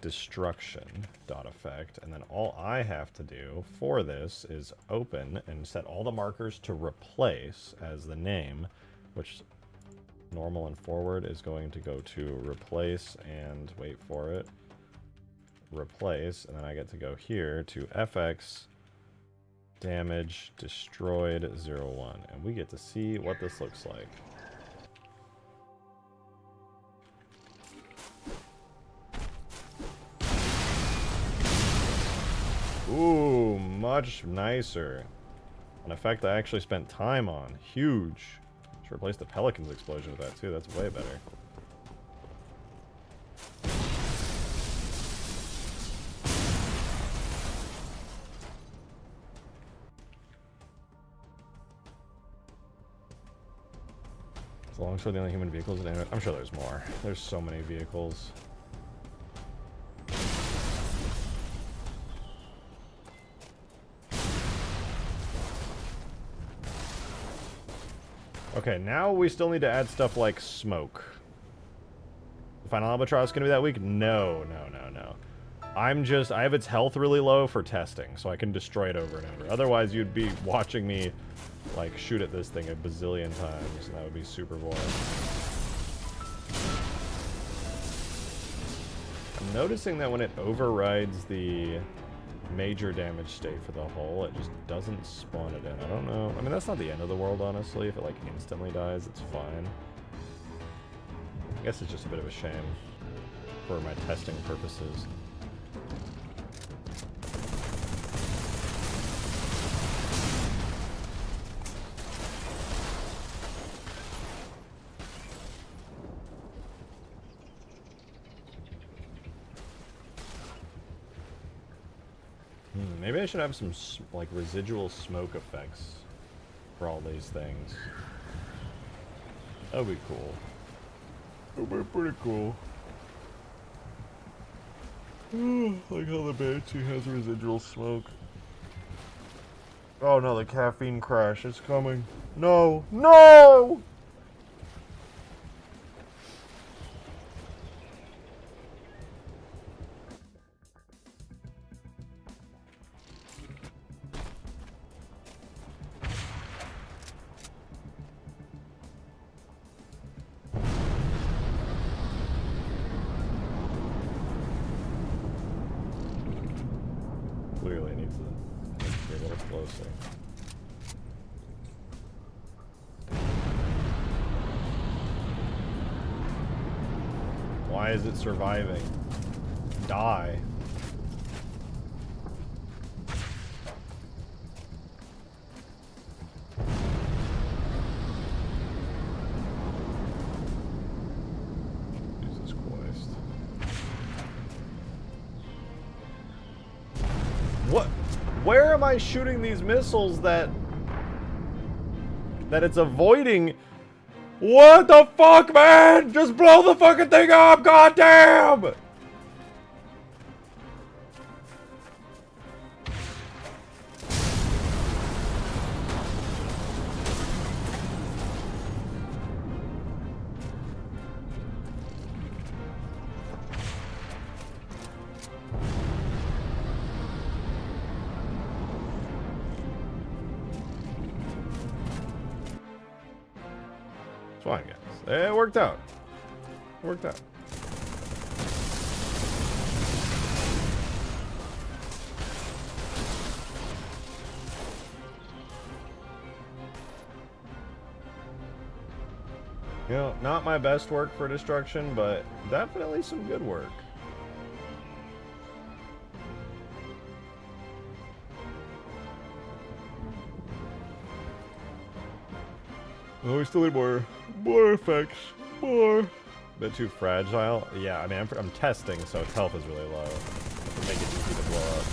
A: destruction dot effect. And then all I have to do for this is open and set all the markers to replace as the name, which normal and forward is going to go to replace and wait for it. Replace, and then I get to go here to FX damage destroyed 01, and we get to see what this looks like. Ooh, much nicer. An effect I actually spent time on. Huge. Should replace the Pelican's explosion with that too. That's way better. Longsword, the only human vehicles in it. I'm sure there's more. There's so many vehicles. Okay, now we still need to add stuff like smoke. The final Albatross gonna be that weak? No, no, no, no. I have its health really low for testing, so I can destroy it over and over. Otherwise, you'd be watching me, like, shoot at this thing a bazillion times, and that would be super boring. I'm noticing that when it overrides the major damage state for the hull, it just doesn't spawn it in. I don't know. I mean, that's not the end of the world, honestly. If it, like, instantly dies, it's fine. I guess it's just a bit of a shame for my testing purposes. Maybe I should have some, like, residual smoke effects for all these things. That would be cool. That would be pretty cool. Like how the Banshee has residual smoke. Oh no, the caffeine crash is coming. No! No! Clearly needs to be a little closer. Why is it surviving? Die. Jesus Christ. What? Where am I shooting these missiles that it's avoiding? What the fuck, man? Just blow the fucking thing up, goddamn! It's fine, guys. It worked out. It worked out. You know, not my best work for destruction, but definitely some good work. Oh, we still need more effects. More. Bit too fragile. Yeah, I mean, I'm testing, so its health is really low. To make it easy to blow up.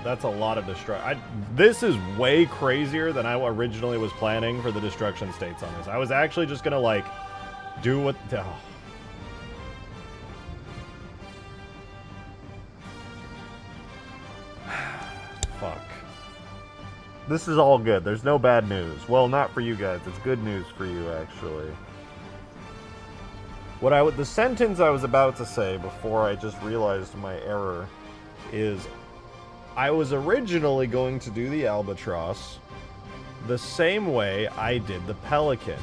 A: That's a lot of destruction. This is way crazier than I originally was planning for the destruction states on this. I was actually just gonna, like, do what... Oh. Fuck. This is all good. There's no bad news. Well, not for you guys. It's good news for you, actually. The sentence I was about to say before I just realized my error is... I was originally going to do the Albatross the same way I did the Pelican.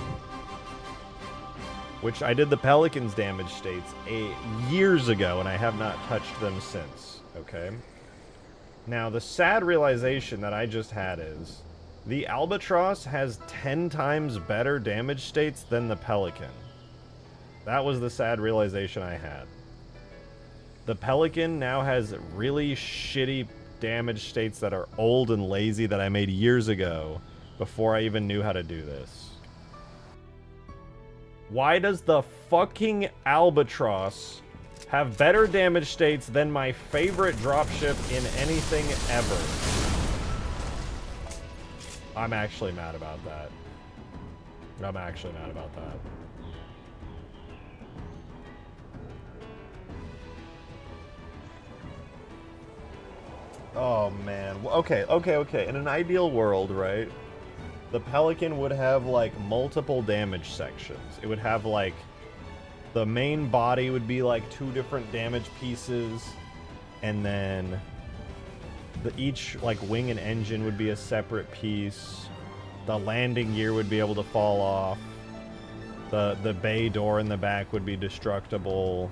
A: Which I did the Pelican's damage states years ago, and I have not touched them since, okay? Now, the sad realization that I just had is, the Albatross has 10 times better damage states than the Pelican. That was the sad realization I had. The Pelican now has really shitty damage states that are old and lazy that I made years ago before I even knew how to do this. Why does the fucking Albatross have better damage states than my favorite dropship in anything ever. I'm actually mad about that. I'm actually mad about that. Oh, man. Okay. In an ideal world, right? The Pelican would have, like, multiple damage sections. It would have, like, the main body would be, like, 2 different damage pieces. And then each, like, wing and engine would be a separate piece. The landing gear would be able to fall off. The bay door in the back would be destructible.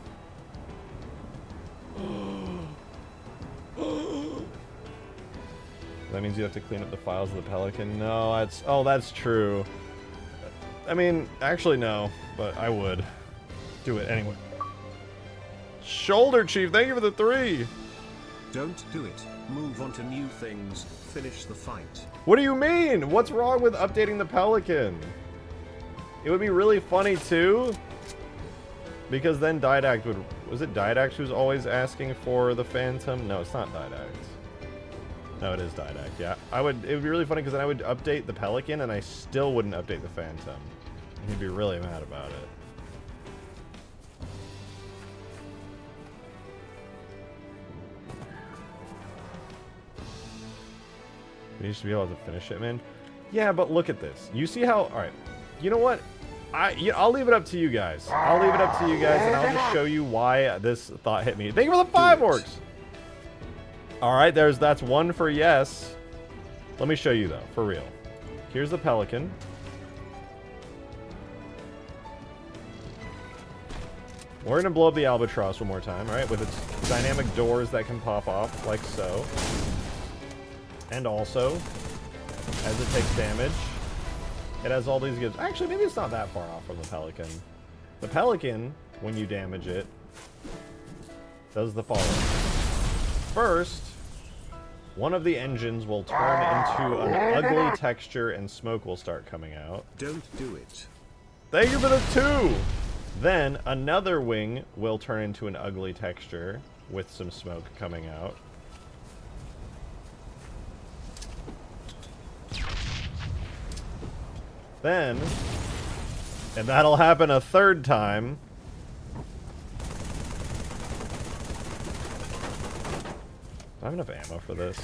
A: That means you have to clean up the files of the Pelican. No, that's... Oh, that's true. I mean, actually, no. But I would. Do it anyway. Shoulder Chief, thank you for the 3!
B: Don't do it. Move on to new things. Finish the fight.
A: What do you mean? What's wrong with updating the Pelican? It would be really funny, too. Because then Didact would... Was it Didact who's always asking for the Phantom? No, it's not Didact. No, it is Didact, yeah. It would be really funny because then I would update the Pelican and I still wouldn't update the Phantom. And he'd be really mad about it. We used to be able to finish it, man. Yeah, but look at this. You see how... Alright. You know what? I'll leave it up to you guys. I'll leave it up to you guys and I'll just show you why this thought hit me. Thank you for the 5 orcs! Alright, that's 1 for yes. Let me show you, though, for real. Here's the Pelican. We're going to blow up the Albatross one more time, right? With its dynamic doors that can pop off, like so. And also, as it takes damage, it has all these good... Actually, maybe it's not that far off from the Pelican. The Pelican, when you damage it, does the following. First, one of the engines will turn into an ugly texture and smoke will start coming out.
B: Don't do it.
A: Thank you for the 2! Then, another wing will turn into an ugly texture with some smoke coming out. Then, and that'll happen a 3rd time. Do I have enough ammo for this?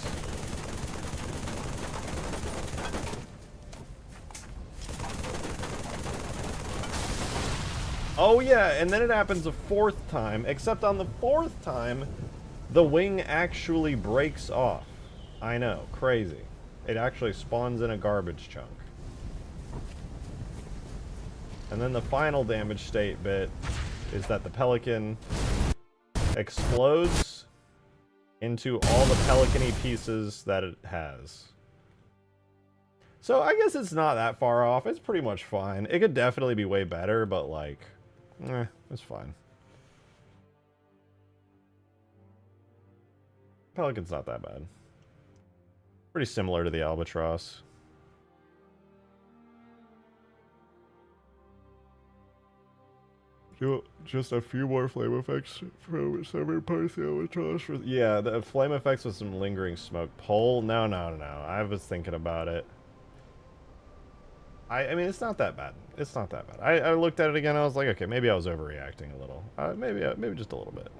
A: Oh yeah, and then it happens a 4th time, except on the 4th time, the wing actually breaks off. I know, crazy. It actually spawns in a garbage chunk. And then the final damage state bit is that the Pelican explodes into all the Pelican-y pieces that it has. So I guess it's not that far off. It's pretty much fine. It could definitely be way better, but like, it's fine. Pelican's not that bad. Pretty similar to the Albatross. Just a few more flame effects from several parts of the Albatross. Yeah, the flame effects with some lingering smoke. Pole? No. I was thinking about it. I mean, it's not that bad. It's not that bad. I looked at it again. I was like, okay, maybe I was overreacting a little. Maybe just a little bit.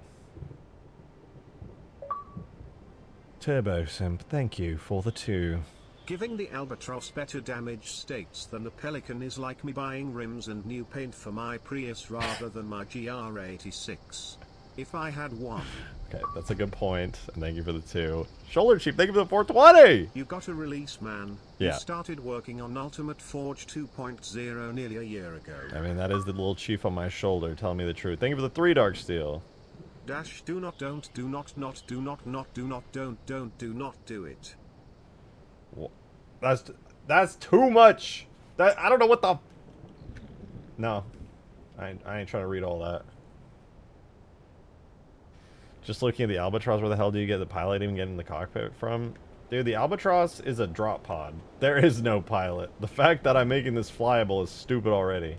A: Turbo Simp, thank you for the 2.
B: Giving the Albatross better damage states than the Pelican is like me buying rims and new paint for my Prius rather than my GR86. If I had one.
A: Okay, that's a good point. And thank you for the 2. Shoulder Chief, thank you for the 420!
B: You got a release, man.
A: Yeah.
B: You started working on Ultimate Forge 2.0 nearly a year ago.
A: I mean, that is the little chief on my shoulder telling me the truth. Thank you for the 3 Dark Steel.
B: Dash do not do not do it.
A: That's too much. I don't know what the... No. I ain't trying to read all that. Just looking at the Albatross, where the hell do you get the pilot even get in the cockpit from? Dude, the Albatross is a drop pod. There is no pilot. The fact that I'm making this flyable is stupid already.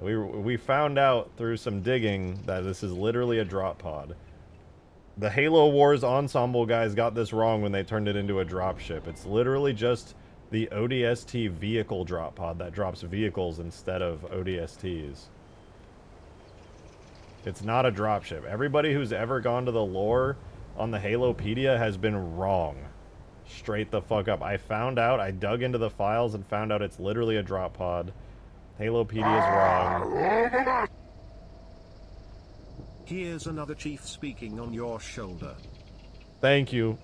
A: We found out through some digging that this is literally a drop pod. The Halo Wars Ensemble guys got this wrong when they turned it into a dropship. It's literally just the ODST vehicle drop pod that drops vehicles instead of ODSTs. It's not a dropship. Everybody who's ever gone to the lore on the Halopedia has been wrong. Straight the fuck up. I found out, I dug into the files and found out it's literally a drop pod. Halopedia is wrong.
B: Here's another chief speaking on your shoulder.
A: Thank you.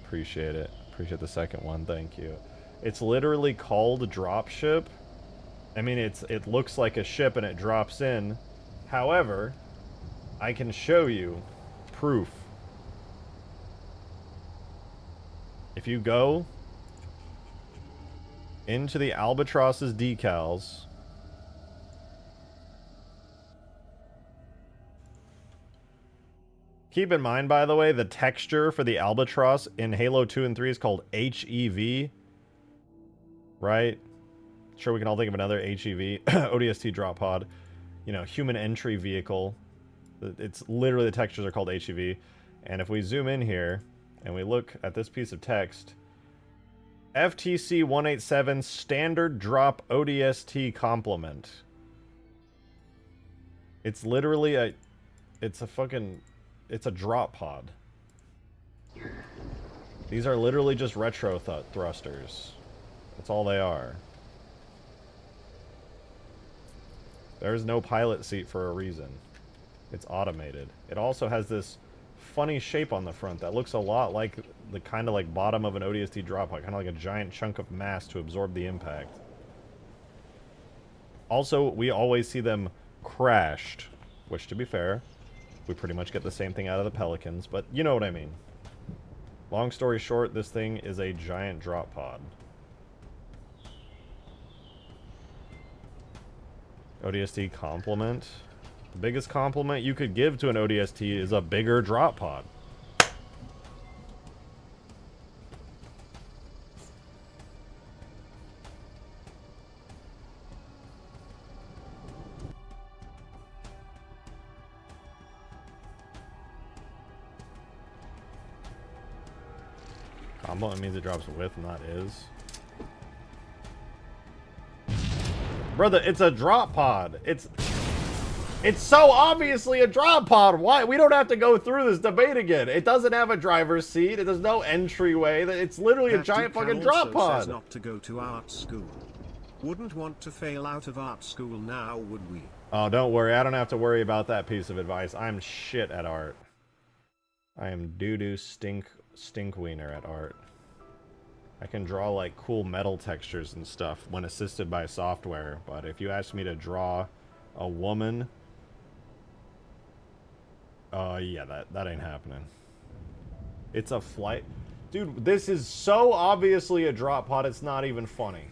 A: Appreciate it. Appreciate the second one. Thank you. It's literally called dropship. I mean, it looks like a ship and it drops in. However, I can show you proof. If you go into the Albatross's decals, keep in mind, by the way, the texture for the Albatross in Halo 2 and 3 is called HEV. Right? Sure, we can all think of another HEV. ODST drop pod. You know, human entry vehicle. It's literally, the textures are called HEV. And if we zoom in here, and we look at this piece of text, FTC 187 standard drop ODST complement. It's literally it's a drop pod. These are literally just retro thrusters. That's all they are. There's no pilot seat for a reason. It's automated. It also has this funny shape on the front that looks a lot like the kind of like bottom of an ODST drop pod, kind of like a giant chunk of mass to absorb the impact. Also, we always see them crashed, which, to be fair, we pretty much get the same thing out of the Pelicans, but you know what I mean. Long story short, this thing is a giant drop pod. ODST compliment. The biggest compliment you could give to an ODST is a bigger drop pod. Compliment means it drops with, not is. Brother, it's a drop pod. It's so obviously a drop pod. Why? We don't have to go through this debate again. It doesn't have a driver's seat. There's no entryway. It's literally a giant fucking drop pod.
B: Says not to go to art school. Wouldn't want to fail out of art school now, would we?
A: Oh, don't worry. I don't have to worry about that piece of advice. I'm shit at art. I am doo-doo stink wiener at art. I can draw like cool metal textures and stuff when assisted by software, but if you ask me to draw a woman, yeah, that ain't happening. It's a flight. Dude, this is so obviously a drop pod, it's not even funny.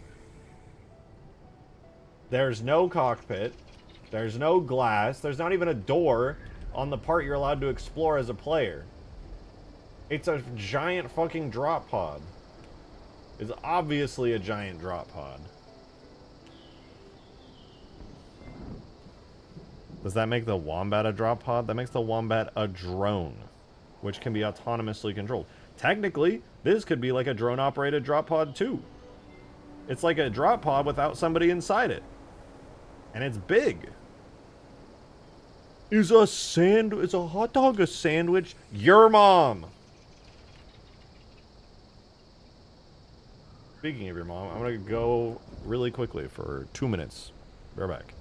A: There's no cockpit. There's no glass. There's not even a door on the part you're allowed to explore as a player. It's a giant fucking drop pod. It's obviously a giant drop pod. Does that make the Wombat a drop pod? That makes the Wombat a drone, which can be autonomously controlled. Technically, this could be like a drone-operated drop pod too. It's like a drop pod without somebody inside it. And it's big. Is a hot dog a sandwich? Your mom! Speaking of your mom, I'm gonna go really quickly for 2 minutes. Be right back.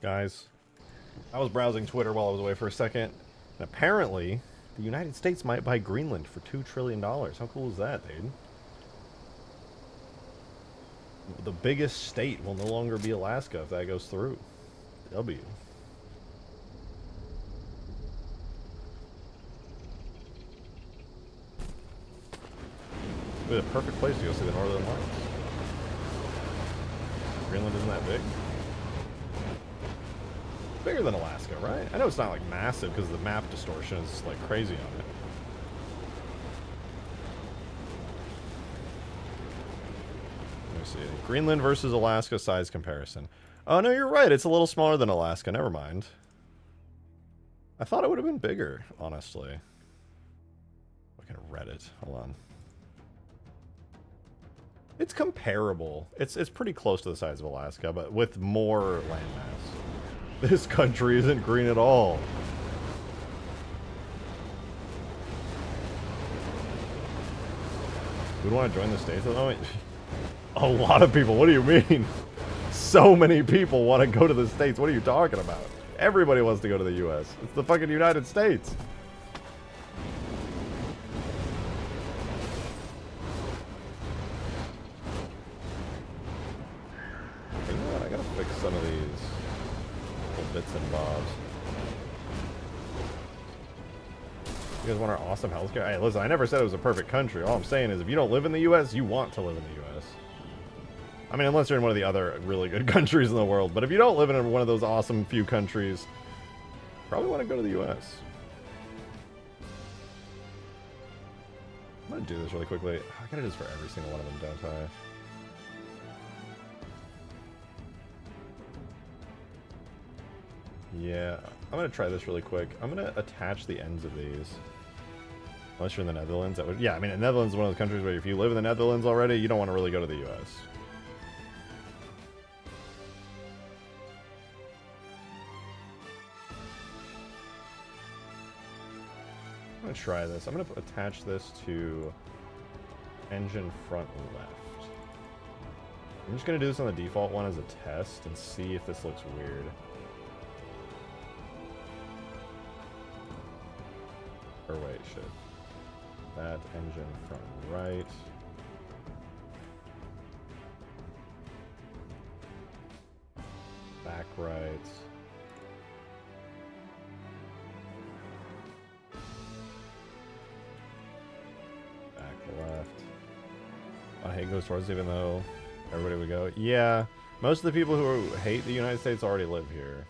A: Guys, I was browsing Twitter while I was away for a second, and apparently the United States might buy Greenland for $2 trillion. How cool is that, dude? The biggest state will no longer be Alaska if that goes through. W. It'd be the perfect place to go see the Northern Lights. Greenland isn't that big. Bigger than Alaska, right? I know it's not like massive because the map distortion is like crazy on it. Let me see. Greenland versus Alaska size comparison. Oh no, you're right. It's a little smaller than Alaska. Never mind. I thought it would have been bigger, honestly. Look at Reddit. Hold on. It's comparable. It's pretty close to the size of Alaska, but with more landmass. This country isn't green at all. We want to join the States at the moment? A lot of people. What do you mean? So many people want to go to the States. What are you talking about? Everybody wants to go to the U.S. It's the fucking United States. You know what? I gotta fix some of these little bits and bobs. You guys want our awesome healthcare? Hey, listen, I never said it was a perfect country. All I'm saying is if you don't live in the U.S., you want to live in the U.S. I mean, unless you're in one of the other really good countries in the world. But if you don't live in one of those awesome few countries, probably want to go to the U.S. I'm going to do this really quickly. I gotta do this for every single one of them, don't I? Yeah, I'm going to try this really quick. I'm going to attach the ends of these. Unless you're in the Netherlands. That would, yeah, I mean, the Netherlands is one of those countries where if you live in the Netherlands already, you don't want to really go to the U.S. I'm going to try this. I'm going to attach this to engine front left. I'm just going to do this on the default one as a test and see if this looks weird. Or wait, shit. That engine front right. Back right. Back left. I hate goes towards even though everybody would go. Yeah, most of the people who hate the United States already live here.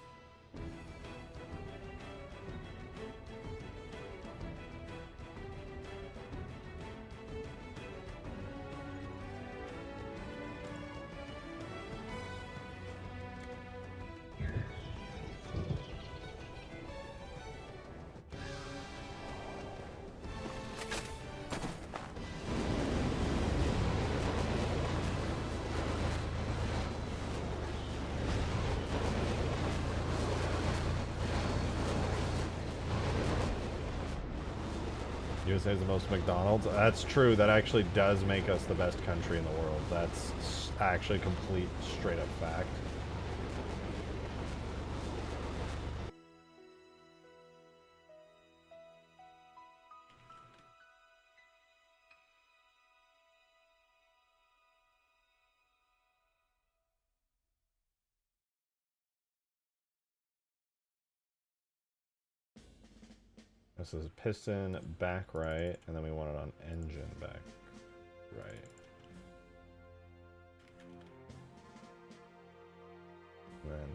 A: USA is the most McDonald's. That's true. That actually does make us the best country in the world. That's actually complete straight up fact. This is piston back right, and then we want it on engine back right. And then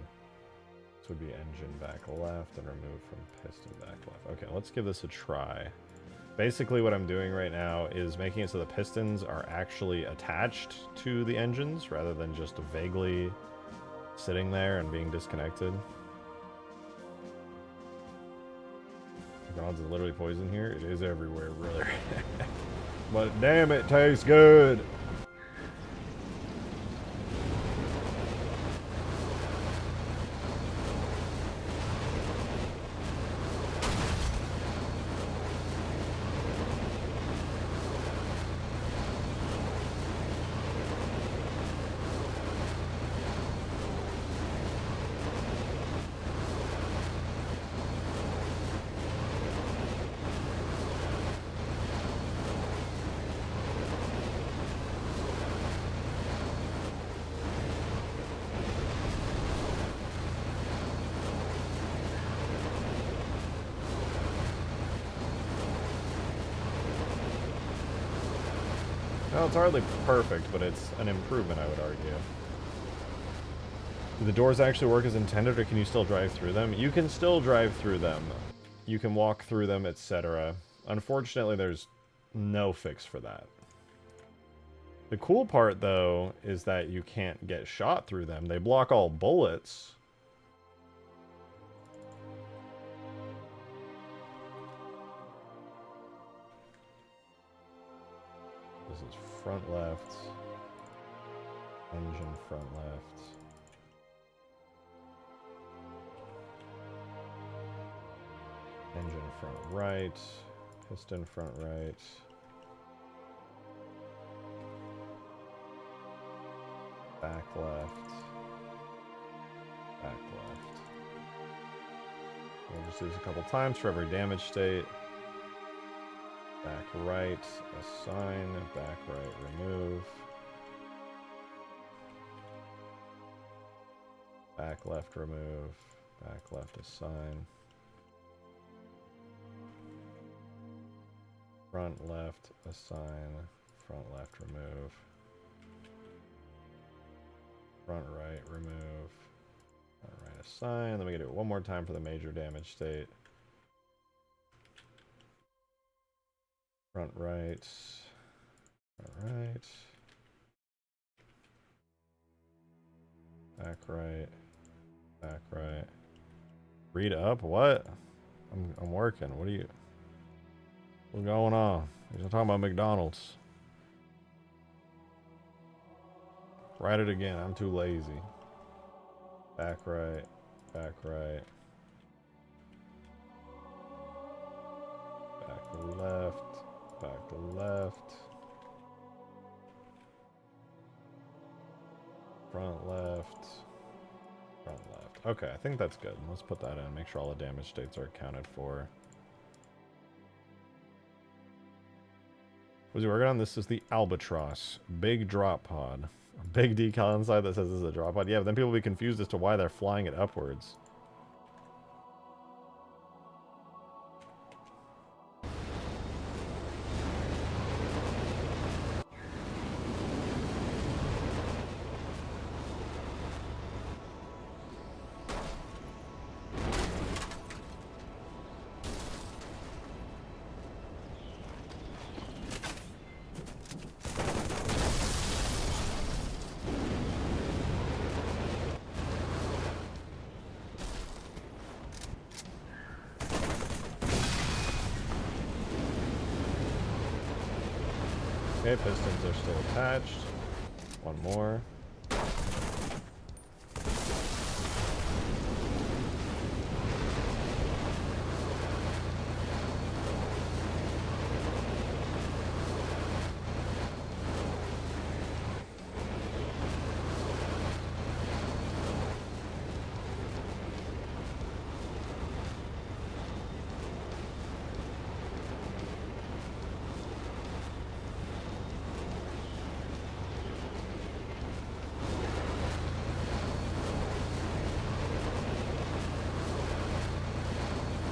A: this would be engine back left and remove from piston back left. Okay, let's give this a try. Basically what I'm doing right now is making it so the pistons are actually attached to the engines rather than just vaguely sitting there and being disconnected. McDonald's is literally poison here. It is everywhere, brother. But damn, it tastes good. No, it's hardly perfect, but it's an improvement, I would argue. Do the doors actually work as intended, or can you still drive through them? You can still drive through them. You can walk through them, etc. Unfortunately, there's no fix for that. The cool part, though, is that you can't get shot through them. They block all bullets. This is front left. Engine front left. Engine front right. Piston front right. Back left. Back left. We'll just do this a couple times for every damage state. Back right, assign. Back right, remove. Back left, remove. Back left, assign. Front left, assign. Front left, remove. Front right, remove. Front right, assign. Then we can do it one more time for the major damage state. Front right. Front right. Back right. Back right. Read up? What? I'm working. What are you... What's going on? You're talking about McDonald's. Write it again. I'm too lazy. Back right. Back right. Back left. Back left. Front left. Front left. Okay, I think that's good. Let's put that in. Make sure all the damage states are accounted for. Was he working on? This is the Albatross. Big drop pod. A big decal inside that says this is a drop pod. Yeah, but then people will be confused as to why they're flying it upwards. Okay, pistons are still attached. One more.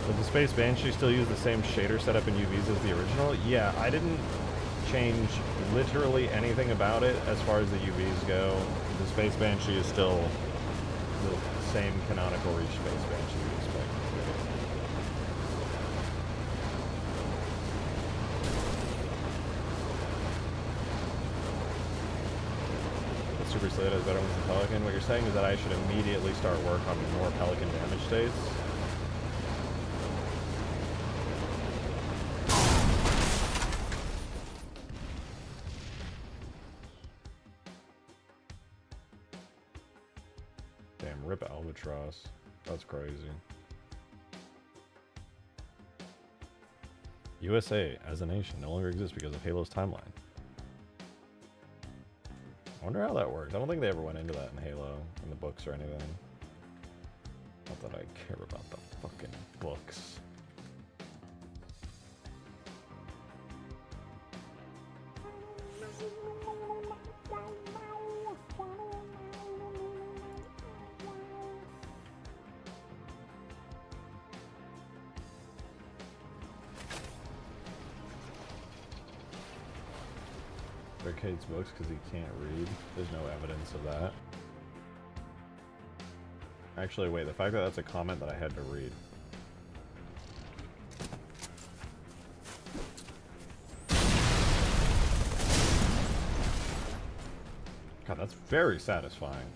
A: Does the Space Banshee still use the same shader setup in UVs as the original? Yeah, I didn't change literally anything about it as far as the UVs go. The Space Banshee is still the same canonical reach Space Banshee you expect it to be. The Super Slate is better than the Pelican. What you're saying is that I should immediately start work on more Pelican damage states. Rip Albatross. That's crazy. USA as a nation no longer exists because of Halo's timeline. I wonder how that works. I don't think they ever went into that in Halo, in the books or anything. Not that I care about the fucking books. Rick hates books because he can't read. There's no evidence of that. Actually, wait, the fact that that's a comment that I had to read. God, that's very satisfying.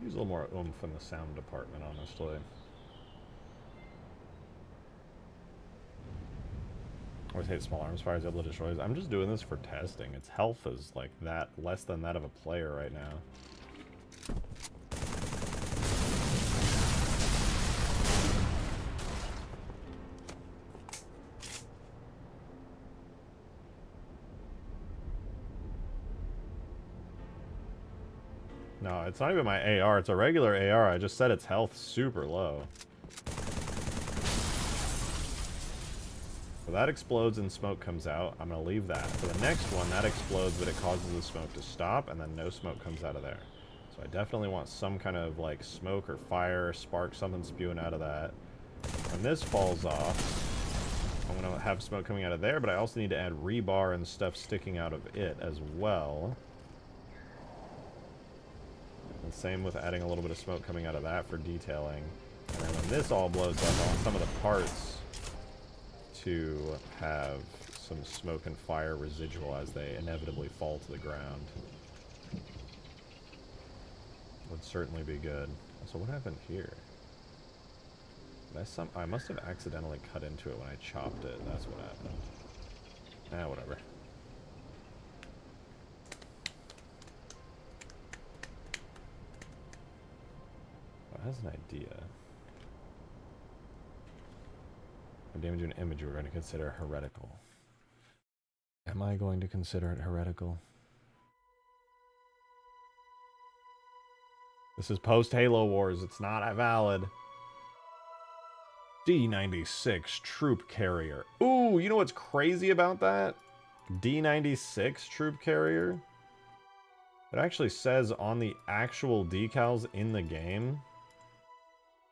A: Use a little more oomph in the sound department, honestly. I always hate small arms fires able to destroy. I'm just doing this for testing. Its health is like that, less than that of a player right now. No, it's not even my AR. It's a regular AR. I just set its health super low. So that explodes and smoke comes out. I'm going to leave that. For the next one, that explodes, but it causes the smoke to stop, and then no smoke comes out of there. So I definitely want some kind of, like, smoke or fire or spark, something spewing out of that. When this falls off, I'm going to have smoke coming out of there, but I also need to add rebar and stuff sticking out of it as well. And same with adding a little bit of smoke coming out of that for detailing. And then when this all blows up, I want some of the parts to have some smoke and fire residual as they inevitably fall to the ground. Would certainly be good. So what happened here? I must have accidentally cut into it when I chopped it. That's what happened. Whatever. Has an idea. When damaging an image, we're going to consider heretical. Am I going to consider it heretical? This is post-Halo Wars. It's not valid. D96 Troop Carrier. Ooh, you know what's crazy about that? D96 Troop Carrier? It actually says on the actual decals in the game,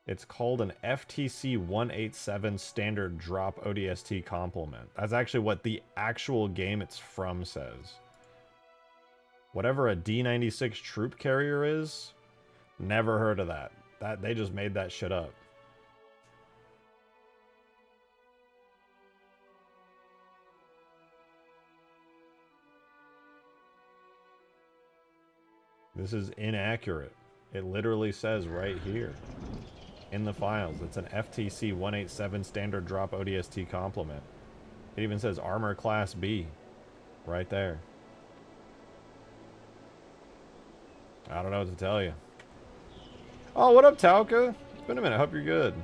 A: it's called an FTC 187 standard drop ODST complement. That's actually what the actual game it's from says. Whatever a D96 troop carrier is, never heard of that. They just made that shit up. This is inaccurate. It literally says right here in the files, it's an FTC 187 standard drop ODST complement. It even says armor class B right there. I don't know what to tell you. Oh, what up, Tauka? It's been a minute. Hope you're good.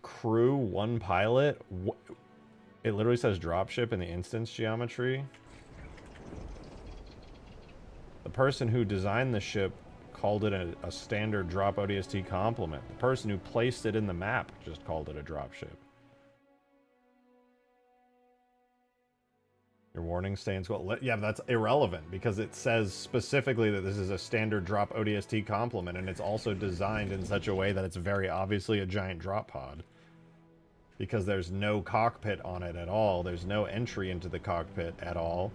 A: Crew, one pilot. It literally says dropship in the instance geometry. The person who designed the ship called it a standard drop ODST complement. The person who placed it in the map just called it a dropship. Your warning stands well. Yeah, but that's irrelevant because it says specifically that this is a standard drop ODST complement, and it's also designed in such a way that it's very obviously a giant drop pod. Because there's no cockpit on it at all. There's no entry into the cockpit at all.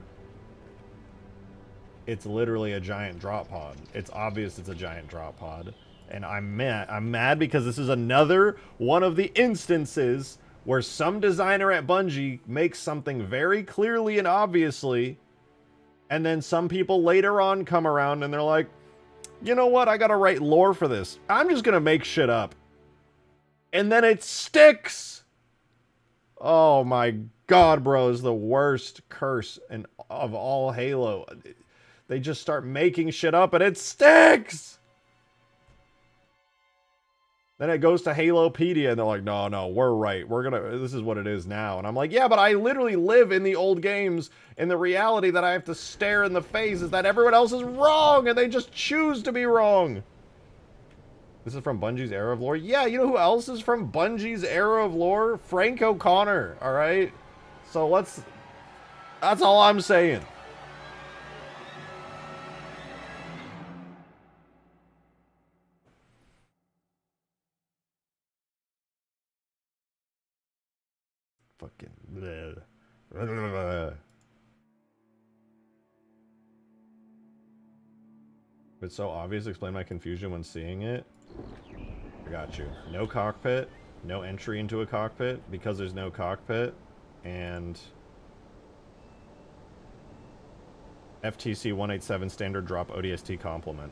A: It's literally a giant drop pod. It's obvious it's a giant drop pod. And I'm mad because this is another one of the instances where some designer at Bungie makes something very clearly and obviously, and then some people later on come around and they're like, you know what, I gotta write lore for this. I'm just gonna make shit up. And then it sticks! Oh my god, bro, is the worst curse of all Halo. They just start making shit up and it sticks! Then it goes to Halopedia, and they're like, no, no, we're right. This is what it is now. And I'm like, yeah, but I literally live in the old games, and the reality that I have to stare in the face is that everyone else is wrong, and they just choose to be wrong. This is from Bungie's Era of Lore? Yeah, you know who else is from Bungie's Era of Lore? Frank O'Connor, all right? So that's all I'm saying. Fucking bleh. It's so obvious. Explain my confusion when seeing it. I got you. No cockpit. No entry into a cockpit because there's no cockpit. And FTC 187 standard drop ODST complement.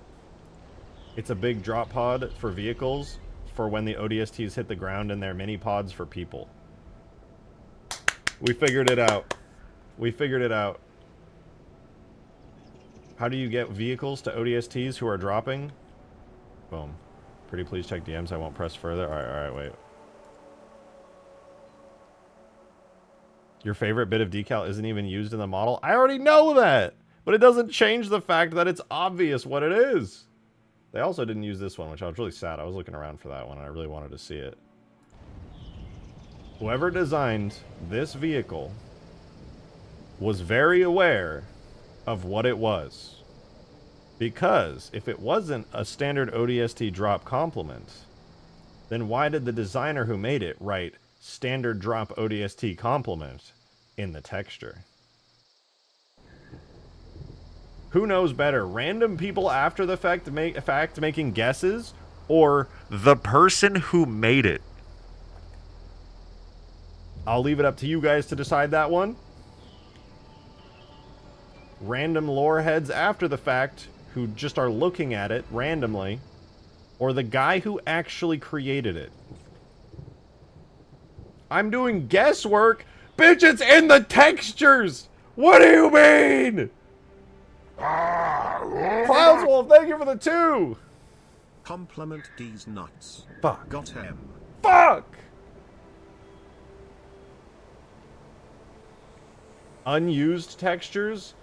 A: It's a big drop pod for vehicles for when the ODSTs hit the ground, and they're mini pods for people. We figured it out. We figured it out. How do you get vehicles to ODSTs who are dropping? Boom. Pretty please check DMs. I won't press further. Alright, wait. Your favorite bit of decal isn't even used in the model? I already know that! But it doesn't change the fact that it's obvious what it is. They also didn't use this one, which I was really sad. I was looking around for that one, and I really wanted to see it. Whoever designed this vehicle was very aware of what it was. Because if it wasn't a standard ODST drop complement, then why did the designer who made it write standard drop ODST complement in the texture? Who knows better? Random people after the fact making guesses, or the person who made it? I'll leave it up to you guys to decide that one. Random lore heads after the fact who just are looking at it randomly, or the guy who actually created it. I'm doing guesswork. Bitch, it's in the textures. What do you mean? Cloudswolf, thank you for the 2.
B: Compliment these nuts.
A: Fuck.
B: Got him.
A: Fuck! Unused textures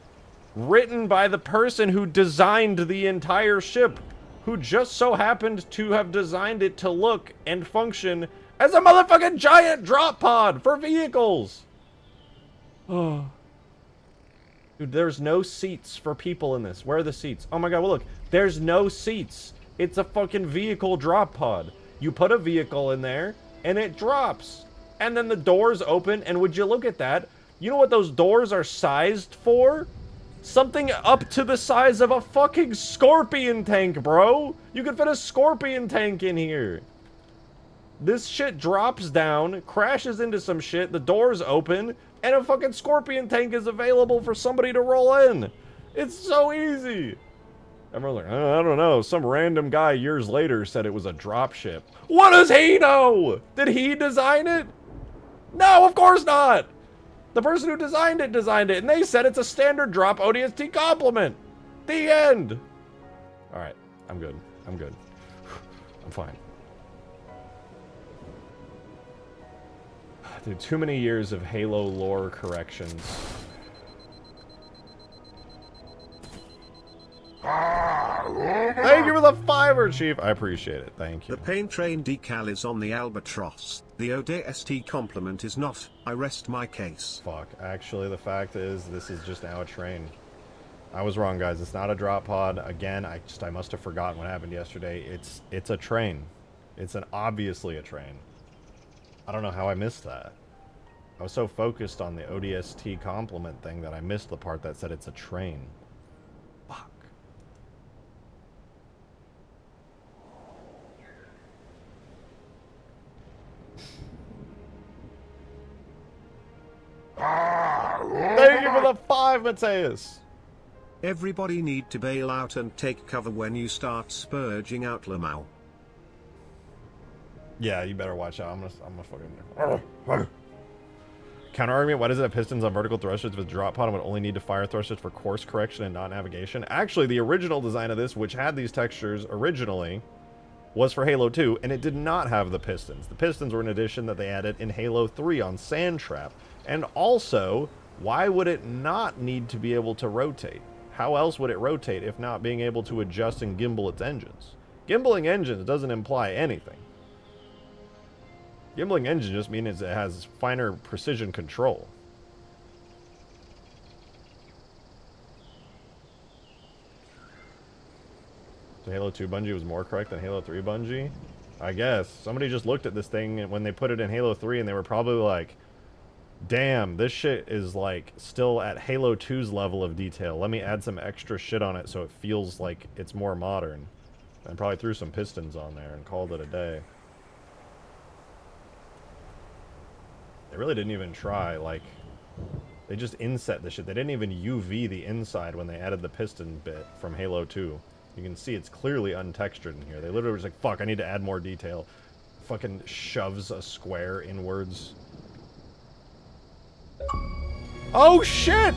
A: written by the person who designed the entire ship, who just so happened to have designed it to look and function as a motherfucking giant drop pod for vehicles. Oh. Dude, there's no seats for people in this. Where are the seats? Oh my god, well look, there's no seats. It's a fucking vehicle drop pod. You put a vehicle in there and it drops. And then the doors open, and would you look at that? You know what those doors are sized for? Something up to the size of a fucking scorpion tank, bro. You could fit a scorpion tank in here. This shit drops down, crashes into some shit, the doors open, and a fucking scorpion tank is available for somebody to roll in. It's so easy. Everyone's like, I don't know. Some random guy years later said it was a dropship. What does he know? Did he design it? No, of course not. The person who designed it, and they said it's a standard drop ODST complement. The end. All right, I'm good. I'm good. I'm fine. Dude, too many years of Halo lore corrections. Thank you for the 5, Chief. I appreciate it. Thank you.
B: The paint train decal is on the Albatross. The ODST complement is not. I rest my case.
A: Fuck. Actually, the fact is, this is just now a train. I was wrong, guys. It's not a drop pod. Again, I must have forgotten what happened yesterday. It's a train. It's obviously a train. I don't know how I missed that. I was so focused on the ODST complement thing that I missed the part that said it's a train. Fuck. Thank you for the 5, Mateus.
B: Everybody need to bail out and take cover when you start spurging out Lamau.
A: Yeah, you better watch out. I'm gonna fucking... Counter argument, why does it have pistons on vertical thrusters with drop pod and would only need to fire thrusters for course correction and not navigation? Actually, the original design of this, which had these textures originally, was for Halo 2, and it did not have the pistons. The pistons were an addition that they added in Halo 3 on Sand Trap. And also, why would it not need to be able to rotate? How else would it rotate if not being able to adjust and gimbal its engines? Gimbaling engines doesn't imply anything. Gimbaling engine just means it has finer precision control. So Halo 2 Bungie was more correct than Halo 3 Bungie? I guess. Somebody just looked at this thing when they put it in Halo 3 and they were probably like, damn, this shit is like still at Halo 2's level of detail. Let me add some extra shit on it so it feels like it's more modern. And probably threw some pistons on there and called it a day. They really didn't even try, like, they just inset the shit. They didn't even UV the inside when they added the piston bit from Halo 2. You can see it's clearly untextured in here. They literally were just like, fuck, I need to add more detail. Fucking shoves a square inwards. Oh shit!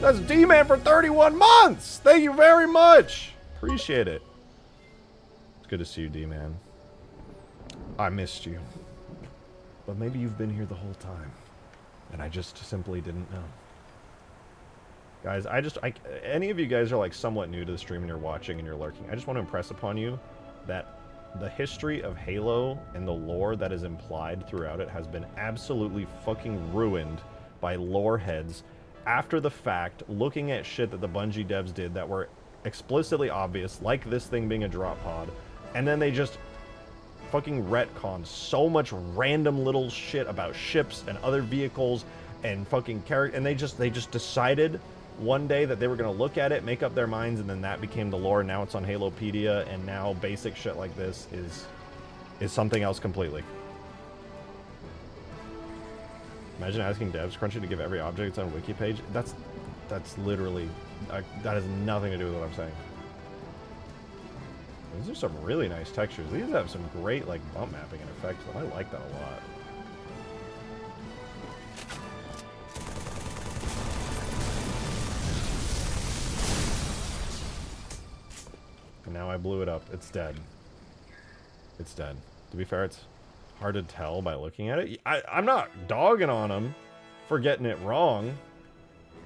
A: That's D-Man for 31 months! Thank you very much! Appreciate it. It's good to see you, D-Man. I missed you. But maybe you've been here the whole time. And I just simply didn't know. Guys, any of you guys are like somewhat new to the stream and you're watching and you're lurking. I just want to impress upon you that the history of Halo and the lore that is implied throughout it has been absolutely fucking ruined by lore heads after the fact, looking at shit that the Bungie devs did that were explicitly obvious, like this thing being a drop pod, and then they just fucking retconned so much random little shit about ships and other vehicles and fucking character, and they just decided one day that they were going to look at it, make up their minds, and then that became the lore. Now it's on Halopedia, and now basic shit like this is something else completely. Imagine asking devs Crunchy to give every object its own wiki page. That's literally, that has nothing to do with what I'm saying. These are some really nice textures. These have some great like bump mapping and effects. I like that a lot. And now I blew it up. It's dead. It's dead. To be fair, it's hard to tell by looking at it. I'm not dogging on them for getting it wrong.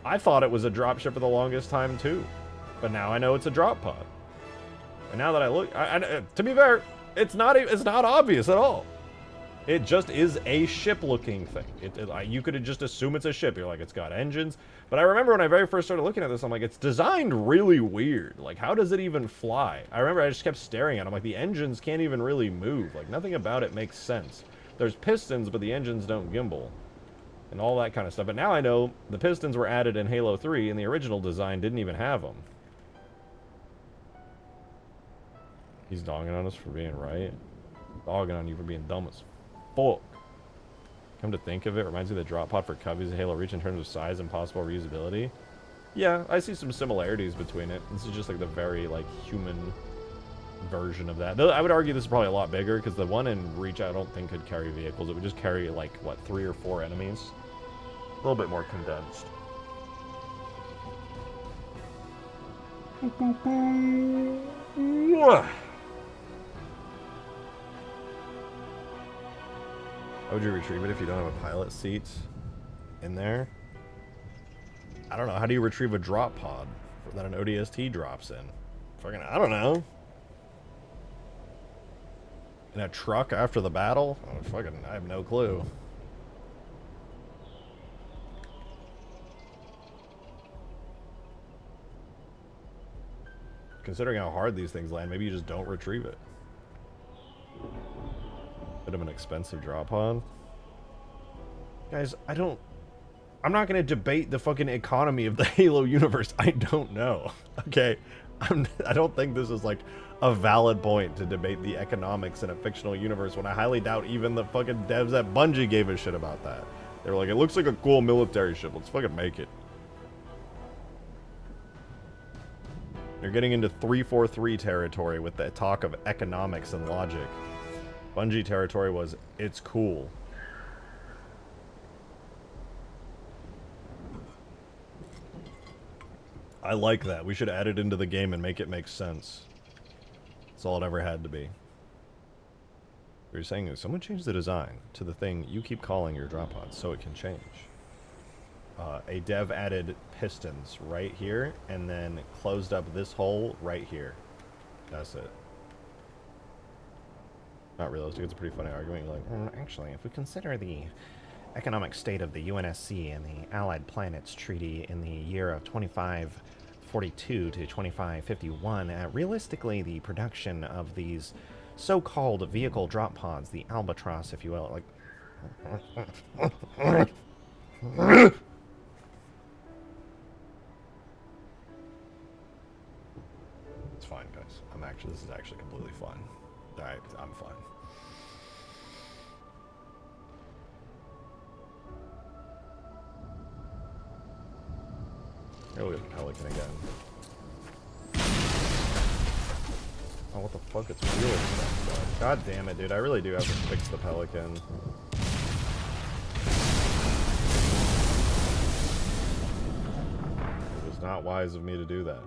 A: I thought it was a dropship for the longest time too. But now I know it's a drop pod. And now that I look, to be fair, it's not obvious at all. It just is a ship-looking thing. You could just assume it's a ship. You're like, it's got engines. But I remember when I very first started looking at this, I'm like, it's designed really weird. Like, how does it even fly? I remember I just kept staring at it. I'm like, the engines can't even really move. Like, nothing about it makes sense. There's pistons, but the engines don't gimbal. And all that kind of stuff. But now I know the pistons were added in Halo 3, and the original design didn't even have them. He's dogging on us for being right. Dogging on you for being dumb as fuck. Come to think of it, reminds me of the drop pod for Cubbies and Halo Reach in terms of size and possible reusability. Yeah, I see some similarities between it. This is just like the very like human version of that. Though I would argue this is probably a lot bigger because the one in Reach I don't think could carry vehicles. It would just carry like what, 3 or 4 enemies. A little bit more condensed. How would you retrieve it if you don't have a pilot seat in there? I don't know. How do you retrieve a drop pod that an ODST drops in? Fucking, I don't know. In a truck after the battle? Oh, fucking, I have no clue. Considering how hard these things land, maybe you just don't retrieve it. Bit of an expensive drop pod. Guys, I'm not going to debate the fucking economy of the Halo universe. I don't know. Okay? I don't think this is like a valid point to debate the economics in a fictional universe when I highly doubt even the fucking devs at Bungie gave a shit about that. They were like, it looks like a cool military ship. Let's fucking make it. You're getting into 343 territory with the talk of economics and logic. Bungie territory was, it's cool. I like that. We should add it into the game and make it make sense. That's all it ever had to be. What you're saying is someone changed the design to the thing you keep calling your drop pods so it can change. A dev added pistons right here and then closed up this hole right here. That's it. Not realistic. It's a pretty funny argument. You're like, actually, if we consider the economic state of the UNSC and the Allied Planets Treaty in the year of 2542 to 2551, realistically, the production of these so-called vehicle drop pods, the Albatross, if you will, like... It's fine, guys. This is actually completely fun. Alright, I'm fine. Here we go, Pelican again. Oh, what the fuck? It's wheeling stuff. God damn it, dude. I really do have to fix the Pelican. It was not wise of me to do that.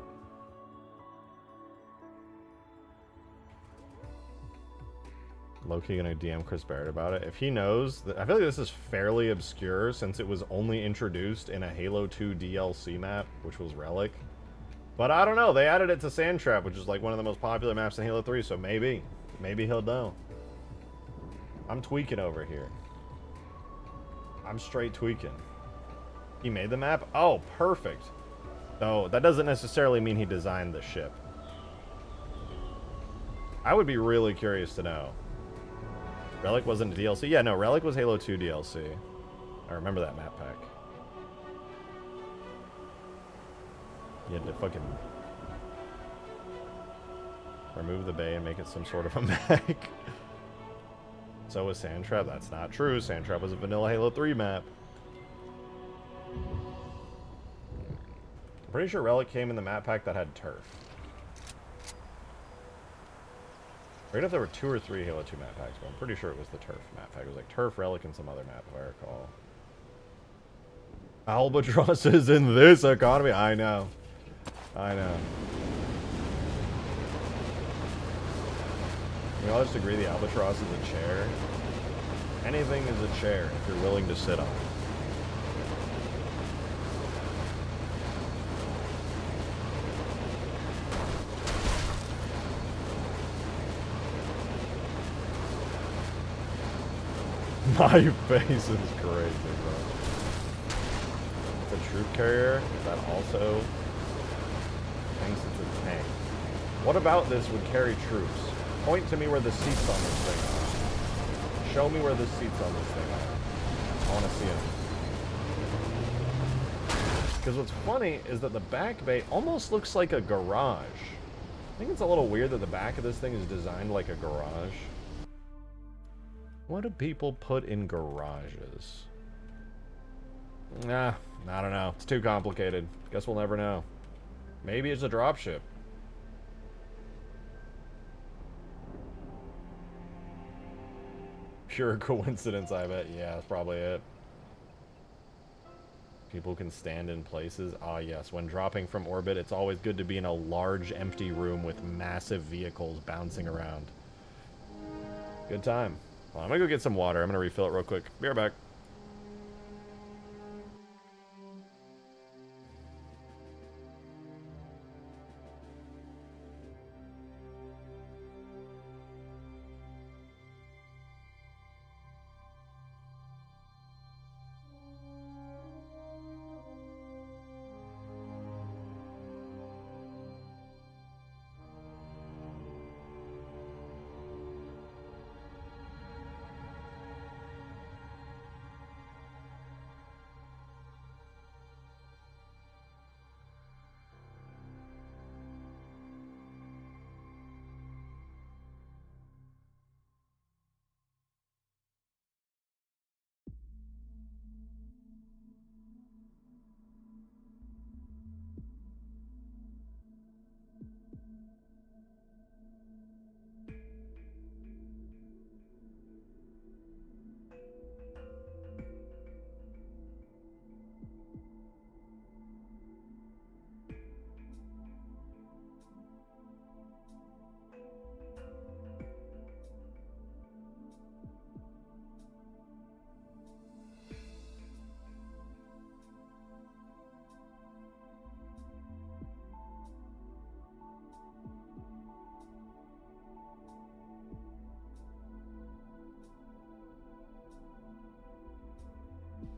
A: Low-key gonna DM Chris Barrett about it. If he knows, I feel like this is fairly obscure since it was only introduced in a Halo 2 DLC map, which was Relic. But I don't know, they added it to Sandtrap, which is like one of the most popular maps in Halo 3, so maybe he'll know. I'm tweaking over here. I'm straight tweaking. He made the map? Oh, perfect. So that doesn't necessarily mean he designed the ship. I would be really curious to know. Relic wasn't a DLC? Yeah, no, Relic was Halo 2 DLC. I remember that map pack. You had to fucking remove the bay and make it some sort of a mech. So was Sandtrap. That's not true. Sandtrap was a vanilla Halo 3 map. I'm pretty sure Relic came in the map pack that had turf. I forget if there were 2 or 3 Halo 2 map packs, but I'm pretty sure it was the turf map pack. It was like turf, Relic, and some other map, if I recall. Albatross is in this economy. I know. I know. We all just agree the Albatross is a chair. Anything is a chair if you're willing to sit on it. My face is crazy, bro. It's a troop carrier that also thinks it's a tank. What about this would carry troops? Point to me where the seats on this thing are. Show me where the seats on this thing are. I want to see them. Because what's funny is that the back bay almost looks like a garage. I think it's a little weird that the back of this thing is designed like a garage. What do people put in garages? Nah, I don't know. It's too complicated. Guess we'll never know. Maybe it's a dropship. Pure coincidence, I bet. Yeah, that's probably it. People can stand in places. Ah, yes. When dropping from orbit, it's always good to be in a large, empty room with massive vehicles bouncing around. Good time. Well, I'm gonna go get some water. I'm gonna refill it real quick. Be right back.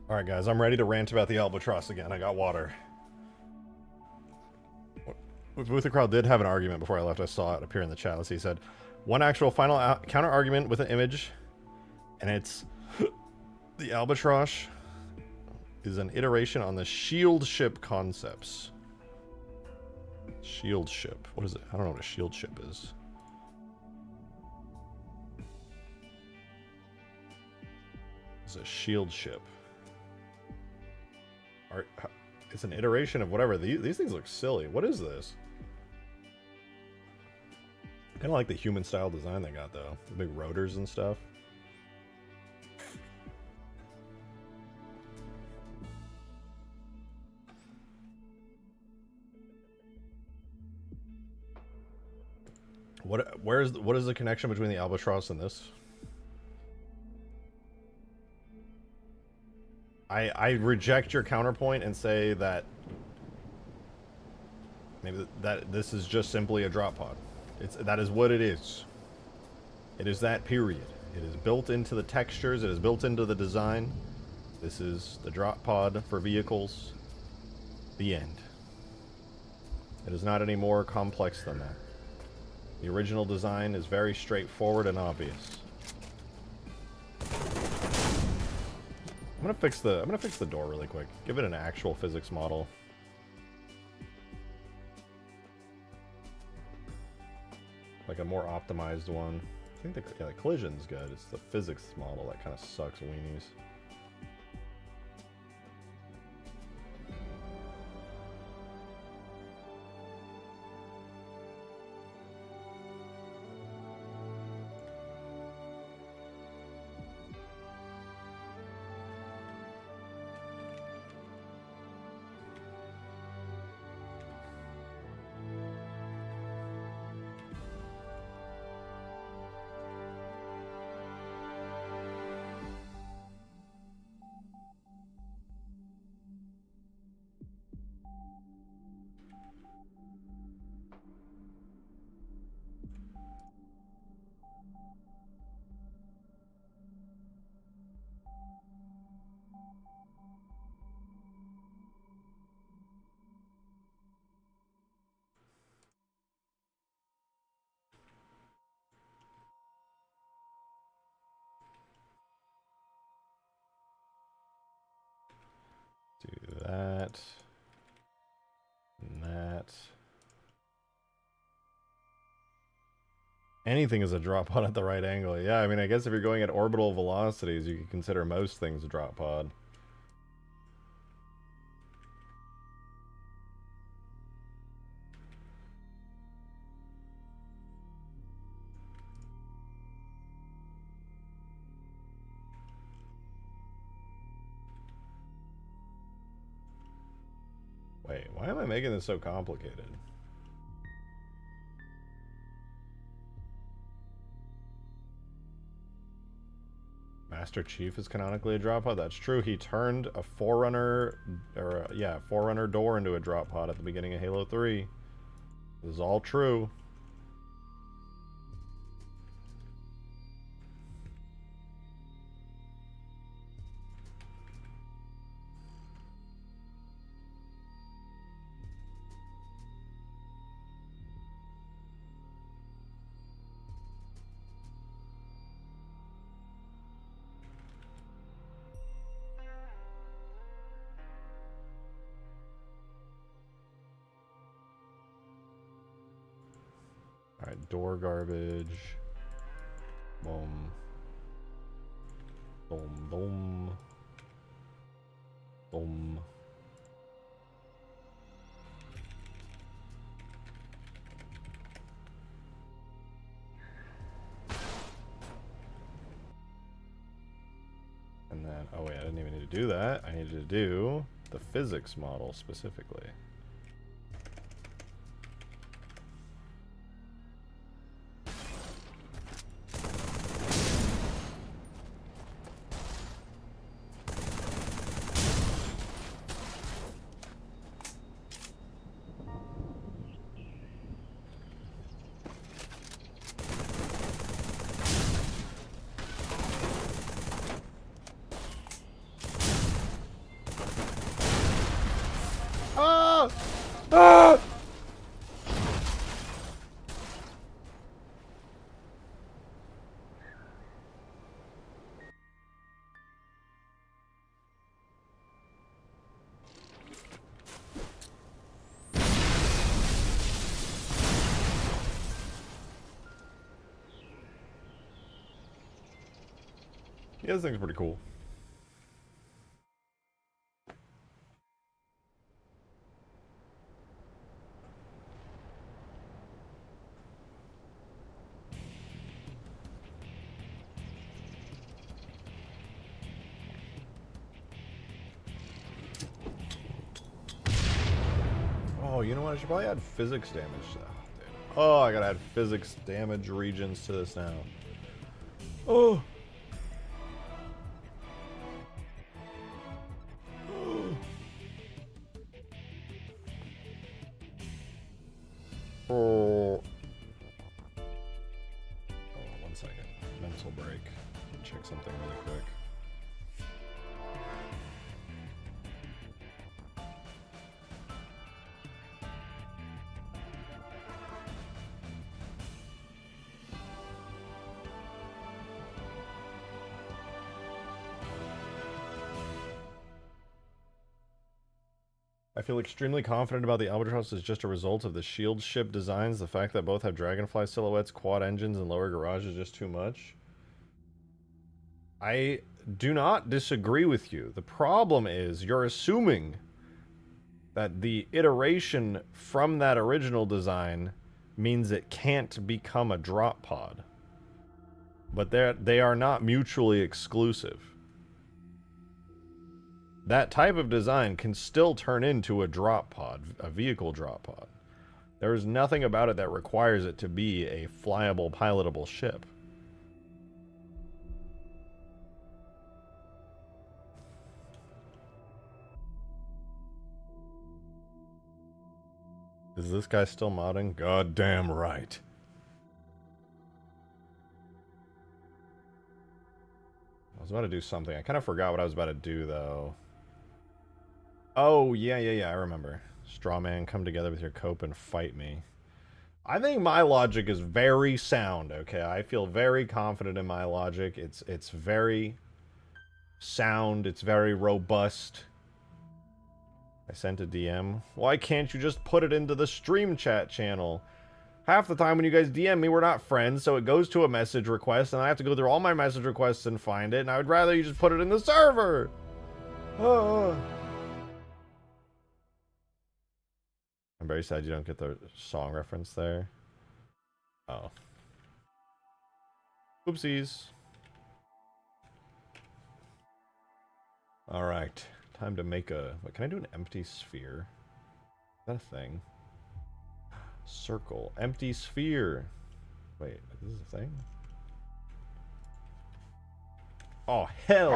A: Alright guys, I'm ready to rant about the Albatross again. I got water. With the Crowd did have an argument before I left. I saw it appear in the chat. Let's see, he said, one actual final counter argument with an image, and it's the Albatross is an iteration on the shield ship concepts. Shield ship. What is it? I don't know what a shield ship is. It's a shield ship. It's an iteration of whatever. These things look silly. What is this? Kind of like the human style design they got though. The big rotors and stuff. What is the connection between the Albatross and this? I reject your counterpoint and say that maybe that this is just simply a drop pod. That is what it is. It is that, period. It is built into the textures, it is built into the design. This is the drop pod for vehicles. The end. It is not any more complex than that. The original design is very straightforward and obvious. I'm gonna fix the door really quick. Give it an actual physics model. Like a more optimized one. I think the collision's good. It's the physics model that kind of sucks weenies. Do that. And that. Anything is a drop pod at the right angle. Yeah, I mean, I guess if you're going at orbital velocities, you could consider most things a drop pod. Wait, why am I making this so complicated? Master Chief is canonically a drop pod. That's true. He turned a Forerunner, or Forerunner door into a drop pod at the beginning of Halo 3. This is all true. Alright, door garbage. Boom. Boom, boom. Boom. And then, oh wait, I didn't even need to do that. I needed to do the physics model specifically. Ah! Yeah, this thing's pretty cool. Oh, you know what? I should probably add physics damage to that. Oh, I gotta add physics damage regions to this now. Oh. Oh. Hold on 1 second. Mental break. Check something really quick. I feel extremely confident about the Albatross as just a result of the shield ship designs. The fact that both have dragonfly silhouettes, quad engines, and lower garage is just too much. I do not disagree with you. The problem is you're assuming that the iteration from that original design means it can't become a drop pod. But they are not mutually exclusive. That type of design can still turn into a drop pod, a vehicle drop pod. There is nothing about it that requires it to be a flyable, pilotable ship. Is this guy still modding? Goddamn right. I was about to do something. I kind of forgot what I was about to do, though. Oh, yeah, I remember. Strawman, come together with your cope and fight me. I think my logic is very sound, okay? I feel very confident in my logic. It's very sound. It's very robust. I sent a DM. Why can't you just put it into the stream chat channel? Half the time when you guys DM me, we're not friends, so it goes to a message request, and I have to go through all my message requests and find it, and I would rather you just put it in the server! Oh. I'm very sad you don't get the song reference there. Oh. Oopsies. Alright. Time to make a... What, can I do an empty sphere? Is that a thing? Circle. Empty sphere. Wait, is this a thing? Oh, hell!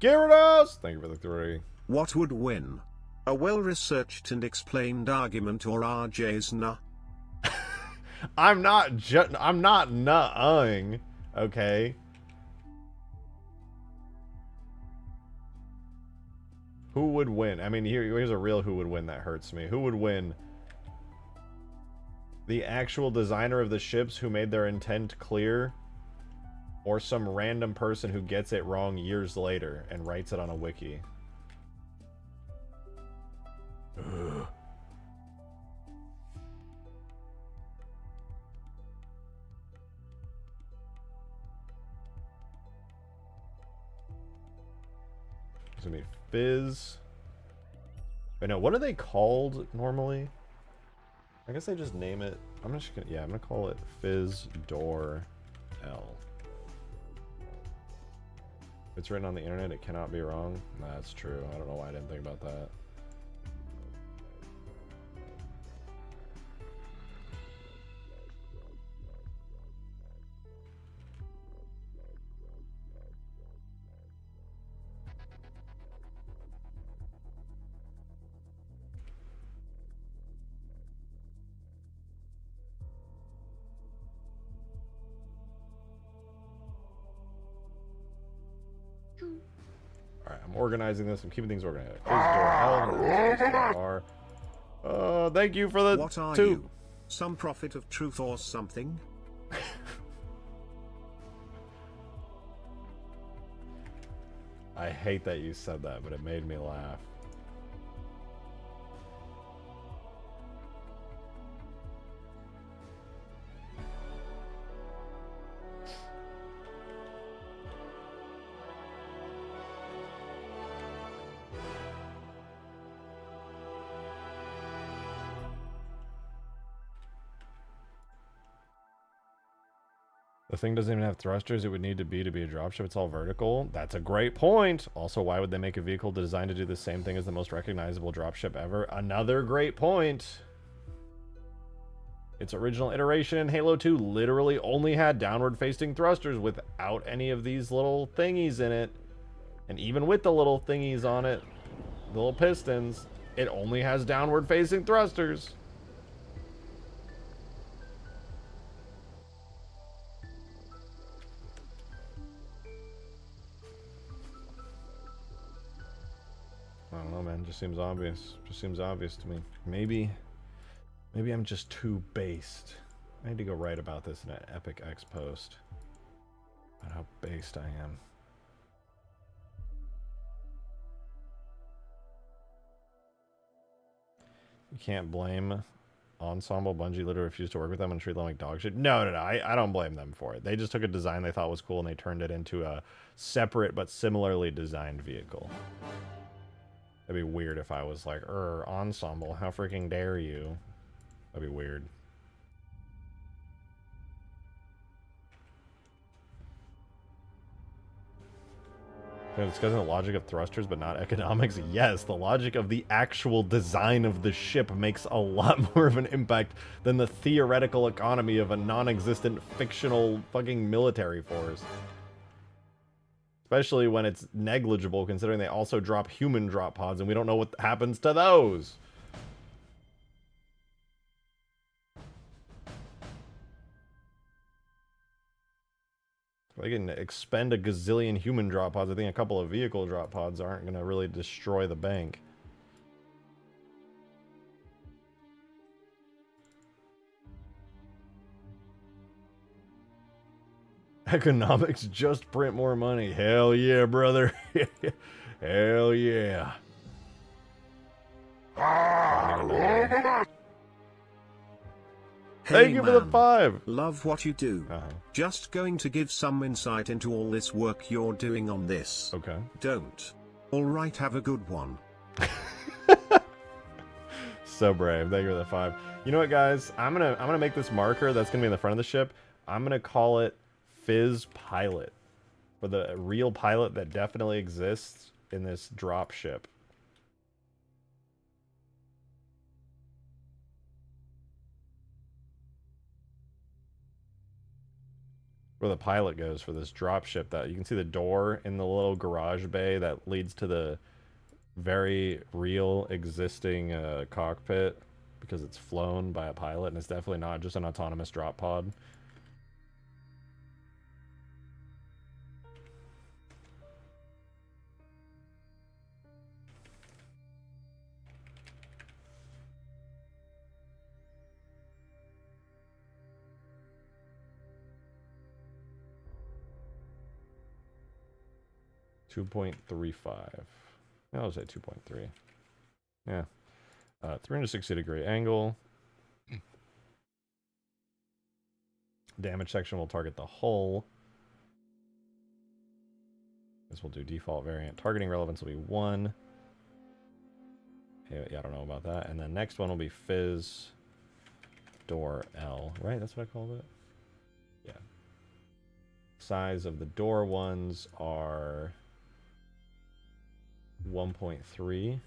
A: Gyarados! Thank you for the 3.
B: What would win? A well-researched and explained argument or RJ's nah?
A: I'm not nuh-ing, okay? Who would win? I mean, here's a real who would win that hurts me. Who would win? The actual designer of the ships who made their intent clear? Or some random person who gets it wrong years later and writes it on a wiki? Ugh. It's gonna be Fizz. Wait, no, what are they called normally? I guess they just name it. I'm just gonna, yeah, I'm gonna call it Fizz Door L. If it's written on the internet, it cannot be wrong. That's true. I don't know why I didn't think about that. Alright, I'm organizing this. I'm keeping things organized. Thank you for the
B: What are
A: 2.
B: you? Some prophet of truth or something?
A: I hate that you said that, but it made me laugh. The thing doesn't even have thrusters it would need to be a dropship. It's all vertical. That's a great point. Also, why would they make a vehicle designed to do the same thing as the most recognizable dropship ever? Another great point. Its original iteration in Halo 2 literally only had downward-facing thrusters without any of these little thingies in it. And even with the little thingies on it, the little pistons, it only has downward-facing thrusters. I don't know, man. Just seems obvious. Just seems obvious to me. Maybe I'm just too based. I need to go write about this in an Epic X post. About how based I am. You can't blame Ensemble. Bungie literally refused to work with them and treat them like dog shit. No. I don't blame them for it. They just took a design they thought was cool and they turned it into a separate but similarly designed vehicle. That'd be weird if I was like, Ensemble, how freaking dare you? That'd be weird. It's because of the logic of thrusters, but not economics. Yes, the logic of the actual design of the ship makes a lot more of an impact than the theoretical economy of a non-existent fictional fucking military force. Especially when it's negligible, considering they also drop human drop pods, and we don't know what happens to those. They can expend a gazillion human drop pods. I think a couple of vehicle drop pods aren't going to really destroy the bank. Economics just print more money. Hell yeah, brother. Hell yeah.
B: Hey
A: Thank you for the 5.
B: Love what you do. Just going to give some insight into all this work you're doing on this.
A: Okay.
B: Don't. Alright, have a good one.
A: So brave. Thank you for the 5. You know what, guys? I'm gonna make this marker that's gonna be in the front of the ship. I'm gonna call it Fizz Pilot, for the real pilot that definitely exists in this drop ship. Where the pilot goes for this drop ship. That you can see the door in the little garage bay that leads to the very real existing cockpit, because it's flown by a pilot and it's definitely not just an autonomous drop pod. .35. I'll say 2.3. Yeah. 360-degree angle. Damage section will target the hull. This will do default variant. Targeting relevance will be 1. Yeah, I don't know about that. And then next one will be Fizz Door L. Right? That's what I called it? Yeah. Size of the door ones are 1.3.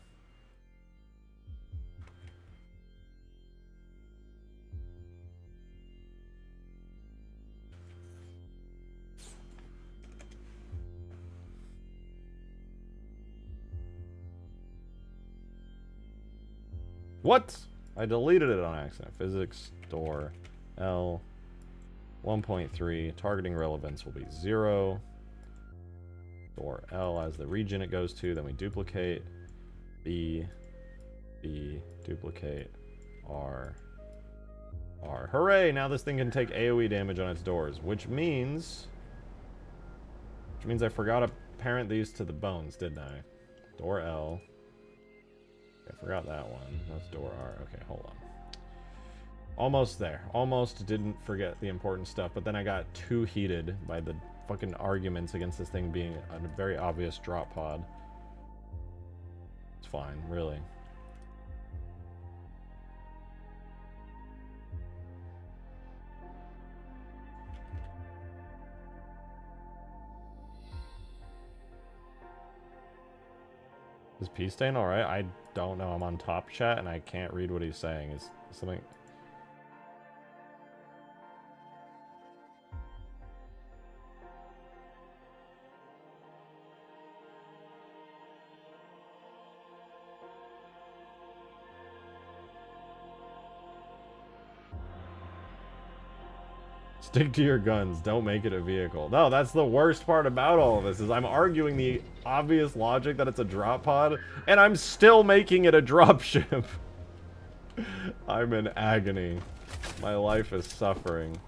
A: What? I deleted it on accident. Physics door L 1.3. Targeting relevance will be 0. Door L as the region it goes to. Then we duplicate B, duplicate R, R. Hooray! Now this thing can take AoE damage on its doors, which means I forgot to parent these to the bones, didn't I? Door L. I forgot that one. That's door R. Okay, hold on. Almost there. Almost didn't forget the important stuff, but then I got too heated by the fucking arguments against this thing being a very obvious drop pod. It's fine, really. Is P Stain alright? I don't know. I'm on top chat and I can't read what he's saying. Is something... Stick to your guns. Don't make it a vehicle. No, that's the worst part about all of this, is I'm arguing the obvious logic that it's a drop pod, and I'm still making it a dropship. I'm in agony. My life is suffering.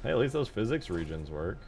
A: Hey, at least those physics regions work.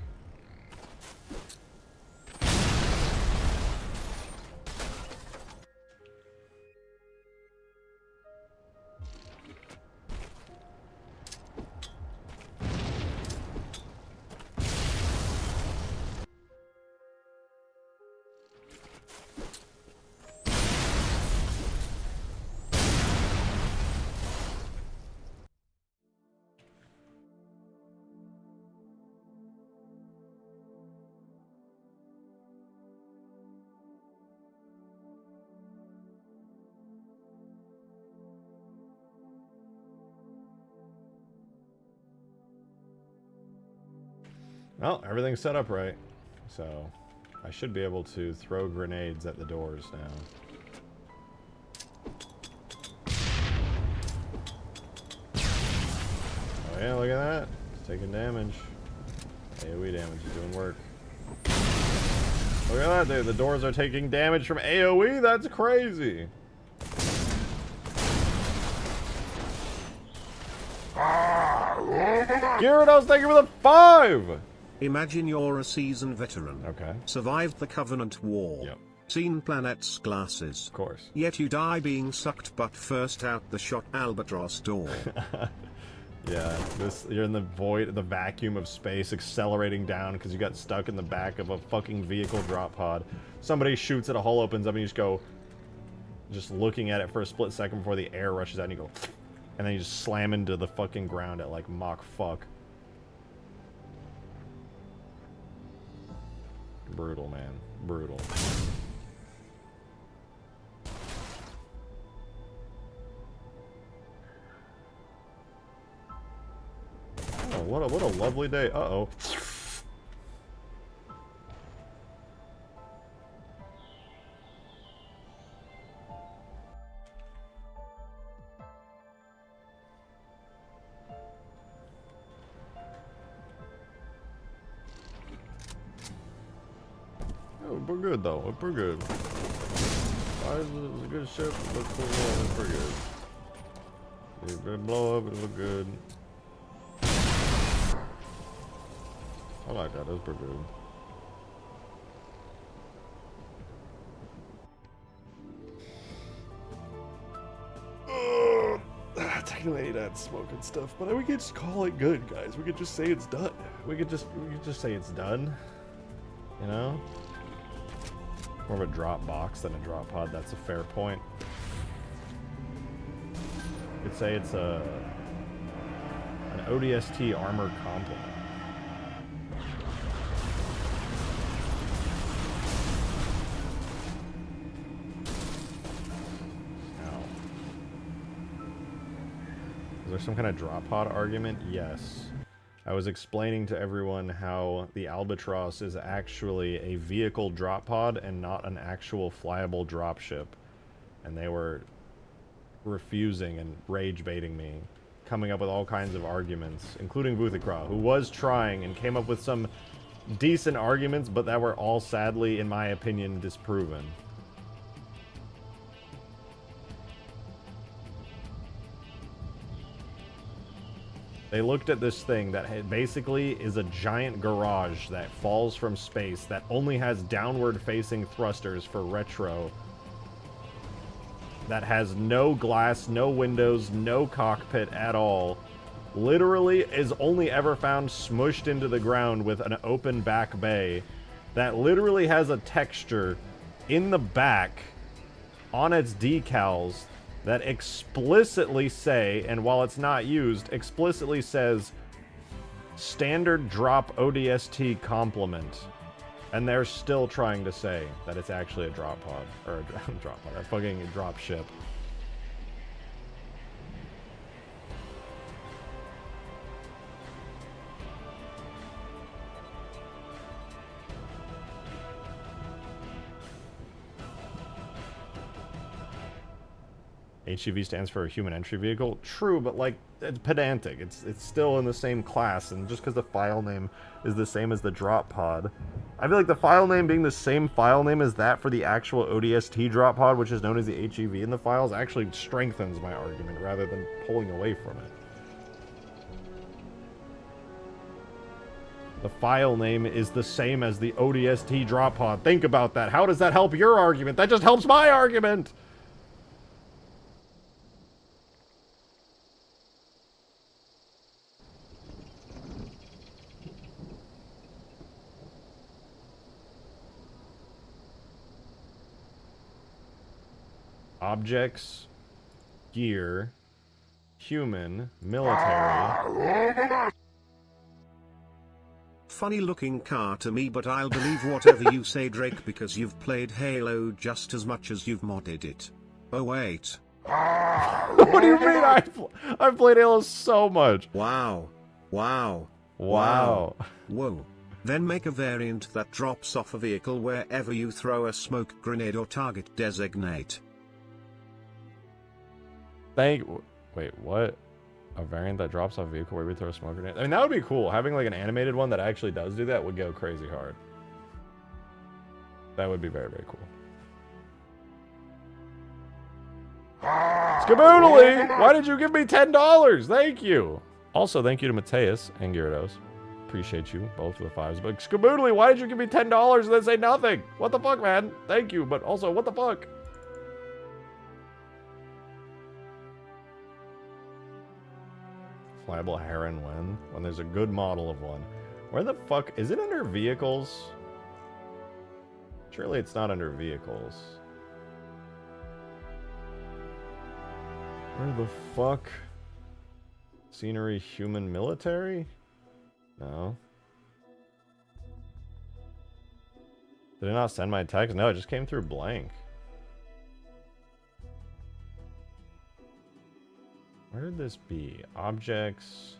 A: Well, everything's set up right, so I should be able to throw grenades at the doors now. Oh yeah, look at that. It's taking damage. AoE damage is doing work. Look at that, dude. The doors are taking damage from AoE? That's crazy. Gyarados, thank you for the 5!
B: Imagine you're a seasoned veteran.
A: Okay.
B: Survived the Covenant War.
A: Yep.
B: Seen planets glasses.
A: Of course.
B: Yet you die being sucked butt first out the shot Albatross door.
A: Yeah, you're in the void, the vacuum of space, accelerating down because you got stuck in the back of a fucking vehicle drop pod. Somebody shoots it, a hole opens up, and you just go, just looking at it for a split second before the air rushes out, and you go, and then you just slam into the fucking ground at like Mach fuck. Brutal, man. Brutal. Oh, what a lovely day. Uh-oh. We're good though. We're good. It's a good ship. It looks cool. It's pretty good. It better blow up. It look good. I like that. That's pretty good. Technically that's smoking stuff, but we could just call it good, guys. We could just say it's done. We could just say it's done. You know? More of a drop box than a drop pod, that's a fair point. You could say it's an ODST armor complement. Ow. Is there some kind of drop pod argument? Yes. I was explaining to everyone how the Albatross is actually a vehicle drop pod and not an actual flyable dropship. And they were refusing and rage baiting me, coming up with all kinds of arguments, including Vuthikra, who was trying and came up with some decent arguments, but that were all sadly, in my opinion, disproven. They looked at this thing that basically is a giant garage that falls from space that only has downward-facing thrusters for retro, that has no glass, no windows, no cockpit at all. Literally is only ever found smushed into the ground with an open back bay that literally has a texture in the back on its decals that explicitly say, and while it's not used, explicitly says standard drop ODST complement. And they're still trying to say that it's actually a drop pod, or a drop pod, a fucking drop ship. HEV stands for a human entry vehicle. True, but like, it's pedantic. It's still in the same class, and just because the file name is the same as the drop pod, I feel like the file name being the same file name as that for the actual ODST drop pod, which is known as the HEV in the files, actually strengthens my argument rather than pulling away from it. The file name is the same as the ODST drop pod. Think about that. How does that help your argument? That just helps my argument! Objects, gear, human, military.
B: Funny looking car to me, but I'll believe whatever you say, Drake, because you've played Halo just as much as you've modded it. Oh wait.
A: What do you mean? I've played Halo so much.
B: Wow. Wow.
A: Wow.
B: Whoa. Then make a variant that drops off a vehicle wherever you throw a smoke grenade or target designate.
A: Wait, what? A variant that drops off a vehicle where we throw a smoke grenade? I mean, that would be cool. Having like an animated one that actually does do that would go crazy hard. That would be very, very cool. Skaboodly! Why did you give me $10? Thank you! Also, thank you to Mateus and Gyarados. Appreciate you both for the fives. But Skaboodly, why did you give me $10 and then say nothing? What the fuck, man? Thank you, but also, what the fuck? Flyable Heron when there's a good model of one. Where the fuck is it under vehicles? Surely it's not under vehicles. Where the fuck? Scenery, human, military? No. Did it not send my text? No, it just came through blank. Where would this be? Objects,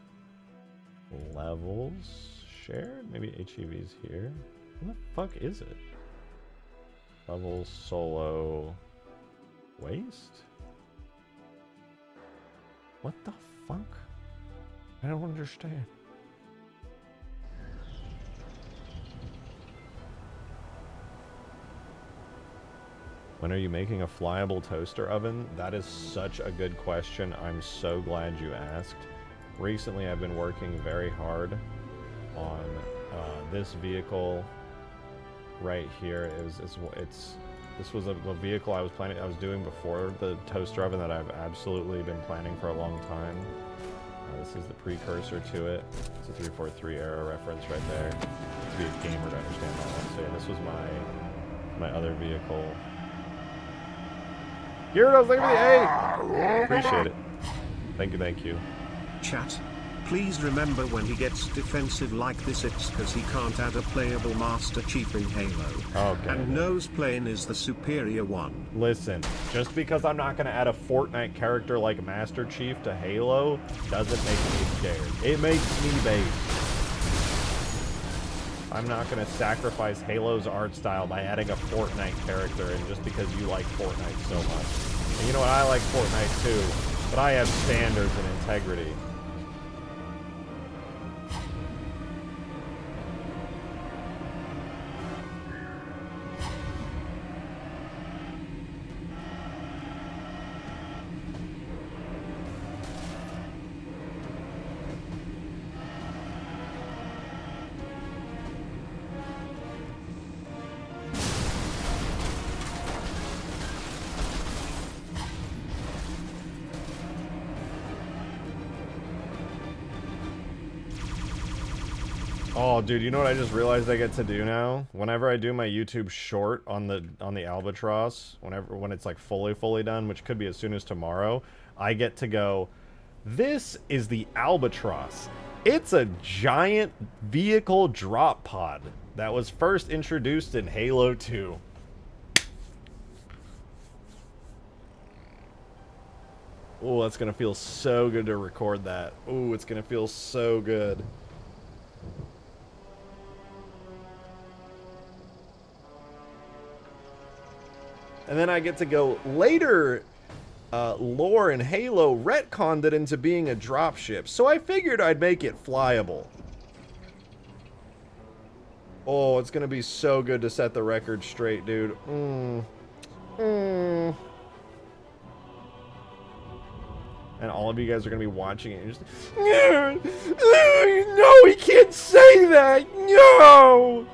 A: levels, shared? Maybe HEV's here. What the fuck is it? Levels, solo, waste? What the fuck? I don't understand. When are you making a flyable toaster oven? That is such a good question. I'm so glad you asked. Recently, I've been working very hard on this vehicle right here. This was a vehicle I was doing before the toaster oven that I've absolutely been planning for a long time. This is the precursor to it. It's a 343 era reference right there. To be a gamer to understand that one. So yeah, this was my other vehicle. Gyarados, thank you for the 8! Appreciate it. Thank you.
B: Chat. Please remember when he gets defensive like this, it's because he can't add a playable Master Chief in Halo.
A: Okay.
B: And knows Plane is the superior one.
A: Listen, just because I'm not going to add a Fortnite character like Master Chief to Halo doesn't make me scared. It makes me base. I'm not going to sacrifice Halo's art style by adding a Fortnite character and just because you like Fortnite so much. And you know what? I like Fortnite too, but I have standards and integrity. Oh, dude, you know what I just realized I get to do now? Whenever I do my YouTube short on the Albatross, when it's like fully done, which could be as soon as tomorrow, I get to go, this is the Albatross. It's a giant vehicle drop pod that was first introduced in Halo 2. Oh, that's gonna feel so good to record that. Oh, it's gonna feel so good. And then I get to go later. Lore in Halo retconned it into being a dropship, so I figured I'd make it flyable. Oh, it's gonna be so good to set the record straight, dude. And all of you guys are gonna be watching it and just, no, he can't say that. No.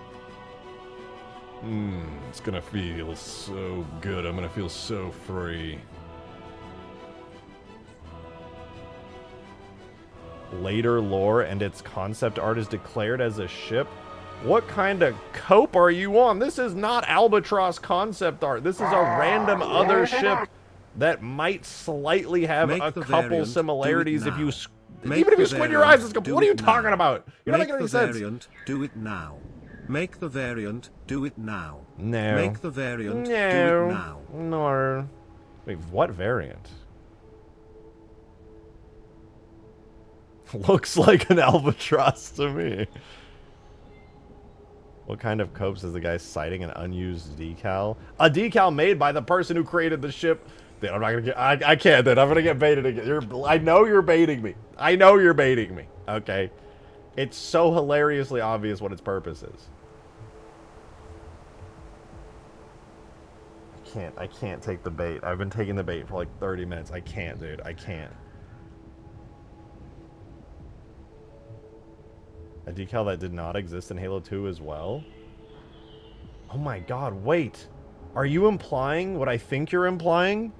A: It's gonna feel so good. I'm gonna feel so free. Later lore and its concept art is declared as a ship. What kind of cope are you on? This is not Albatross concept art. This is a random other ship that might slightly have a couple similarities if you even if you squint your eyes. What are you talking about? You're not making any sense.
B: Do it now. Make the variant, do it now.
A: No.
B: Make the variant, do it now.
A: No. Wait, what variant? Looks like an Albatross to me. What kind of copes is the guy citing? An unused decal? A decal made by the person who created the ship. Dude, I'm not gonna get. I can't, dude. I'm gonna get baited again. I know you're baiting me. I know you're baiting me. Okay. It's so hilariously obvious what its purpose is. I can't take the bait. I've been taking the bait for like 30 minutes. I can't, dude. I can't. A decal that did not exist in Halo 2 as well? Oh my god, wait. Are you implying what I think you're implying?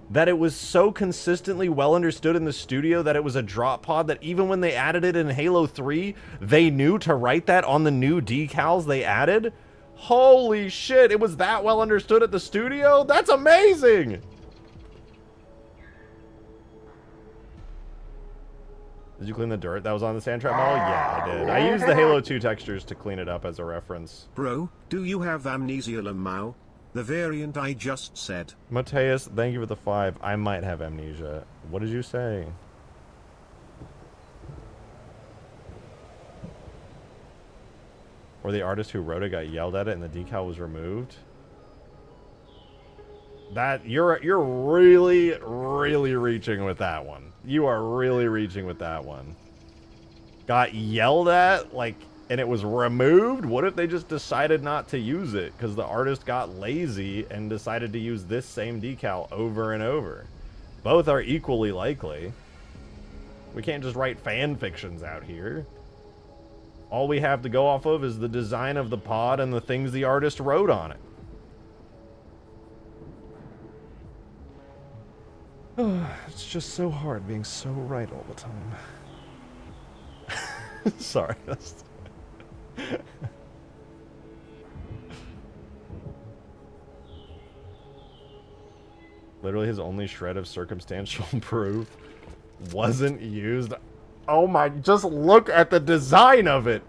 A: That it was so consistently well understood in the studio that it was a drop pod that even when they added it in Halo 3, they knew to write that on the new decals they added? Holy shit, it was that well understood at the studio? That's amazing! Did you clean the dirt that was on the sand trap model? Yeah, I did. I used the Halo 2 textures to clean it up as a reference.
B: Bro, do you have amnesia Lamau? The variant I just said.
A: Mateus, thank you for the 5. I might have amnesia. What did you say? Or the artist who wrote it got yelled at it and the decal was removed? That you're really reaching with that one. You are really reaching with that one. Got yelled at, like, and it was removed? What if they just decided not to use it because the artist got lazy and decided to use this same decal over and over? Both are equally likely. We can't just write fan fictions out here. All we have to go off of is the design of the pod and the things the artist wrote on it. It's just so hard being so right all the time. Sorry. Literally his only shred of circumstantial proof wasn't used. Oh my, just look at the design of it.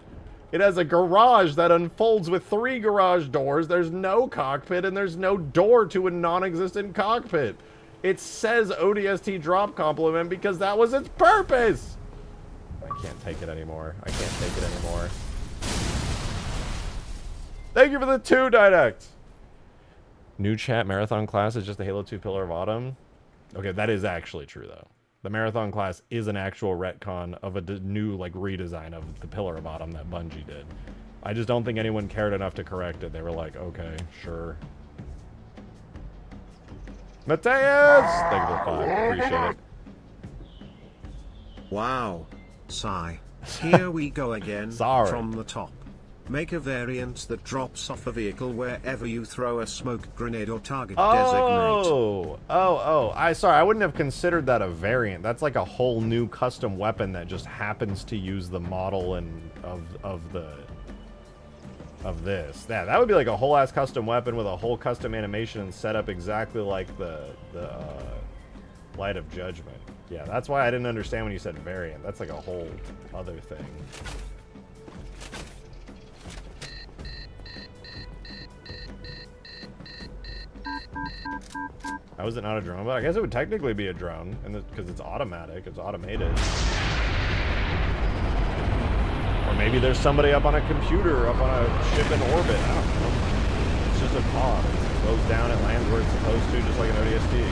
A: It has a garage that unfolds with 3 garage doors. There's no cockpit and there's no door to a non-existent cockpit. It says ODST drop complement because that was its purpose. I can't take it anymore. I can't take it anymore. Thank you for the 2 Direct. New chat marathon class is just the Halo 2 Pillar of Autumn. Okay, that is actually true though. The marathon class is an actual retcon of a new like redesign of the Pillar of Autumn that Bungie did. I just don't think anyone cared enough to correct it. They were like, okay, sure. Mateus! Thank you for 5. Appreciate it.
B: Wow. Sigh. Here we go again.
A: Sorry.
B: From the top. Make a variant that drops off a vehicle wherever you throw a smoke grenade or target designate.
A: Sorry, I wouldn't have considered that a variant. That's like a whole new custom weapon that just happens to use the model and of this. Yeah, that would be like a whole ass custom weapon with a whole custom animation and set up exactly like the Light of Judgment. Yeah, that's why I didn't understand when you said variant. That's like a whole other thing. How is it not a drone? But I guess it would technically be a drone, and because it's automatic, it's automated. Or maybe there's somebody up on a computer, up on a ship in orbit. I don't know. It's just a pod. It goes down, it lands where it's supposed to, just like an ODST.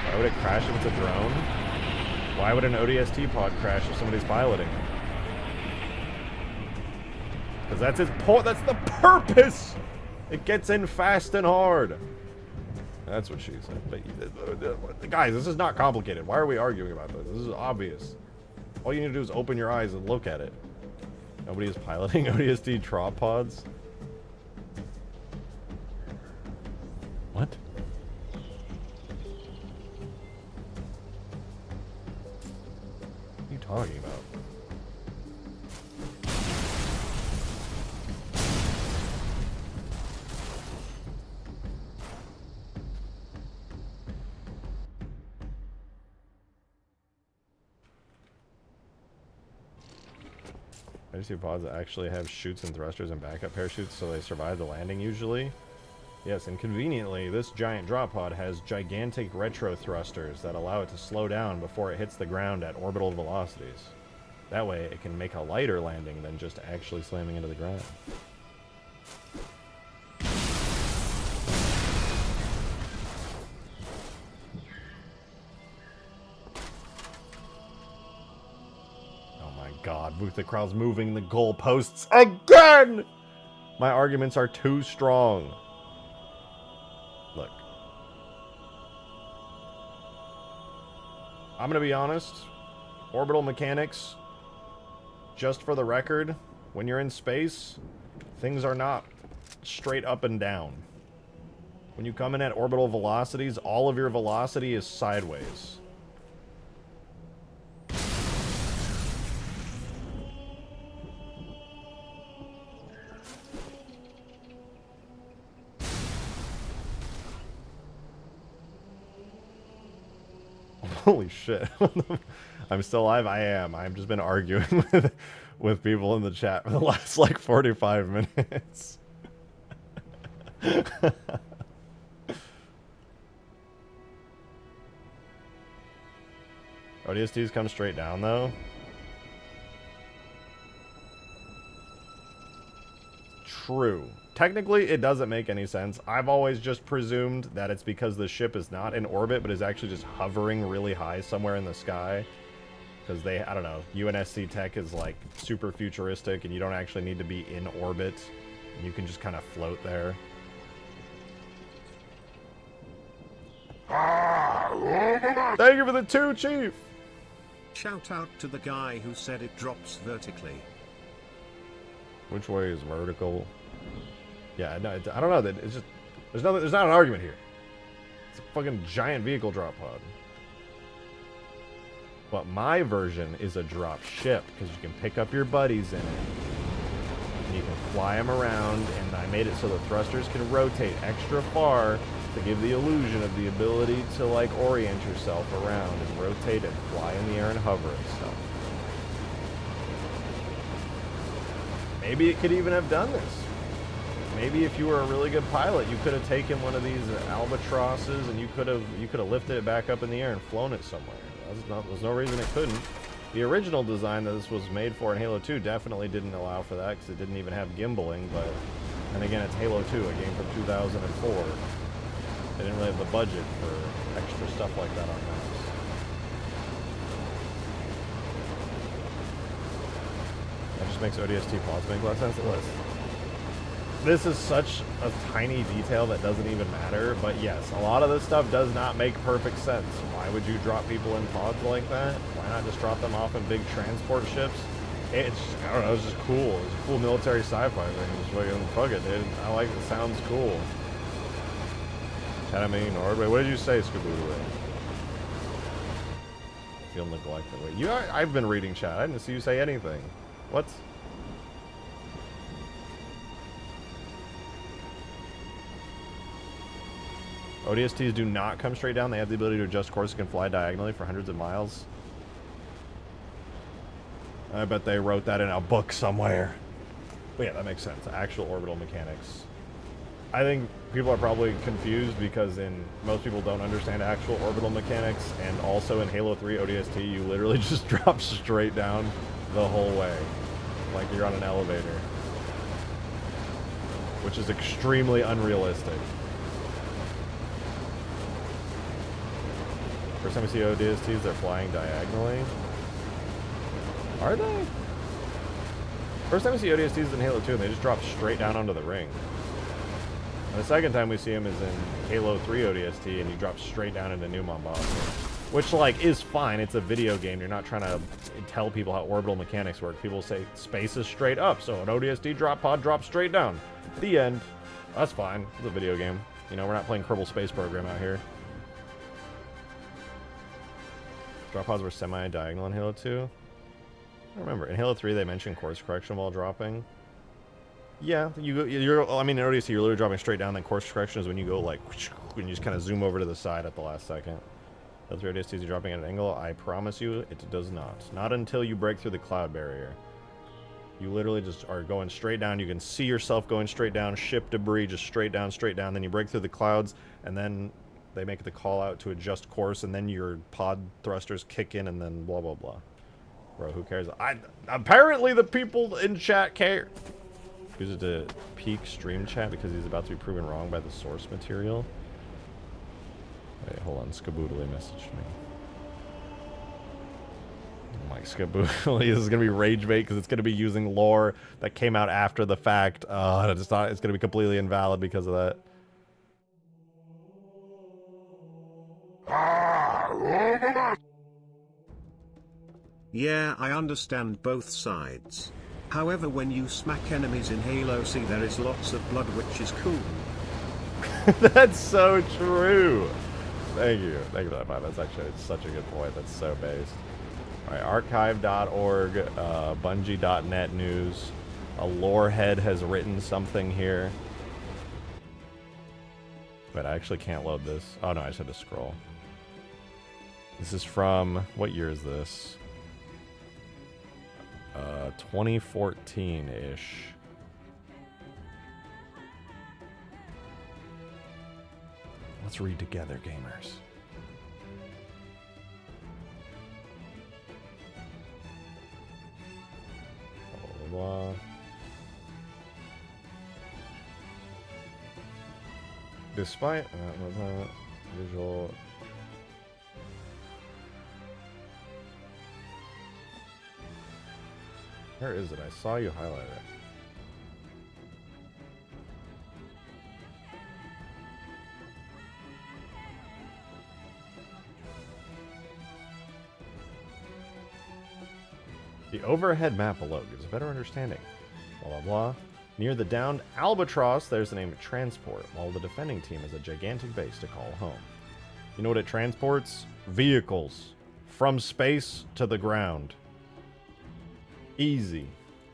A: Why would it crash if it's a drone? Why would an ODST pod crash if somebody's piloting it? Because that's its point. That's the purpose. It gets in fast and hard. That's what she said. But guys, this is not complicated. Why are we arguing about this? This is obvious. All you need to do is open your eyes and look at it. Nobody is piloting ODST trop pods. What? What are you talking about? I just see pods that actually have chutes and thrusters and backup parachutes so they survive the landing usually. Yes, and conveniently, this giant drop pod has gigantic retro thrusters that allow it to slow down before it hits the ground at orbital velocities. That way, it can make a lighter landing than just actually slamming into the ground. God, Vuthicrow's moving the goalposts again! My arguments are too strong. Look. I'm gonna be honest. Orbital mechanics, just for the record, when you're in space, things are not straight up and down. When you come in at orbital velocities, all of your velocity is sideways. Holy shit. I'm still alive? I am. I've just been arguing with people in the chat for the last like 45 minutes. ODSTs come straight down though? True. Technically, it doesn't make any sense. I've always just presumed that it's because the ship is not in orbit, but is actually just hovering really high somewhere in the sky. Because they, I don't know, UNSC tech is like super futuristic and you don't actually need to be in orbit. And you can just kind of float there. Thank you for the 2, Chief!
B: Shout out to the guy who said it drops vertically.
A: Which way is vertical? Yeah, no, I don't know. It's just there's not an argument here. It's a fucking giant vehicle drop pod. But my version is a drop ship because you can pick up your buddies in it, and you can fly them around. And I made it so the thrusters can rotate extra far to give the illusion of the ability to like orient yourself around and rotate and fly in the air and hover and stuff. Maybe it could even have done this. Maybe if you were a really good pilot, you could have taken one of these Albatrosses and you could have lifted it back up in the air and flown it somewhere. There's no reason it couldn't. The original design that this was made for in Halo 2 definitely didn't allow for that because it didn't even have gimbaling, but and again, it's Halo 2, a game from 2004. They didn't really have the budget for extra stuff like that on maps. That just makes ODST plots make less sense. This is such a tiny detail that doesn't even matter, but yes, a lot of this stuff does not make perfect sense. Why would you drop people in pods like that? Why not just drop them off in big transport ships? It's, I don't know, it's just cool. It's a cool military sci-fi thing. Just fucking fuck it, dude. I like it. It sounds cool. Chat, I mean, ignored. Wait, what did you say, Skaboodle? Feel neglected. Wait, I've been reading chat. I didn't see you say anything. What? ODSTs do not come straight down. They have the ability to adjust course and can fly diagonally for hundreds of miles. I bet they wrote that in a book somewhere. But yeah, that makes sense. Actual orbital mechanics. I think people are probably confused because most people don't understand actual orbital mechanics, and also in Halo 3 ODST, you literally just drop straight down the whole way. Like you're on an elevator. Which is extremely unrealistic. First time we see ODSTs, they're flying diagonally. Are they? First time we see ODSTs in Halo 2, and they just drop straight down onto the ring. And the second time we see them is in Halo 3 ODST, and you drop straight down into New Mombasa. Which, like, is fine. It's a video game. You're not trying to tell people how orbital mechanics work. People say space is straight up, so an ODST drop pod drops straight down. The end. That's fine. It's a video game. You know, we're not playing Kerbal Space Program out here. Drop pods were semi-diagonal in Halo 2. I don't remember. In Halo 3, they mentioned course correction while dropping. Yeah, I mean, in ODST, you're literally dropping straight down, then course correction is when you go, like, when you just kind of zoom over to the side at the last second. Halo 3 ODSTs, you're dropping at an angle. I promise you, it does not. Not until you break through the cloud barrier. You literally just are going straight down. You can see yourself going straight down, ship debris, just straight down, then you break through the clouds, and then they make the call out to adjust course, and then your pod thrusters kick in, and then blah, blah, blah. Bro, who cares? Apparently the people in chat care. Use it to peak stream chat because he's about to be proven wrong by the source material. Wait, hold on. Skaboodle messaged me. I'm like, Skaboodle, this is going to be rage bait because it's going to be using lore that came out after the fact. It's going to be completely invalid because of that.
B: Yeah, I understand both sides. However, when you smack enemies in Halo C, there is lots of blood, which is cool.
A: That's so true. Thank you. Thank you for that, Bob. That's actually such a good point. That's so based. All right, archive.org, bungie.net news. A lore head has written something here. But I actually can't load this. Oh, no, I just had to scroll. This is from, what year is this? 2014-ish. Let's read together, gamers. Blah, blah, blah. Despite visual. Where is it? I saw you highlight it. The overhead map below gives a better understanding. Blah, blah, blah. Near the downed Albatross, there's the name of transport, while the defending team has a gigantic base to call home. You know what it transports? Vehicles. From space to the ground. Easy.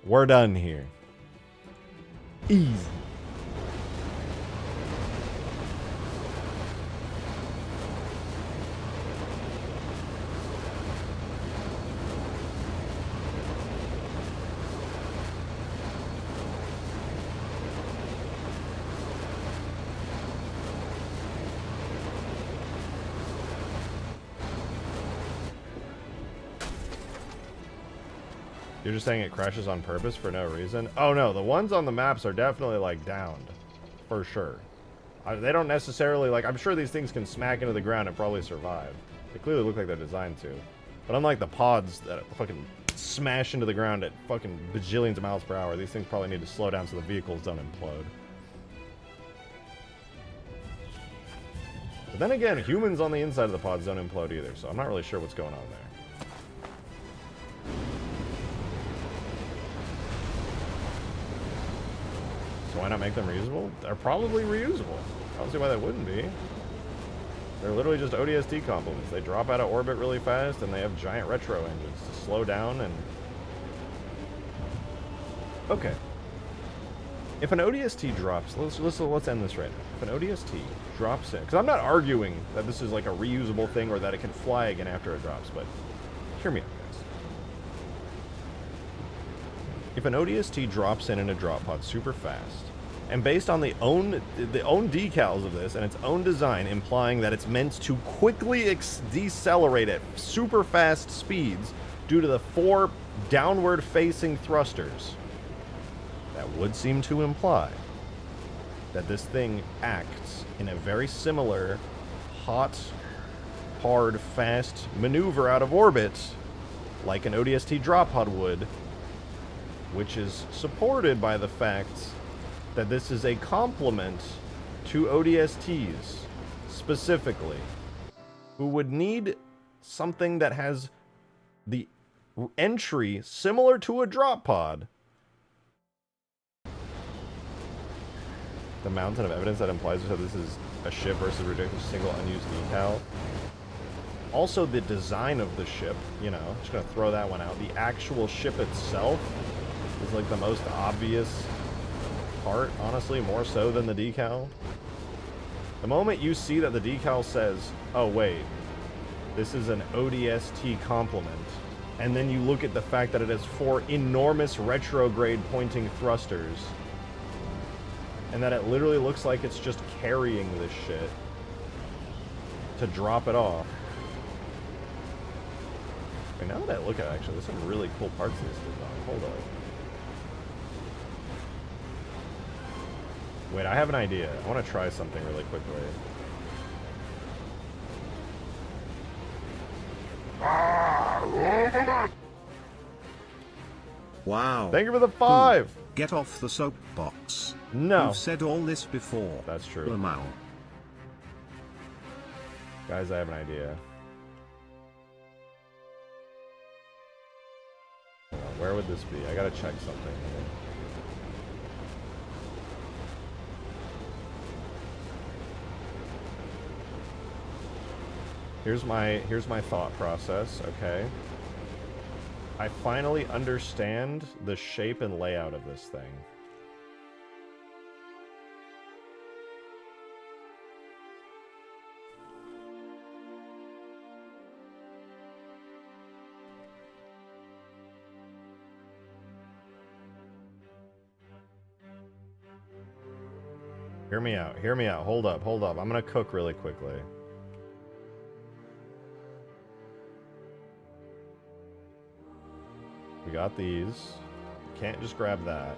A: We're done here. Easy. You're just saying it crashes on purpose for no reason? Oh no, the ones on the maps are definitely like downed. For sure. They don't necessarily, like, I'm sure these things can smack into the ground and probably survive. They clearly look like they're designed to. But unlike the pods that fucking smash into the ground at fucking bajillions of miles per hour, these things probably need to slow down so the vehicles don't implode. But then again, humans on the inside of the pods don't implode either, so I'm not really sure what's going on there. So why not make them reusable? They're probably reusable. I don't see why they wouldn't be. They're literally just ODST complements. They drop out of orbit really fast, and they have giant retro engines to slow down and... Okay. If an ODST drops... Let's end this right now. If an ODST drops in... Because I'm not arguing that this is like a reusable thing or that it can fly again after it drops, but hear me out, guys. If an ODST drops in a drop pod super fast, and based on the own decals of this and its own design implying that it's meant to quickly decelerate at super fast speeds due to the 4 downward facing thrusters, that would seem to imply that this thing acts in a very similar hot, hard, fast maneuver out of orbit like an ODST drop pod would, which is supported by the fact that this is a complement to ODSTs, specifically, who would need something that has the entry similar to a drop pod. The mountain of evidence that implies that this is a ship versus ridiculous single unused decal. Also, the design of the ship, you know, just gonna throw that one out. The actual ship itself is like the most obvious part, honestly, more so than the decal. The moment you see that the decal says, oh wait, this is an ODST complement, and then you look at the fact that it has 4 enormous retrograde pointing thrusters, and that it literally looks like it's just carrying this shit to drop it off. Okay, now that I look at it, actually, there's some really cool parts of this design. Hold up. Wait, I have an idea. I want to try something really quickly.
B: Wow.
A: Thank you for the 5!
B: Get off the soapbox.
A: No.
B: You've said all this before.
A: That's true.
B: Lamau.
A: Guys, I have an idea. Hold on, where would this be? I gotta check something here. Here's my thought process, okay? I finally understand the shape and layout of this thing. Hear me out, hear me out. Hold up. I'm gonna cook really quickly. We got these. We can't just grab that.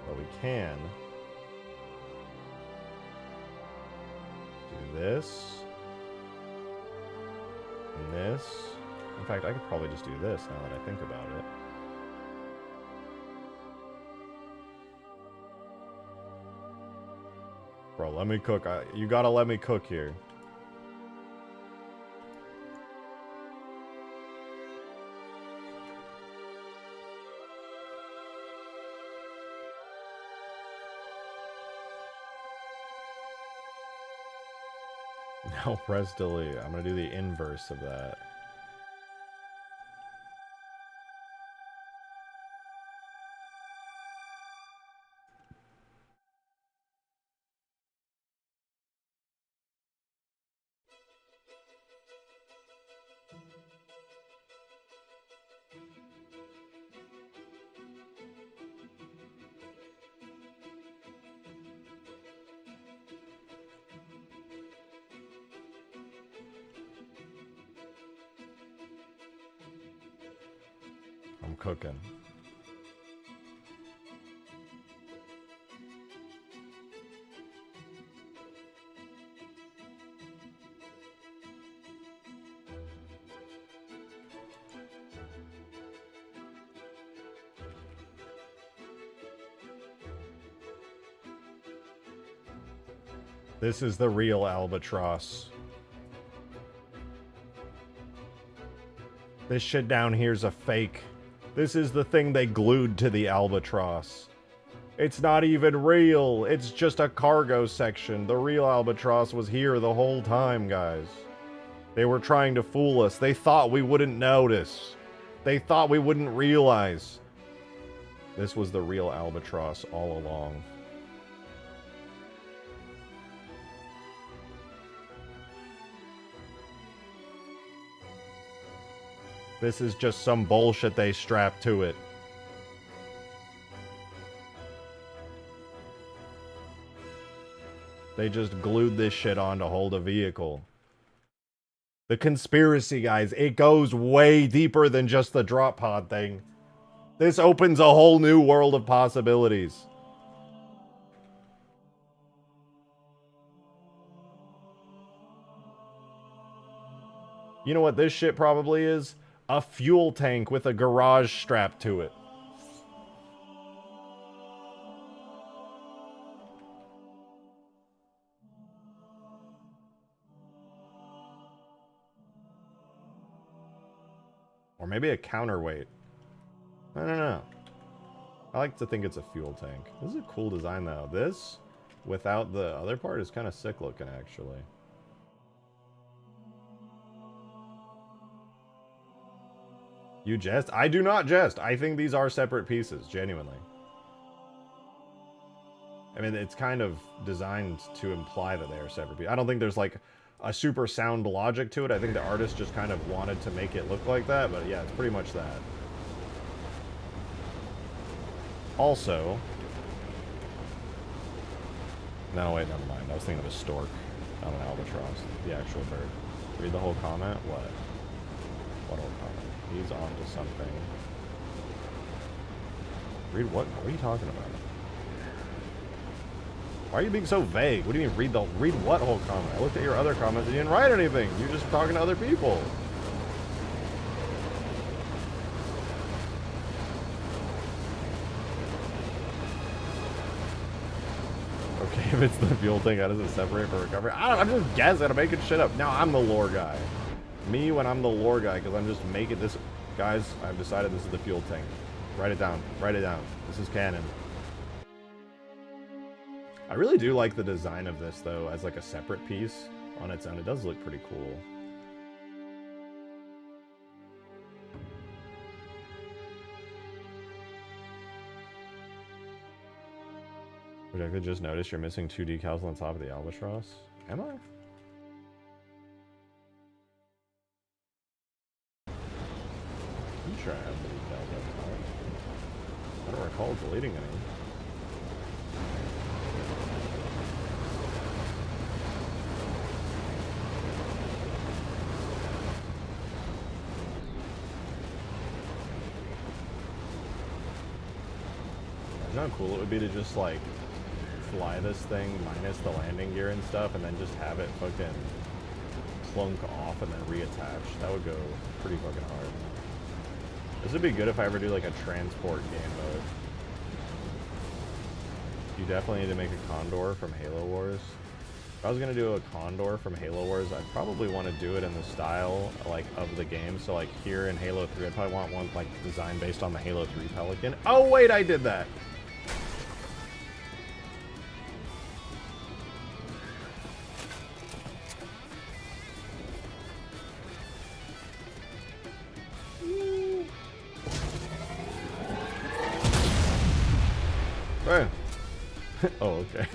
A: But we can do this. And this. In fact, I could probably just do this now that I think about it. Bro, let me cook. You gotta let me cook here. Now press delete. I'm gonna do the inverse of that. I'm cooking. This is the real Albatross. This shit down here's a fake. This is the thing they glued to the Albatross. It's not even real. It's just a cargo section. The real Albatross was here the whole time, guys. They were trying to fool us. They thought we wouldn't notice. They thought we wouldn't realize. This was the real Albatross all along. This is just some bullshit they strapped to it. They just glued this shit on to hold a vehicle. The conspiracy, guys, it goes way deeper than just the drop pod thing. This opens a whole new world of possibilities. You know what this shit probably is? A fuel tank with a garage strapped to it. Or maybe a counterweight. I don't know. I like to think it's a fuel tank. This is a cool design though. This, without the other part, is kind of sick looking actually. You jest? I do not jest. I think these are separate pieces, genuinely. I mean, it's kind of designed to imply that they are separate pieces. I don't think there's like a super sound logic to it. I think the artist just kind of wanted to make it look like that, but yeah, it's pretty much that. Also... No, wait, never mind. I was thinking of a stork, not an albatross. The actual bird. Read the whole comment? What? What whole comment? He's on to something. Read what? What are you talking about? Why are you being so vague? What do you mean read what whole comment? I looked at your other comments and you didn't write anything. You're just talking to other people. Okay, if it's the fuel tank, how does it separate for recovery? I don't know, I'm just guessing. I'm making shit up. Now I'm the lore guy. Me when I'm the lore guy, because I'm just making this. Guys, I've decided this is the fuel tank. Write it down. Write it down. This is canon. I really do like the design of this, though, as like a separate piece on its own. It does look pretty cool. Which I could just notice you're missing 2 decals on top of the Albatross. Am I? I'm sure I have the decals up top. I don't recall deleting any. You know how cool it would be to just like fly this thing minus the landing gear and stuff and then just have it fucking clunk off and then reattach. That would go pretty fucking hard. This would be good if I ever do like a transport game mode. You definitely need to make a Condor from Halo Wars. If I was gonna do a Condor from Halo Wars, I'd probably want to do it in the style like of the game. So like here in Halo 3, I'd probably want one like designed based on the Halo 3 Pelican. Oh wait, I did that! Oh, okay.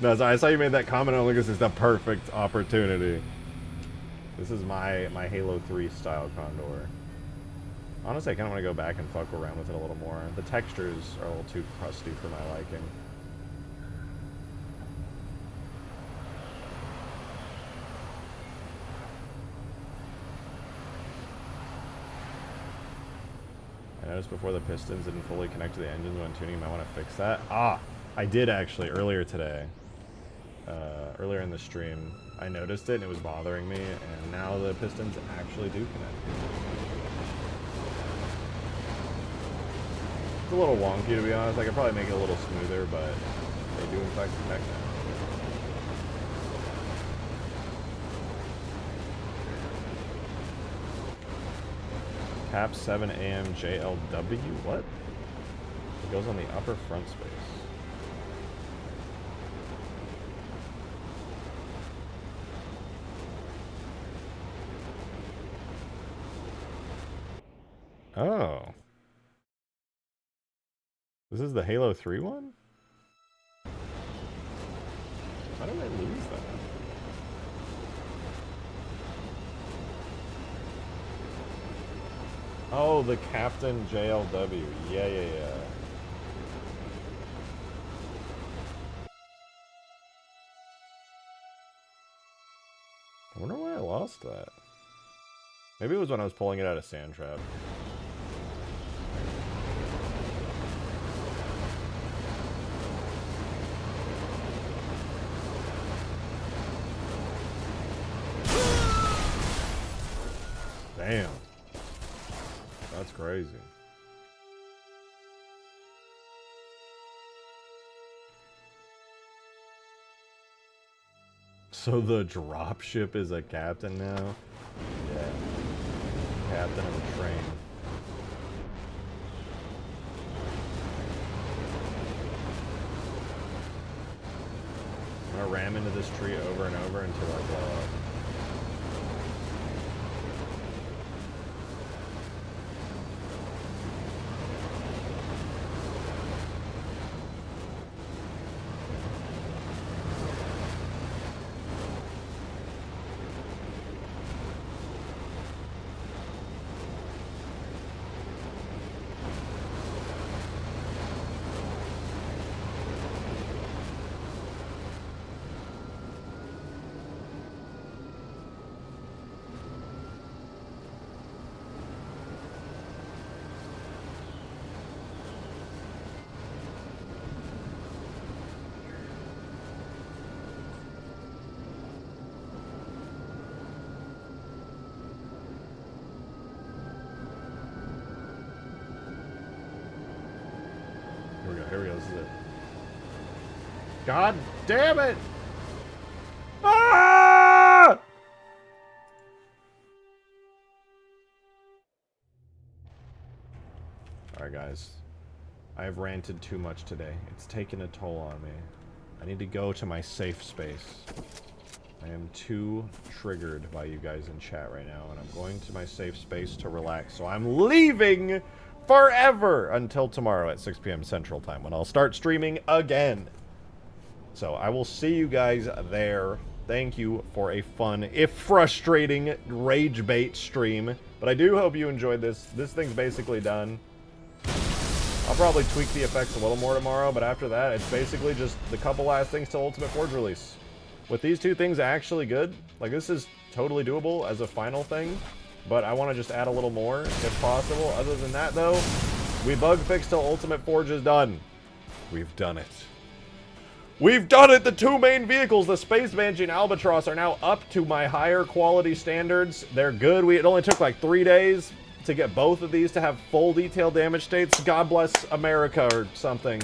A: No, so I saw you made that comment on Lucas. It's the perfect opportunity. This is my Halo 3 style Condor. Honestly, I kind of want to go back and fuck around with it a little more. The textures are a little too crusty for my liking. noticed before the pistons didn't fully connect to the engines when tuning. You might want to fix that. Ah, I did actually earlier today. Earlier in the stream, I noticed it and it was bothering me, and now the pistons actually do connect. It's a little wonky, to be honest. I could probably make it a little smoother, but they do in fact connect now. Cap 7 AM JLW? What? It goes on the upper front space. Oh. This is the Halo 3 one? How did I lose that? Oh, the Captain JLW. Yeah. I wonder why I lost that. Maybe it was when I was pulling it out of Sand Trap. Damn. That's crazy. So the dropship is a captain now? Yeah. Captain of a train. I'm gonna ram into this tree over and over until I blow up. Here we go, this is it. God damn it! Ah! Alright guys, I have ranted too much today. It's taken a toll on me. I need to go to my safe space. I am too triggered by you guys in chat right now, and I'm going to my safe space to relax. So I'm leaving forever until tomorrow at 6 p.m. Central Time when I'll start streaming again. So I will see you guys there. Thank you for a fun, if frustrating, rage bait stream. But I do hope you enjoyed this. This thing's basically done. I'll probably tweak the effects a little more tomorrow, but after that, it's basically just the couple last things till Ultimate Forge release. With these two things actually good, like this is totally doable as a final thing, but I want to just add a little more if possible. Other than that though, we bug fix till Ultimate Forge is done. We've done it. We've done it! The two main vehicles, the Space Banshee and Albatross, are now up to my higher quality standards. They're good. It only took like 3 days to get both of these to have full detail damage states. God bless America or something.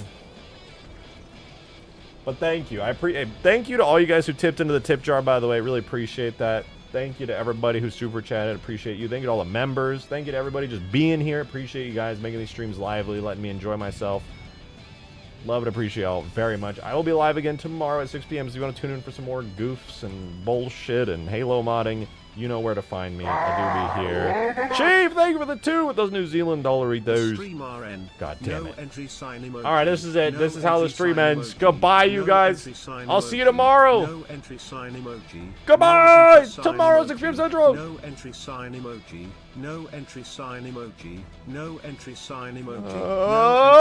A: But thank you. Thank you to all you guys who tipped into the tip jar, by the way. Really appreciate that. Thank you to everybody who super chatted. Appreciate you. Thank you to all the members. Thank you to everybody just being here. Appreciate you guys making these streams lively, letting me enjoy myself. Love and appreciate y'all very much. I will be live again tomorrow at 6 p.m. So if you want to tune in for some more goofs and bullshit and Halo modding, you know where to find me. I do be here. Chief, thank you for the 2 with those New Zealand dollaritos. God damn it. Alright, this is it. This is how the stream ends. Goodbye, you guys. I'll see you tomorrow. Goodbye! Tomorrow, 6 p.m. Central.
B: No entry sign emoji. No entry sign emoji. No entry sign emoji.